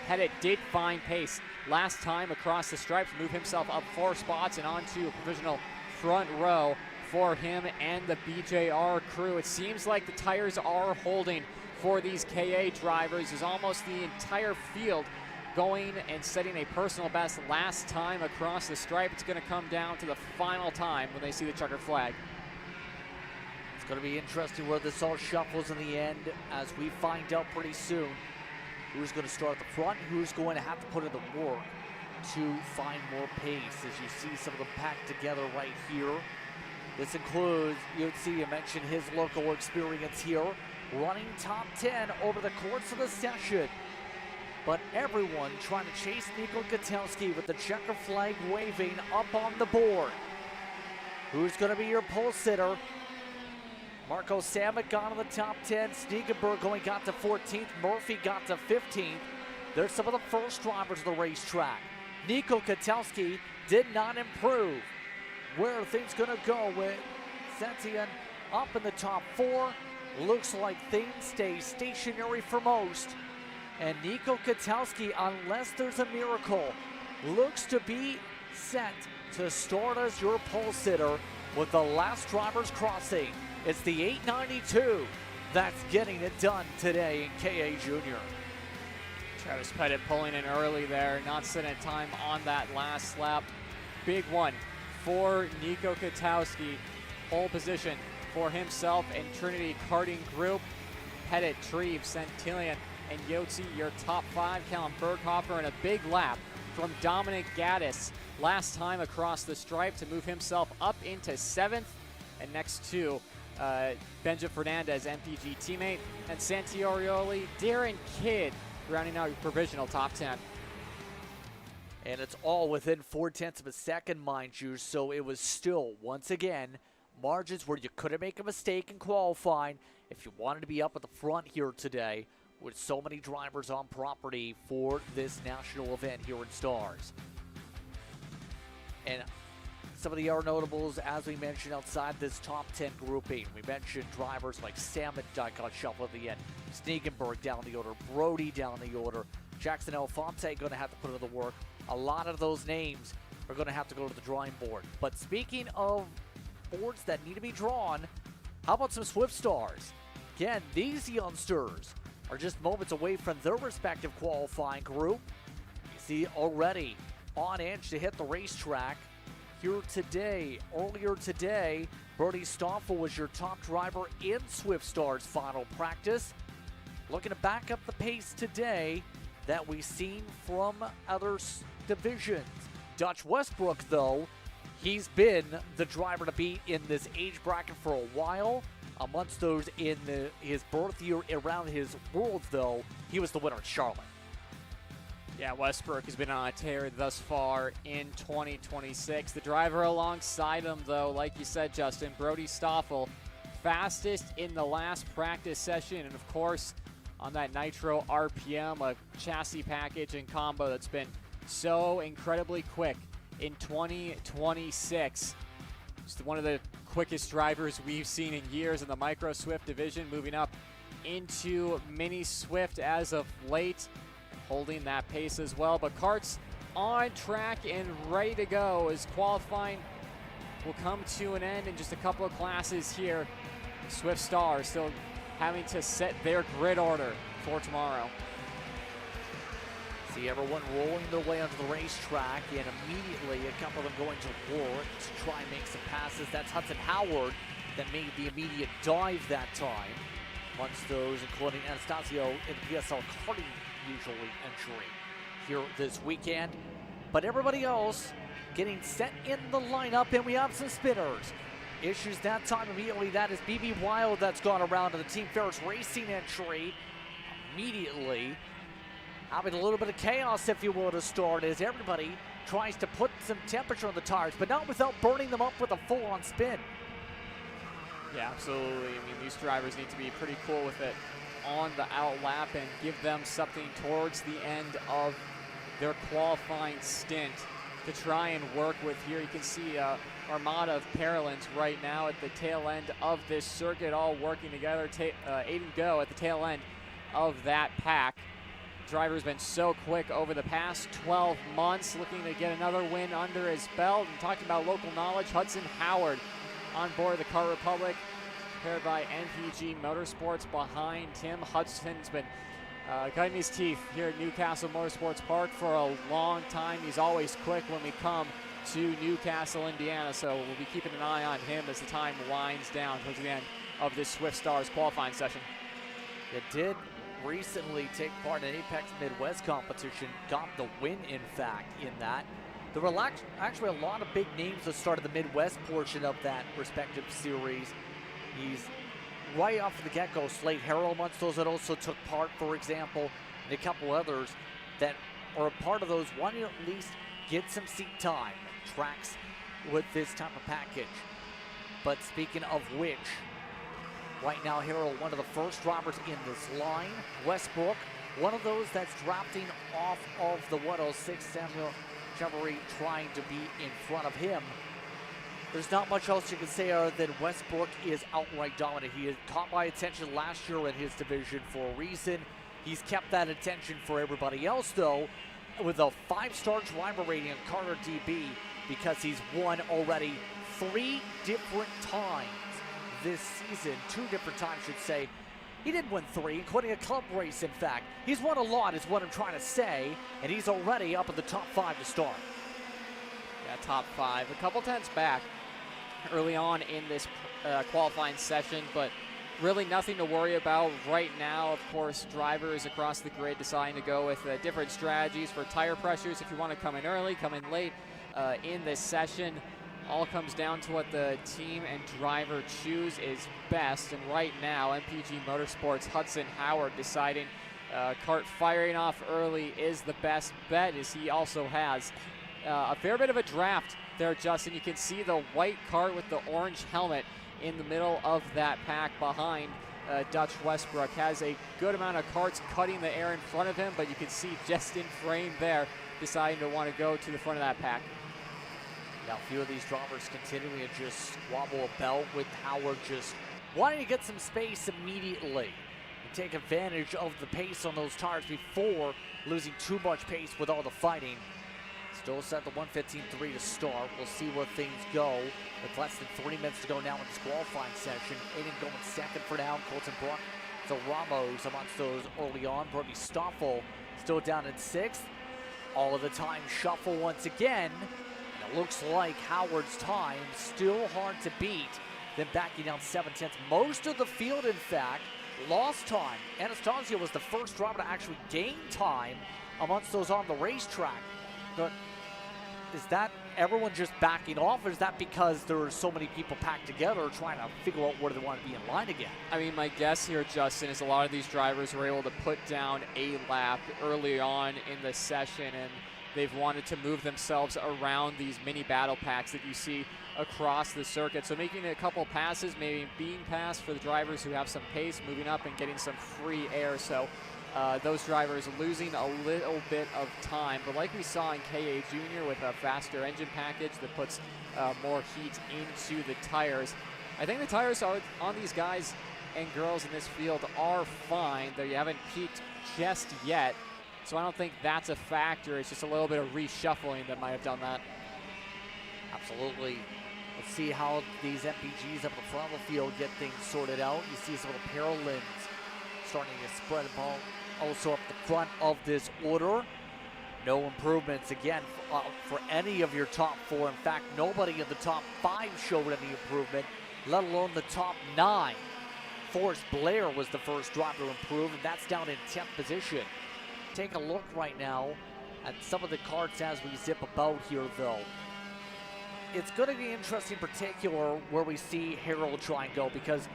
Pettit did find pace last time across the stripes, move himself up 4 spots and onto a provisional front row for him and the BJR crew. It seems like the tires are holding for these KA drivers. Is almost the entire field going and setting a personal best last time across the stripe. It's going to come down to the final time when they see the checkered flag. It's going to be interesting where this all shuffles in the end as we find out pretty soon who's going to start at the front, who's going to have to put in the work to find more pace. As you see some of them packed together right here. This includes, you mentioned his local experience here, running top 10 over the course of the session. But everyone trying to chase Nico Katowski with the checker flag waving up on the board. Who's going to be your pole sitter? Marco Samet got in the top 10. Snegenberg only got to 14th. Murphy got to 15th. There's some of the first drivers of the racetrack. Nico Katowski did not improve. Where are things going to go with Santian up in the top 4? Looks like things stay stationary for most. And Nico Katowski, unless there's a miracle, looks to be set to start as your pole sitter with the last drivers crossing. It's the 892 that's getting it done today in KA Junior. Travis Pettit pulling in early there, not setting a time on that last lap. Big one for Nico Katowski. Pole position for himself and Trinity Karting Group. Pettit, Treve, Centillion, and Yotzi, your top 5. Callum Berghofer, and a big lap from Dominic Gaddis last time across the stripe to move himself up into 7th. And next to Benja Fernandez, MPG teammate, and Santiorioli, Darren Kidd, rounding out your provisional top 10. And it's all within 0.4 of a second, mind you, so it was still, once again, margins where you couldn't make a mistake in qualifying if you wanted to be up at the front here today with so many drivers on property for this national event here in Stars. And some of the other notables, as we mentioned, outside this top 10 grouping, we mentioned drivers like Samet got shuffled at the end, Snegenberg down the order, Brody down the order, Jackson Alfonte going to have to put in the work. A lot of those names are going to have to go to the drawing board. But speaking of boards that need to be drawn, how about some Swift Stars? Again, these youngsters are just moments away from their respective qualifying group. You see already on edge to hit the racetrack here today. Earlier today, Brody Stoffel was your top driver in Swift Stars final practice. Looking to back up the pace today that we've seen from other divisions. Dutch Westbrook, though, he's been the driver to beat in this age bracket for a while. Amongst those in his birth year around his world, though, he was the winner at Charlotte. Yeah, Westbrook has been on a tear thus far in 2026. The driver alongside him, though, like you said, Justin, Brody Stoffel, fastest in the last practice session. And, of course, on that nitro RPM, a chassis package and combo that's been so incredibly quick in 2026. Just one of the quickest drivers we've seen in years in the Micro Swift division, moving up into Mini Swift as of late, holding that pace as well. But Kart's on track and ready to go as qualifying will come to an end in just a couple of classes here. Swift Stars still having to set their grid order for tomorrow. See everyone rolling their way onto the racetrack, and immediately a couple of them going to work to try and make some passes. That's Hudson Howard that made the immediate dive that time. Amongst those, including Anastasio in the PSL karting usually entry here this weekend. But everybody else getting set in the lineup, and we have some spinners. Issues that time immediately. That is BB Wild that's gone around to the Team Ferris Racing entry immediately. Having a little bit of chaos, if you will, to start as everybody tries to put some temperature on the tires, but not without burning them up with a full-on spin. Yeah, absolutely. I mean, these drivers need to be pretty cool with it on the out lap and give them something towards the end of their qualifying stint to try and work with here. You can see armada of Paralins right now at the tail end of this circuit, all working together. Aiden Go at the tail end of that pack. Driver's been so quick over the past 12 months, looking to get another win under his belt. And talking about local knowledge, Hudson Howard on board the Kart Republic, paired by NPG Motorsports behind him. Hudson's been cutting his teeth here at Newcastle Motorsports Park for a long time. He's always quick when we come to Newcastle, Indiana, so we'll be keeping an eye on him as the time winds down towards the end of this Swift Stars qualifying session. It did recently take part in an Apex Midwest competition, got the win, in fact, in that. There were actually a lot of big names that started the Midwest portion of that respective series. He's right off the get-go. Slade Harrell amongst those that also took part, for example, and a couple others that are a part of those wanting to at least get some seat time, tracks with this type of package. But speaking of which, right now, Harrell, one of the first drivers in this line. Westbrook, one of those that's drafting off of the 106. Samuel Chevrolet trying to be in front of him. There's not much else you can say other than Westbrook is outright dominant. He had caught my attention last year in his division for a reason. He's kept that attention for everybody else, though, with a 5-star driver rating on Carter DB, because he's won already 3 different times this season. 2 different times, should say. He did win 3, including a club race, in fact. He's won a lot, is what I'm trying to say, and he's already up in the top 5 to start. Yeah, top 5. A couple tenths back early on in this qualifying session, but really nothing to worry about right now. Of course, drivers across the grid deciding to go with different strategies for tire pressures. If you want to come in early, come in late in this session. All comes down to what the team and driver choose is best. And right now, MPG Motorsports, Hudson Howard deciding Kart firing off early is the best bet, as he also has a fair bit of a draft there, Justin. You can see the white Kart with the orange helmet in the middle of that pack behind Dutch Westbrook. Has a good amount of karts cutting the air in front of him, but you can see just in frame there deciding to want to go to the front of that pack. Now, a few of these drivers continuing to just squabble about, with Howard just wanting to get some space immediately and take advantage of the pace on those tires before losing too much pace with all the fighting. Still set the 1:15.3 to start. We'll see where things go with less than 3 minutes to go now in this qualifying session. Aiden going second for now. Colton Brook. So Ramos amongst those early on. Brody Stoffel still down in 6th. All of the time shuffle once again. And it looks like Howard's time still hard to beat. Then backing down 7/10. Most of the field, in fact, lost time. Anastasio was the first driver to actually gain time amongst those on the racetrack. But is that everyone just backing off, or is that because there are so many people packed together trying to figure out where they want to be in line again? I mean, my guess here, Justin, is a lot of these drivers were able to put down a lap early on in the session, and they've wanted to move themselves around these mini battle packs that you see across the circuit. So making a couple passes, maybe being passed for the drivers who have some pace, moving up and getting some free air. So those drivers losing a little bit of time. But like we saw in KA Junior with a faster engine package that puts more heat into the tires, I think the tires are on these guys and girls in this field are fine, though you haven't peaked just yet. So I don't think that's a factor. It's just a little bit of reshuffling that might have done that. Absolutely. Let's see how these MPGs up in the front of the field get things sorted out. You see some of the parallels starting to spread the ball also up the front of this order. No improvements again for any of your top 4. In fact, nobody in the top 5 showed any improvement, let alone the top 9. Forrest Blair was the first driver to improve, and that's down in 10th position. Take a look right now at some of the karts as we zip about here, though. It's going to be interesting in particular where we see Harold try and go, because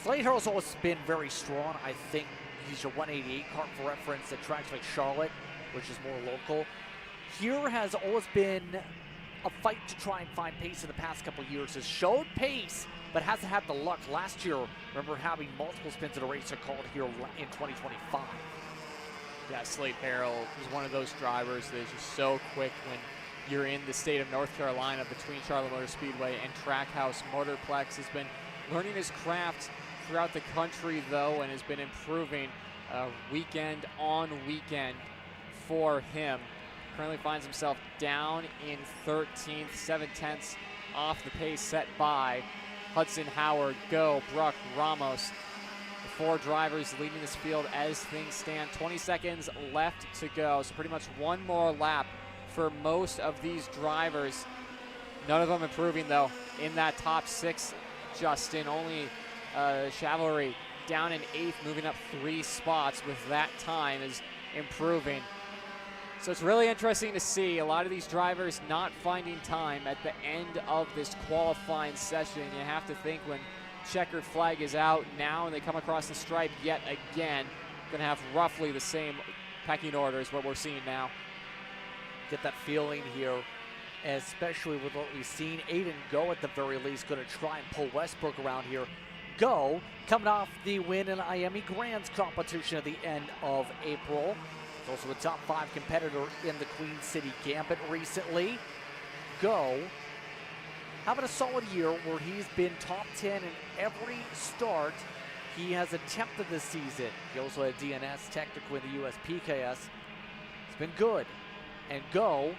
Slade Harold's always been very strong. I think he's your 188 kart for reference at tracks like Charlotte, which is more local. Here has always been a fight to try and find pace in the past couple of years. Has showed pace, but hasn't had the luck. Last year, remember having multiple spins at a racer called here in 2025. Yeah, Slade Harold is one of those drivers that is just so quick when you're in the state of North Carolina between Charlotte Motor Speedway and Trackhouse Motorplex. Has been learning his craft throughout the country, though, and has been improving weekend on weekend for him. Currently finds himself down in 13th, 7/10 off the pace set by Hudson Howard, Go, Bruck, Ramos. The 4 drivers leading this field as things stand. 20 seconds left to go, so pretty much one more lap for most of these drivers. None of them improving, though, in that top 6, Justin. Only Chivalry down in 8th, moving up 3 spots with that time is improving. So it's really interesting to see a lot of these drivers not finding time at the end of this qualifying session. You have to think when checkered flag is out now and they come across the stripe yet again, going to have roughly the same pecking order as what we're seeing now. Get that feeling here, especially with what we've seen. Aiden Go at the very least going to try and pull Westbrook around here. Go coming off the win in Miami Grands competition at the end of April. He's also a top 5 competitor in the Queen City Gambit recently. Go having a solid year where he's been top 10 in every start he has attempted this season. He also had DNS technically in the USPKS. It's been good. And Go,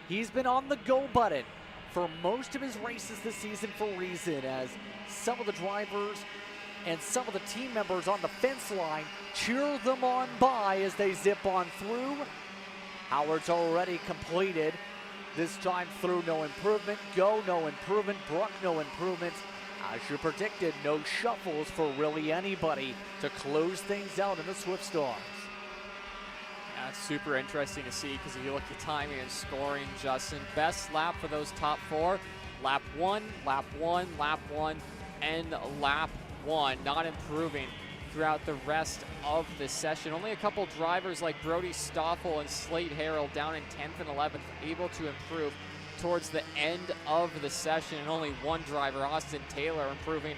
he's been on the go button for most of his races this season for a reason, as some of the drivers and some of the team members on the fence line cheer them on by as they zip on through. Howard's already completed. This time through, no improvement. Go, no improvement. Bruck, no improvement. As you predicted, no shuffles for really anybody to close things out in the Swift Stars. Yeah, it's super interesting to see, because if you look at timing and scoring, Justin, best lap for those top 4, lap 1, lap 1, lap 1, and lap 1, not improving throughout the rest of the session. Only a couple drivers like Brody Stoffel and Slade Harold down in 10th and 11th able to improve towards the end of the session, and only one driver, Austin Taylor, improving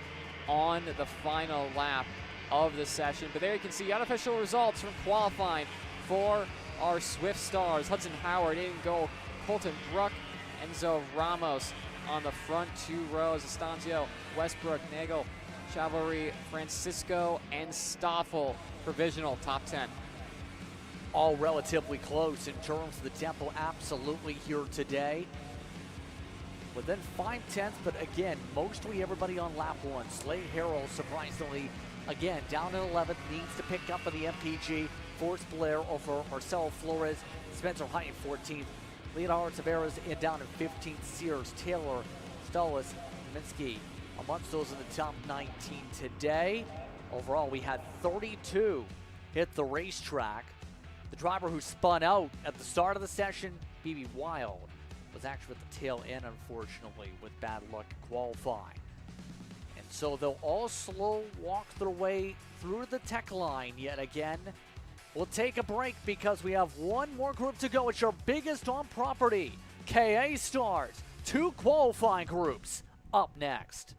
on the final lap of the session. But there you can see unofficial results from qualifying for our Swift Stars. Hudson Howard, Aiden Go, Colton Bruck, Enzo Ramos on the front 2 rows. Estancio, Westbrook, Nagel, Chivalry, Francisco, and Stoffel, provisional top 10. All relatively close in terms of the tempo, absolutely here today. Within 5/10, but again, mostly everybody on lap 1. Slade Harold, surprisingly, again, down in 11th, needs to pick up in the MPG. Forrest Blair over Marcelo Flores, Spencer High in 14th. Leonardo Tavares in down in 15th. Sears, Taylor, Stolas, Minsky amongst those in the top 19 today. Overall, we had 32 hit the racetrack. The driver who spun out at the start of the session, BB Wild, was actually at the tail end, unfortunately, with bad luck qualifying. And so they'll all slow walk their way through the tech line yet again. We'll take a break because we have one more group to go. It's your biggest on property. KA Stars, 2 qualifying groups up next.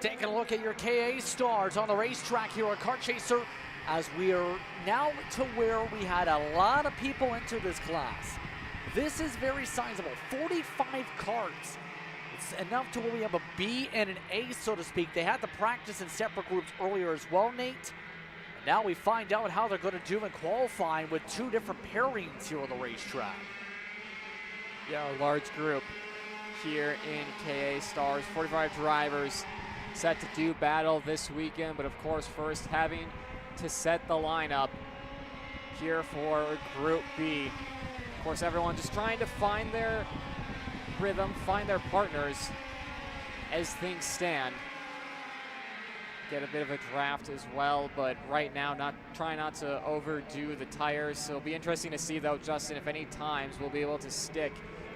Taking a look at your KA Stars on the racetrack here at Kart Chaser, as we are now to where we had a lot of people enter this class. This is very sizable, 45 karts. It's enough to where we have a B and an A, so to speak. They had to practice in separate groups earlier as well, Nate. And now we find out how they're going to do in qualifying with 2 different pairings here on the racetrack. Yeah, a large group here in KA Stars, 45 drivers set to do battle this weekend, but of course first having to set the lineup here for Group B. Of course, everyone just trying to find their rhythm, find their partners as things stand. Get a bit of a draft as well, but right now try not to overdo the tires. So it'll be interesting to see though, Justin, if any times we'll be able to stick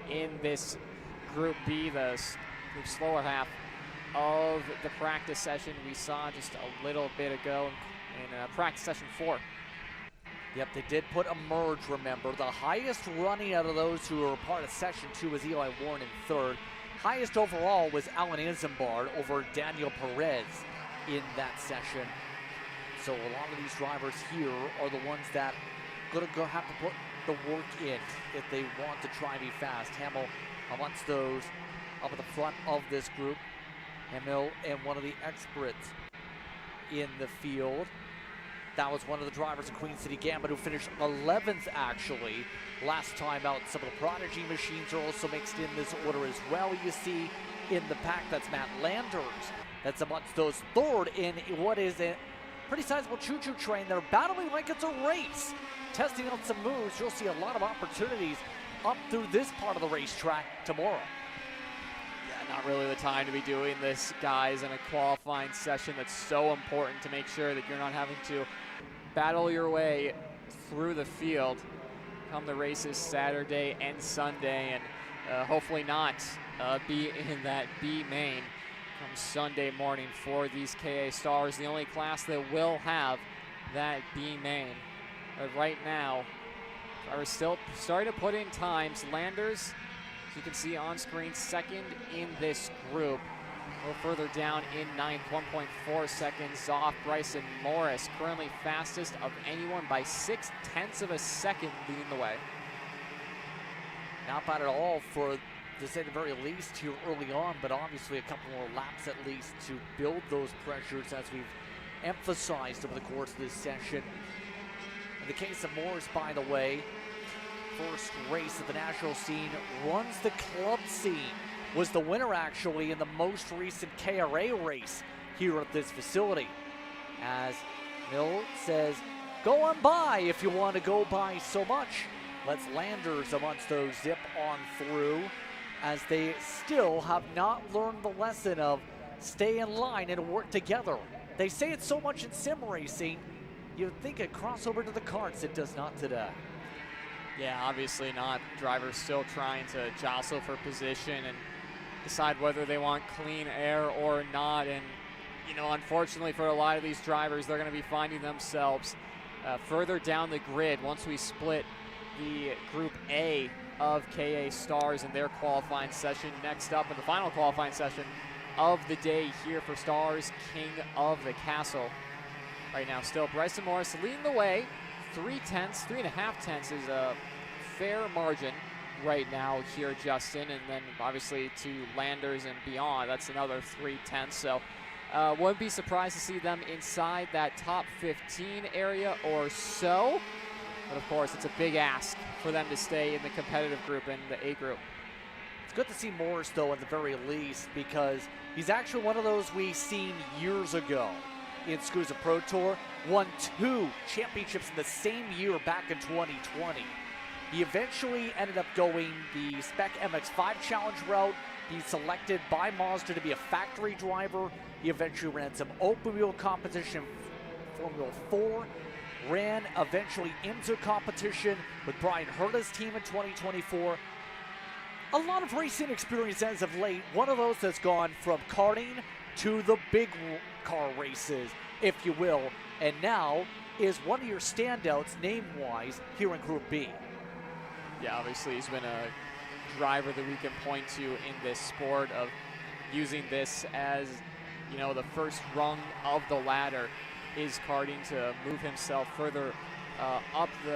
in this Group B, the slower half of the practice session we saw just a little bit ago in practice session 4. Yep, they did put a merge, remember. The highest running out of those who were part of session 2 was Eli Warren in 3rd. Highest overall was Alan Isambard over Daniel Perez in that session. So a lot of these drivers here are the ones that gonna have to put the work in if they want to try and be fast. Hamill amongst those up at the front of this group. Hamill and one of the experts in the field. That was one of the drivers of Queen City Gambit who finished 11th actually last time out. Some of the Prodigy machines are also mixed in this order as well. You see in the pack, that's Matt Landers. That's amongst those 3rd in what is a pretty sizable choo-choo train. They're battling like it's a race, testing out some moves. You'll see a lot of opportunities up through this part of the racetrack tomorrow. Not really the time to be doing this, guys, in a qualifying session that's so important to make sure that you're not having to battle your way through the field come the races Saturday and Sunday, and hopefully not be in that B main come Sunday morning for these KA Stars, the only class that will have that B main. But right now, are still starting to put in times. Landers, as you can see on screen, 2nd in this group. A little further down in 9th, 1.4 seconds. Zoff, Bryson Morris, currently fastest of anyone by 0.6 of a second, leading the way. Not bad at all for, to say the very least, here early on, but obviously a couple more laps at least to build those pressures as we've emphasized over the course of this session. In the case of Morris, by the way, first race at the national scene, runs the club scene. Was the winner actually in the most recent KRA race here at this facility. As Mill says, go on by if you want to go by so much. Let's Landers amongst those zip on through, as they still have not learned the lesson of stay in line and work together. They say it so much in sim racing, you'd think it crossover to the karts. It does not today. Yeah, obviously not. Drivers still trying to jostle for position and decide whether they want clean air or not. And, you know, unfortunately for a lot of these drivers, they're going to be finding themselves further down the grid once we split the Group A of KA Stars in their qualifying session. Next up in the final qualifying session of the day here for Stars, King of the Castle. Right now, still Bryson Morris leading the way. 3.5 tenths is a fair margin right now here, Justin, and then obviously to Landers and beyond, that's another 3/10. So wouldn't be surprised to see them inside that top 15 area or so. But of course, it's a big ask for them to stay in the competitive group, in the A group. It's good to see Morris, though, at the very least, because he's actually one of those we seen years ago in SKUSA Pro Tour. Won 2 championships in the same year back in 2020. He eventually ended up going the Spec MX-5 Challenge route. He's selected by Mazda to be a factory driver. He eventually ran some open wheel competition, Formula 4. Ran eventually IMSA competition with Brian Herta's team in 2024. A lot of racing experience as of late. One of those that's gone from karting to the big car races, if you will. And now is one of your standouts name-wise here in Group B. Yeah, obviously he's been a driver that we can point to in this sport of using this as, you know, the first rung of the ladder is karting to move himself further up to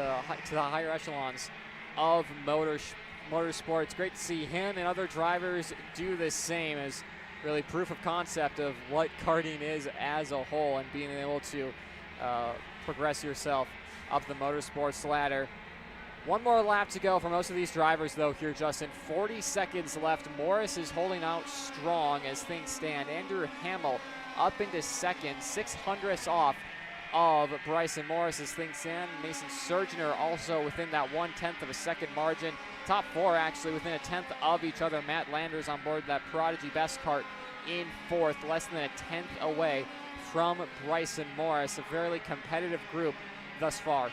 the higher echelons of motorsports. Great to see him and other drivers do the same, as really proof of concept of what karting is as a whole, and being able to progress yourself up the motorsports ladder. One more lap to go for most of these drivers, though, here, Justin. 40 seconds left. Morris is holding out strong as things stand. Andrew Hamill up into second, 600ths off of Bryson Morris as things stand. Mason Surgener also within that 1/10 of a second margin. Top 4 actually within a 10th of each other. Matt Landers on board that Prodigy Best Kart in 4th, less than a 10th away from Bryson Morris. A fairly competitive group thus far.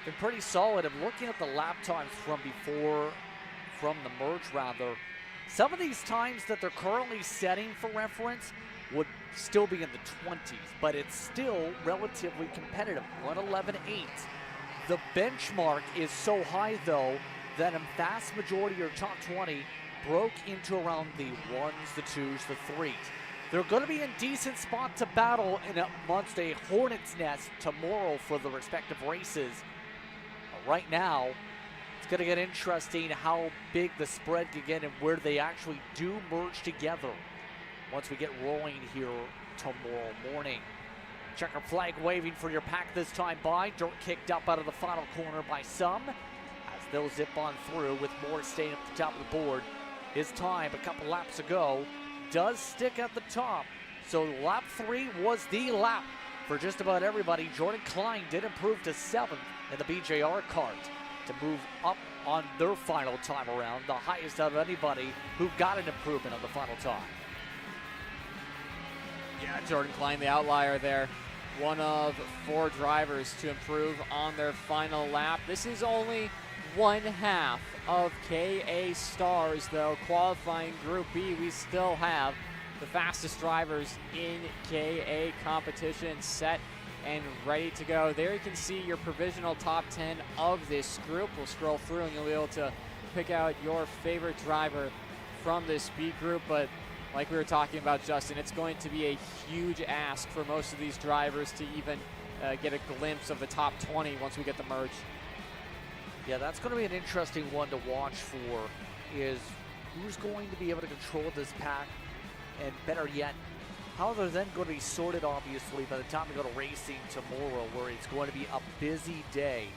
Been pretty solid. I'm looking at the lap times from before, from the merge rather. Some of these times that they're currently setting for reference would still be in the 20s, but it's still relatively competitive. 1:11.8. The benchmark is so high, though, that a vast majority of top 20 broke into around the 1s, the 2s, the 3s. They're going to be in decent spot to battle in amongst a hornet's nest tomorrow for the respective races. But right now, it's going to get interesting how big the spread can get and where they actually do merge together once we get rolling here tomorrow morning. Checker flag waving for your pack this time by. Dirt kicked up out of the final corner by some as they'll zip on through with Morris staying at the top of the board. His time a couple laps ago does stick at the top. So lap 3 was the lap for just about everybody. Jordan Klein did improve to 7th in the BJR Kart to move up on their final time around, the highest out of anybody who got an improvement on the final time. Yeah, Jordan Klein, the outlier there. One of 4 drivers to improve on their final lap. This is only 1/2 of KA Stars, though. Qualifying Group B, we still have the fastest drivers in KA competition set and ready to go. There you can see your provisional top 10 of this group. We'll scroll through and you'll be able to pick out your favorite driver from this B group, but like we were talking about, Justin, it's going to be a huge ask for most of these drivers to even get a glimpse of the top 20 once we get the merge. Yeah, that's going to be an interesting one to watch for, is who's going to be able to control this pack, and better yet, how they're then going to be sorted, obviously, by the time we go to racing tomorrow, where it's going to be a busy day.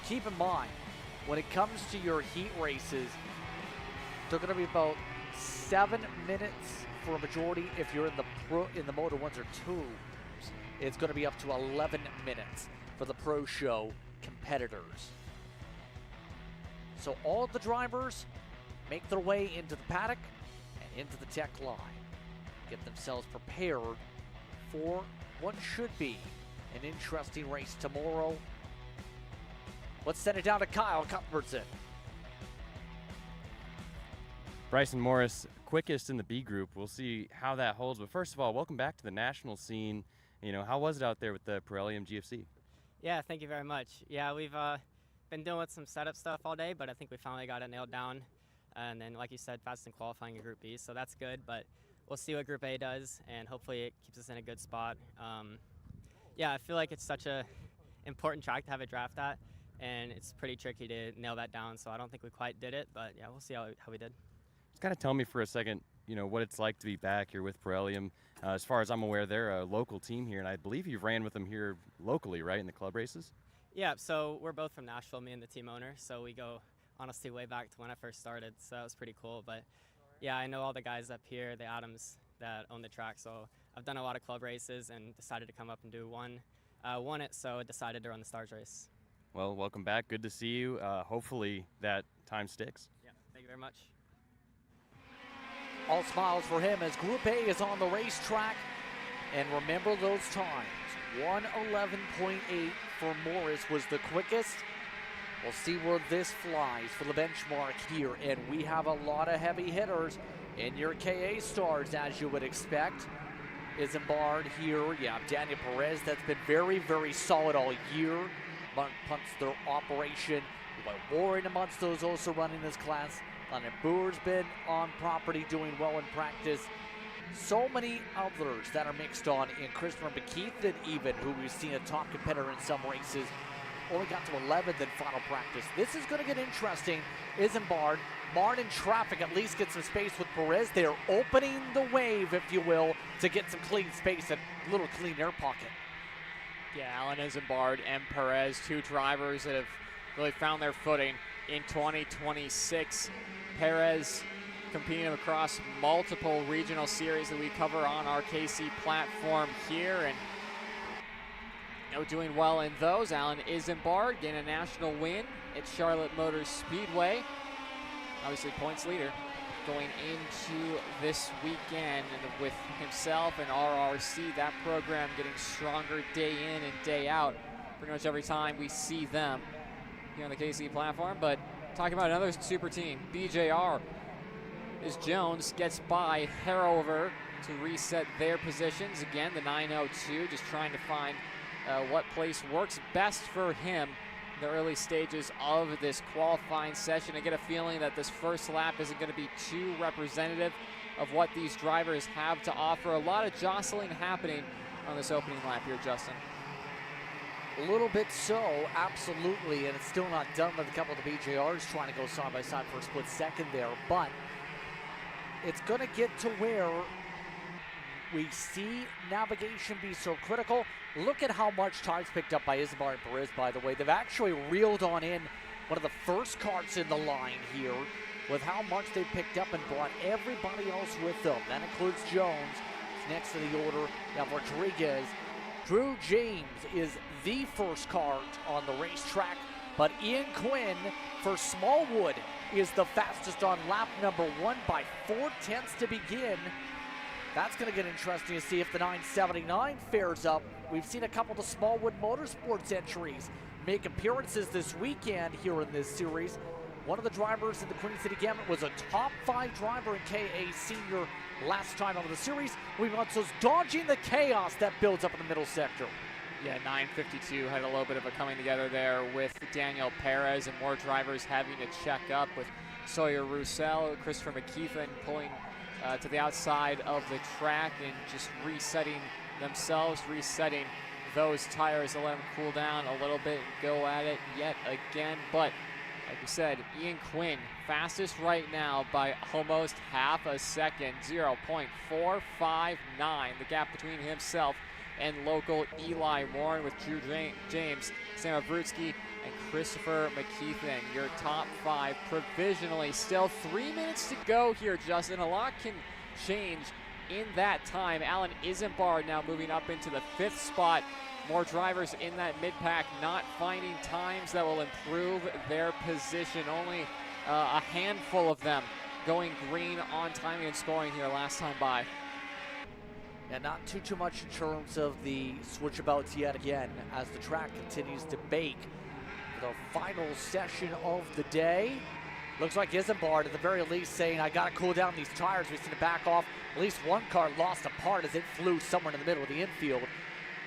Keep in mind, when it comes to your heat races, they're going to be about 7 minutes for a majority. If you're in the Moto 1s or 2s, it's going to be up to 11 minutes for the Pro Show competitors. So all of the drivers make their way into the paddock and into the tech line. Get themselves prepared for what should be an interesting race tomorrow. Let's send it down to Kyle Cuthbertson. Bryson Morris, quickest in the B group. We'll see how that holds. But first of all, welcome back to the national scene. You know, how was it out there with the Pirelli MGFC? Yeah, thank you very much. Yeah, we've been dealing with some setup stuff all day, but I think we finally got it nailed down. And then, like you said, fast in qualifying in Group B, so that's good. But we'll see what Group A does, and hopefully it keeps us in a good spot. Yeah, I feel like it's such a important track to have a draft at, and it's pretty tricky to nail that down. So I don't think we quite did it, but yeah, we'll see how we did. Just kind of tell me for a second, what it's like to be back here with Pirelli. As far as I'm aware, they're a local team here, and I believe you've ran with them here locally, right, in the club races? Yeah, so we're both from Nashville, me and the team owner, so we go, honestly, way back to when I first started, so that was pretty cool. But yeah, I know all the guys up here, the Adams that own the track, so I've done a lot of club races and decided to come up and do one. Won it, so I decided to run the Stars race. Well, welcome back. Good to see you. Hopefully that time sticks. Yeah, thank you very much. All smiles for him as Group A is on the racetrack. And remember those times. 1:11.8 for Morris was the quickest. We'll see where this flies for the benchmark here. And we have a lot of heavy hitters in your KA Stars, as you would expect. Isambard here. Yeah, Daniel Perez, that's been very, very solid all year. Punts their operation. Warren amongst those also running this class. Lennon Boer's been on property doing well in practice. So many others that are mixed on in Christopher McKeithen even, who we've seen a top competitor in some races. Only got to 11th in final practice. This is going to get interesting. Isambard, Martin in traffic, at least get some space with Perez. They are opening the wave, if you will, to get some clean space and a little clean air pocket. Yeah, Alan Isambard and Perez, two drivers that have really found their footing in 2026. Perez competing across multiple regional series that we cover on our KC platform here, and doing well in those. Alan Isambard getting a national win at Charlotte Motor Speedway. Obviously points leader going into this weekend, and with himself and RRC, that program getting stronger day in and day out. Pretty much every time we see them here on the KC platform. But talking about another super team, BJR, as Jones gets by Harrover to reset their positions. Again, the 902 just trying to find what place works best for him in the early stages of this qualifying session. I get a feeling that this first lap isn't going to be too representative of what these drivers have to offer. A lot of jostling happening on this opening lap here, Justin. A little bit so, absolutely, and it's still not done with a couple of the BJRs trying to go side by side for a split second there, but it's going to get to where we see navigation be so critical. Look at how much time's picked up by Isambard and Perez, by the way. They've actually reeled on in one of the first karts in the line here with how much they picked up and brought everybody else with them. That includes Jones. Next to the order, you have Rodriguez. Drew James is the first kart on the racetrack, but Ian Quinn for Smallwood is the fastest on lap number 1 by 0.4 to begin. That's going to get interesting to see if the 979 fares up. We've seen a couple of the Smallwood Motorsports entries make appearances this weekend here in this series. One of the drivers in the Queen City Gambit was a top 5 driver in KA Senior last time over the series. We've dodging the chaos that builds up in the middle sector. Yeah, 952 had a little bit of a coming together there with Daniel Perez and more drivers having to check up with Sawyer Roussel, Christopher McKeithen pulling to the outside of the track and just resetting themselves, resetting those tires to let them cool down a little bit and go at it yet again. But like we said, Ian Quinn, fastest right now by almost half a second, 0.459. The gap between himself and local Eli Warren with Drew James, Sam Avrutsky, and Christopher McKeithen. Your top 5 provisionally. Still 3 minutes to go here, Justin. A lot can change in that time. Alan Isambard now moving up into the 5th spot. More drivers in that mid-pack not finding times that will improve their position. Only a handful of them going green on timing and scoring here last time by. And not too much in terms of the switchabouts yet again as the track continues to bake for the final session of the day. Looks like Isambard at the very least saying, I gotta cool down these tires. We've seen it back off. At least one car lost a part as it flew somewhere in the middle of the infield.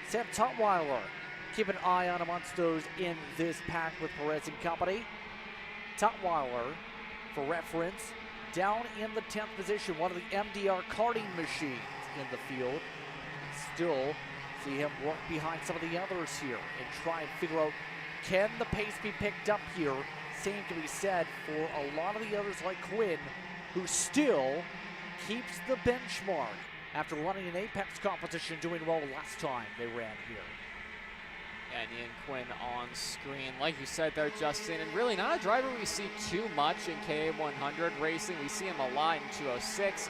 Sam Tutwiler keep an eye on amongst those in this pack with Perez and company. Tutwiler, for reference, down in the 10th position, one of the MDR karting machines in the field. Still see him work behind some of the others here and try and figure out, can the pace be picked up here? Same can be said for a lot of the others like Quinn, who still keeps the benchmark after running an Apex competition, doing well last time they ran here. And Ian Quinn on screen, like you said there, Justin, and really not a driver we see too much in KA100 racing. We see him a lot in 206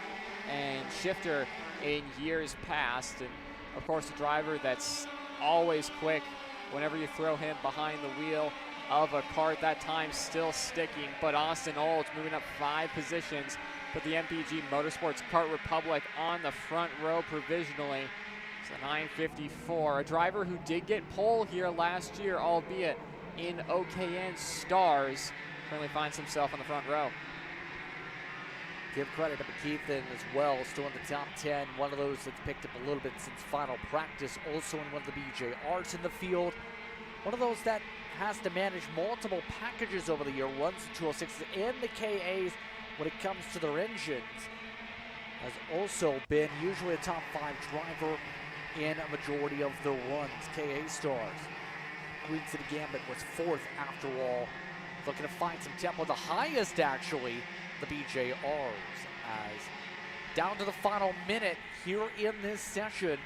and shifter in years past, and of course a driver that's always quick whenever you throw him behind the wheel of a kart. That time still sticking, but Austin Olds moving up 5 positions, put the MPG Motorsports Kart Republic on the front row provisionally. It's a 954, a driver who did get pole here last year, albeit in OKN Stars, currently finds himself on the front row. Give credit to McKeithen as well, still in the top 10. One of those that's picked up a little bit since final practice, also in one of the BJRs in the field. One of those that has to manage multiple packages over the year, runs the 206s and the KAs when it comes to their engines. Has also been usually a top 5 driver in a majority of the runs. KA Stars. Queen City Gambit was 4th after all. Looking to find some tempo, the highest actually, the BJRs, as down to the final minute here in this session.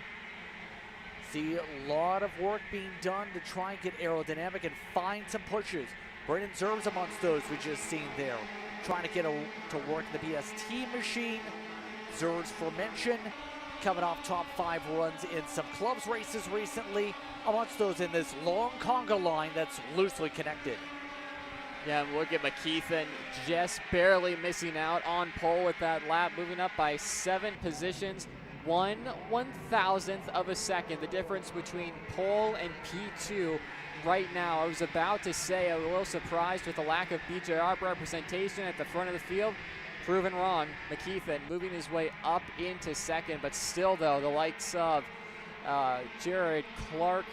See a lot of work being done to try and get aerodynamic and find some pushes. Brendan Zerb's amongst those we just seen there, trying to get to work the BST machine. Zerb's for mention, coming off top 5 runs in some clubs races recently, amongst those in this long conga line that's loosely connected. Yeah, and look at McKeithen just barely missing out on pole with that lap, moving up by 7 positions, 1/1000th of a second. The difference between pole and P2 right now. I was about to say I'm a little surprised with the lack of BJR representation at the front of the field. Proven wrong. McKeithen moving his way up into second, but still though, the likes of Jared Clark,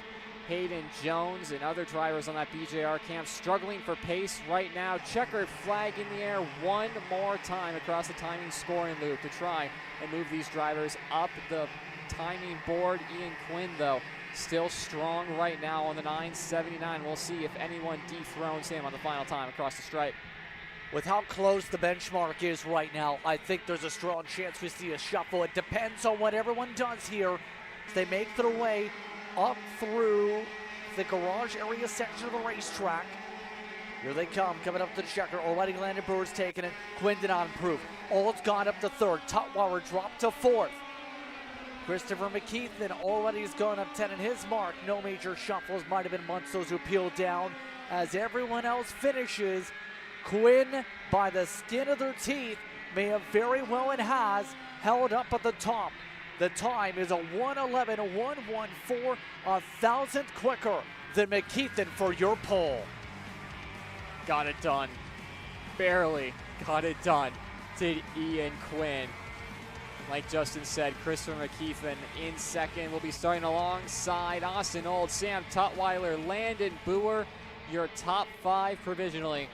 Hayden Jones, and other drivers on that BJR camp struggling for pace right now. Checkered flag in the air one more time across the timing scoring loop to try and move these drivers up the timing board. Ian Quinn, though, still strong right now on the 979. We'll see if anyone dethrones him on the final time across the stripe. With how close the benchmark is right now, I think there's a strong chance we see a shuffle. It depends on what everyone does here as they make their way up through the garage area section of the racetrack. Here they come, coming up to the checker. Already Landon Brewer's taking it. Quinn did not improve. Ald's gone up to 3rd. Tutwiler dropped to 4th. Christopher McKeithen already has gone up 10 in his mark. No major shuffles. Might have been amongst those who peeled down as everyone else finishes. Quinn, by the skin of their teeth, may have very well and has held up at the top. The time is a 1:11.114, 1,000th quicker than McKeithen for your pole. Got it done. Barely got it done. Did Ian Quinn. Like Justin said, Christopher McKeithen in second. Will be starting alongside Austin Old, Sam Tutwiler, Landon Boer, your top 5 provisionally.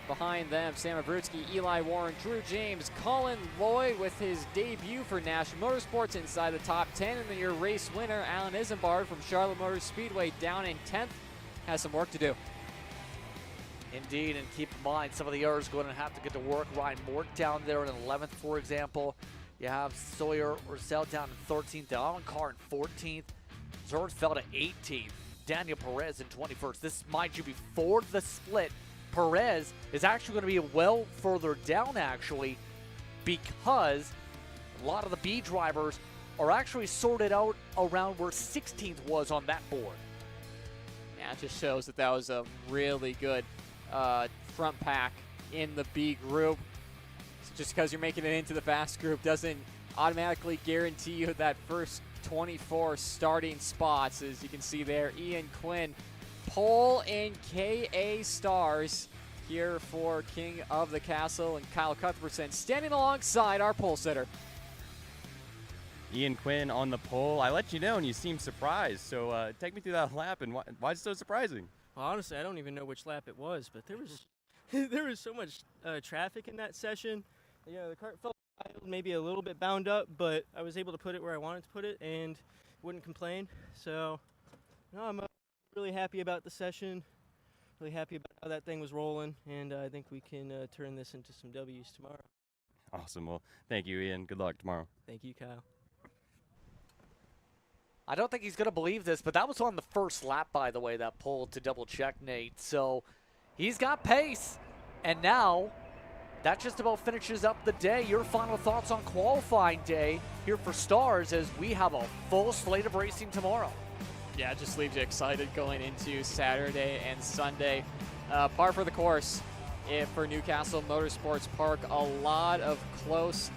Behind them, Sam Abruzzi, Eli Warren, Drew James, Colin Lloyd with his debut for National Motorsports inside the top 10. And then your race winner, Alan Isambard from Charlotte Motor Speedway, down in 10th, has some work to do. Indeed, and keep in mind, some of the others going to have to get to work. Ryan Mort down there in 11th, for example. You have Sawyer Ursell down in 13th, Alan Carr in 14th. Zerd fell to 18th. Daniel Perez in 21st. This, mind you, before the split. Perez is actually going to be well further down, actually, because a lot of the B drivers are actually sorted out around where 16th was on that board. Yeah, it just shows that was a really good front pack in the B group. So just because you're making it into the fast group doesn't automatically guarantee you that first 24 starting spots. As you can see there, Ian Quinn, pole in KA Stars here for King of the Castle, and Kyle Cuthbertson standing alongside our pole sitter. Ian Quinn on the pole. I let you know, and you seemed surprised. So take me through that lap, and why is it so surprising? Well, honestly, I don't even know which lap it was, but there was there was so much traffic in that session. Yeah, the cart felt maybe a little bit bound up, but I was able to put it where I wanted to put it and wouldn't complain. So, no, I'm really happy about the session. Really happy about how that thing was rolling, and I think we can turn this into some W's tomorrow. Awesome. Well, thank you, Ian. Good luck tomorrow. Thank you, Kyle. I don't think he's going to believe this, but that was on the first lap, by the way, that pole, to double check, Nate. So he's got pace, and now that just about finishes up the day. Your final thoughts on qualifying day here for Stars as we have a full slate of racing tomorrow. Yeah, it just leaves you excited going into Saturday and Sunday. Par for the course for Newcastle Motorsports Park. A lot of close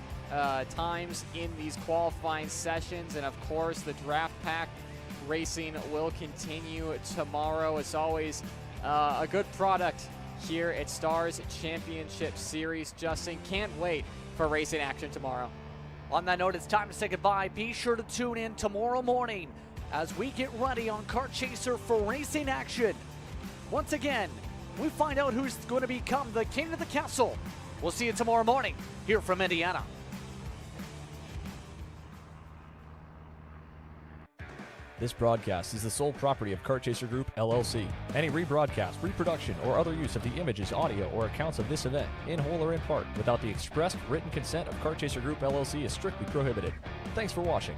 times in these qualifying sessions, and of course the draft pack racing will continue tomorrow. It's always a good product here at Stars Championship Series. Justin, can't wait for racing action tomorrow. On that note, it's time to say goodbye. Be sure to tune in tomorrow morning as we get ready on Kart Chaser for racing action. Once again, we find out who's going to become the king of the castle. We'll see you tomorrow morning here from Indiana. This broadcast is the sole property of Kart Chaser Group, LLC. Any rebroadcast, reproduction, or other use of the images, audio, or accounts of this event, in whole or in part, without the expressed written consent of Kart Chaser Group, LLC is strictly prohibited. Thanks for watching.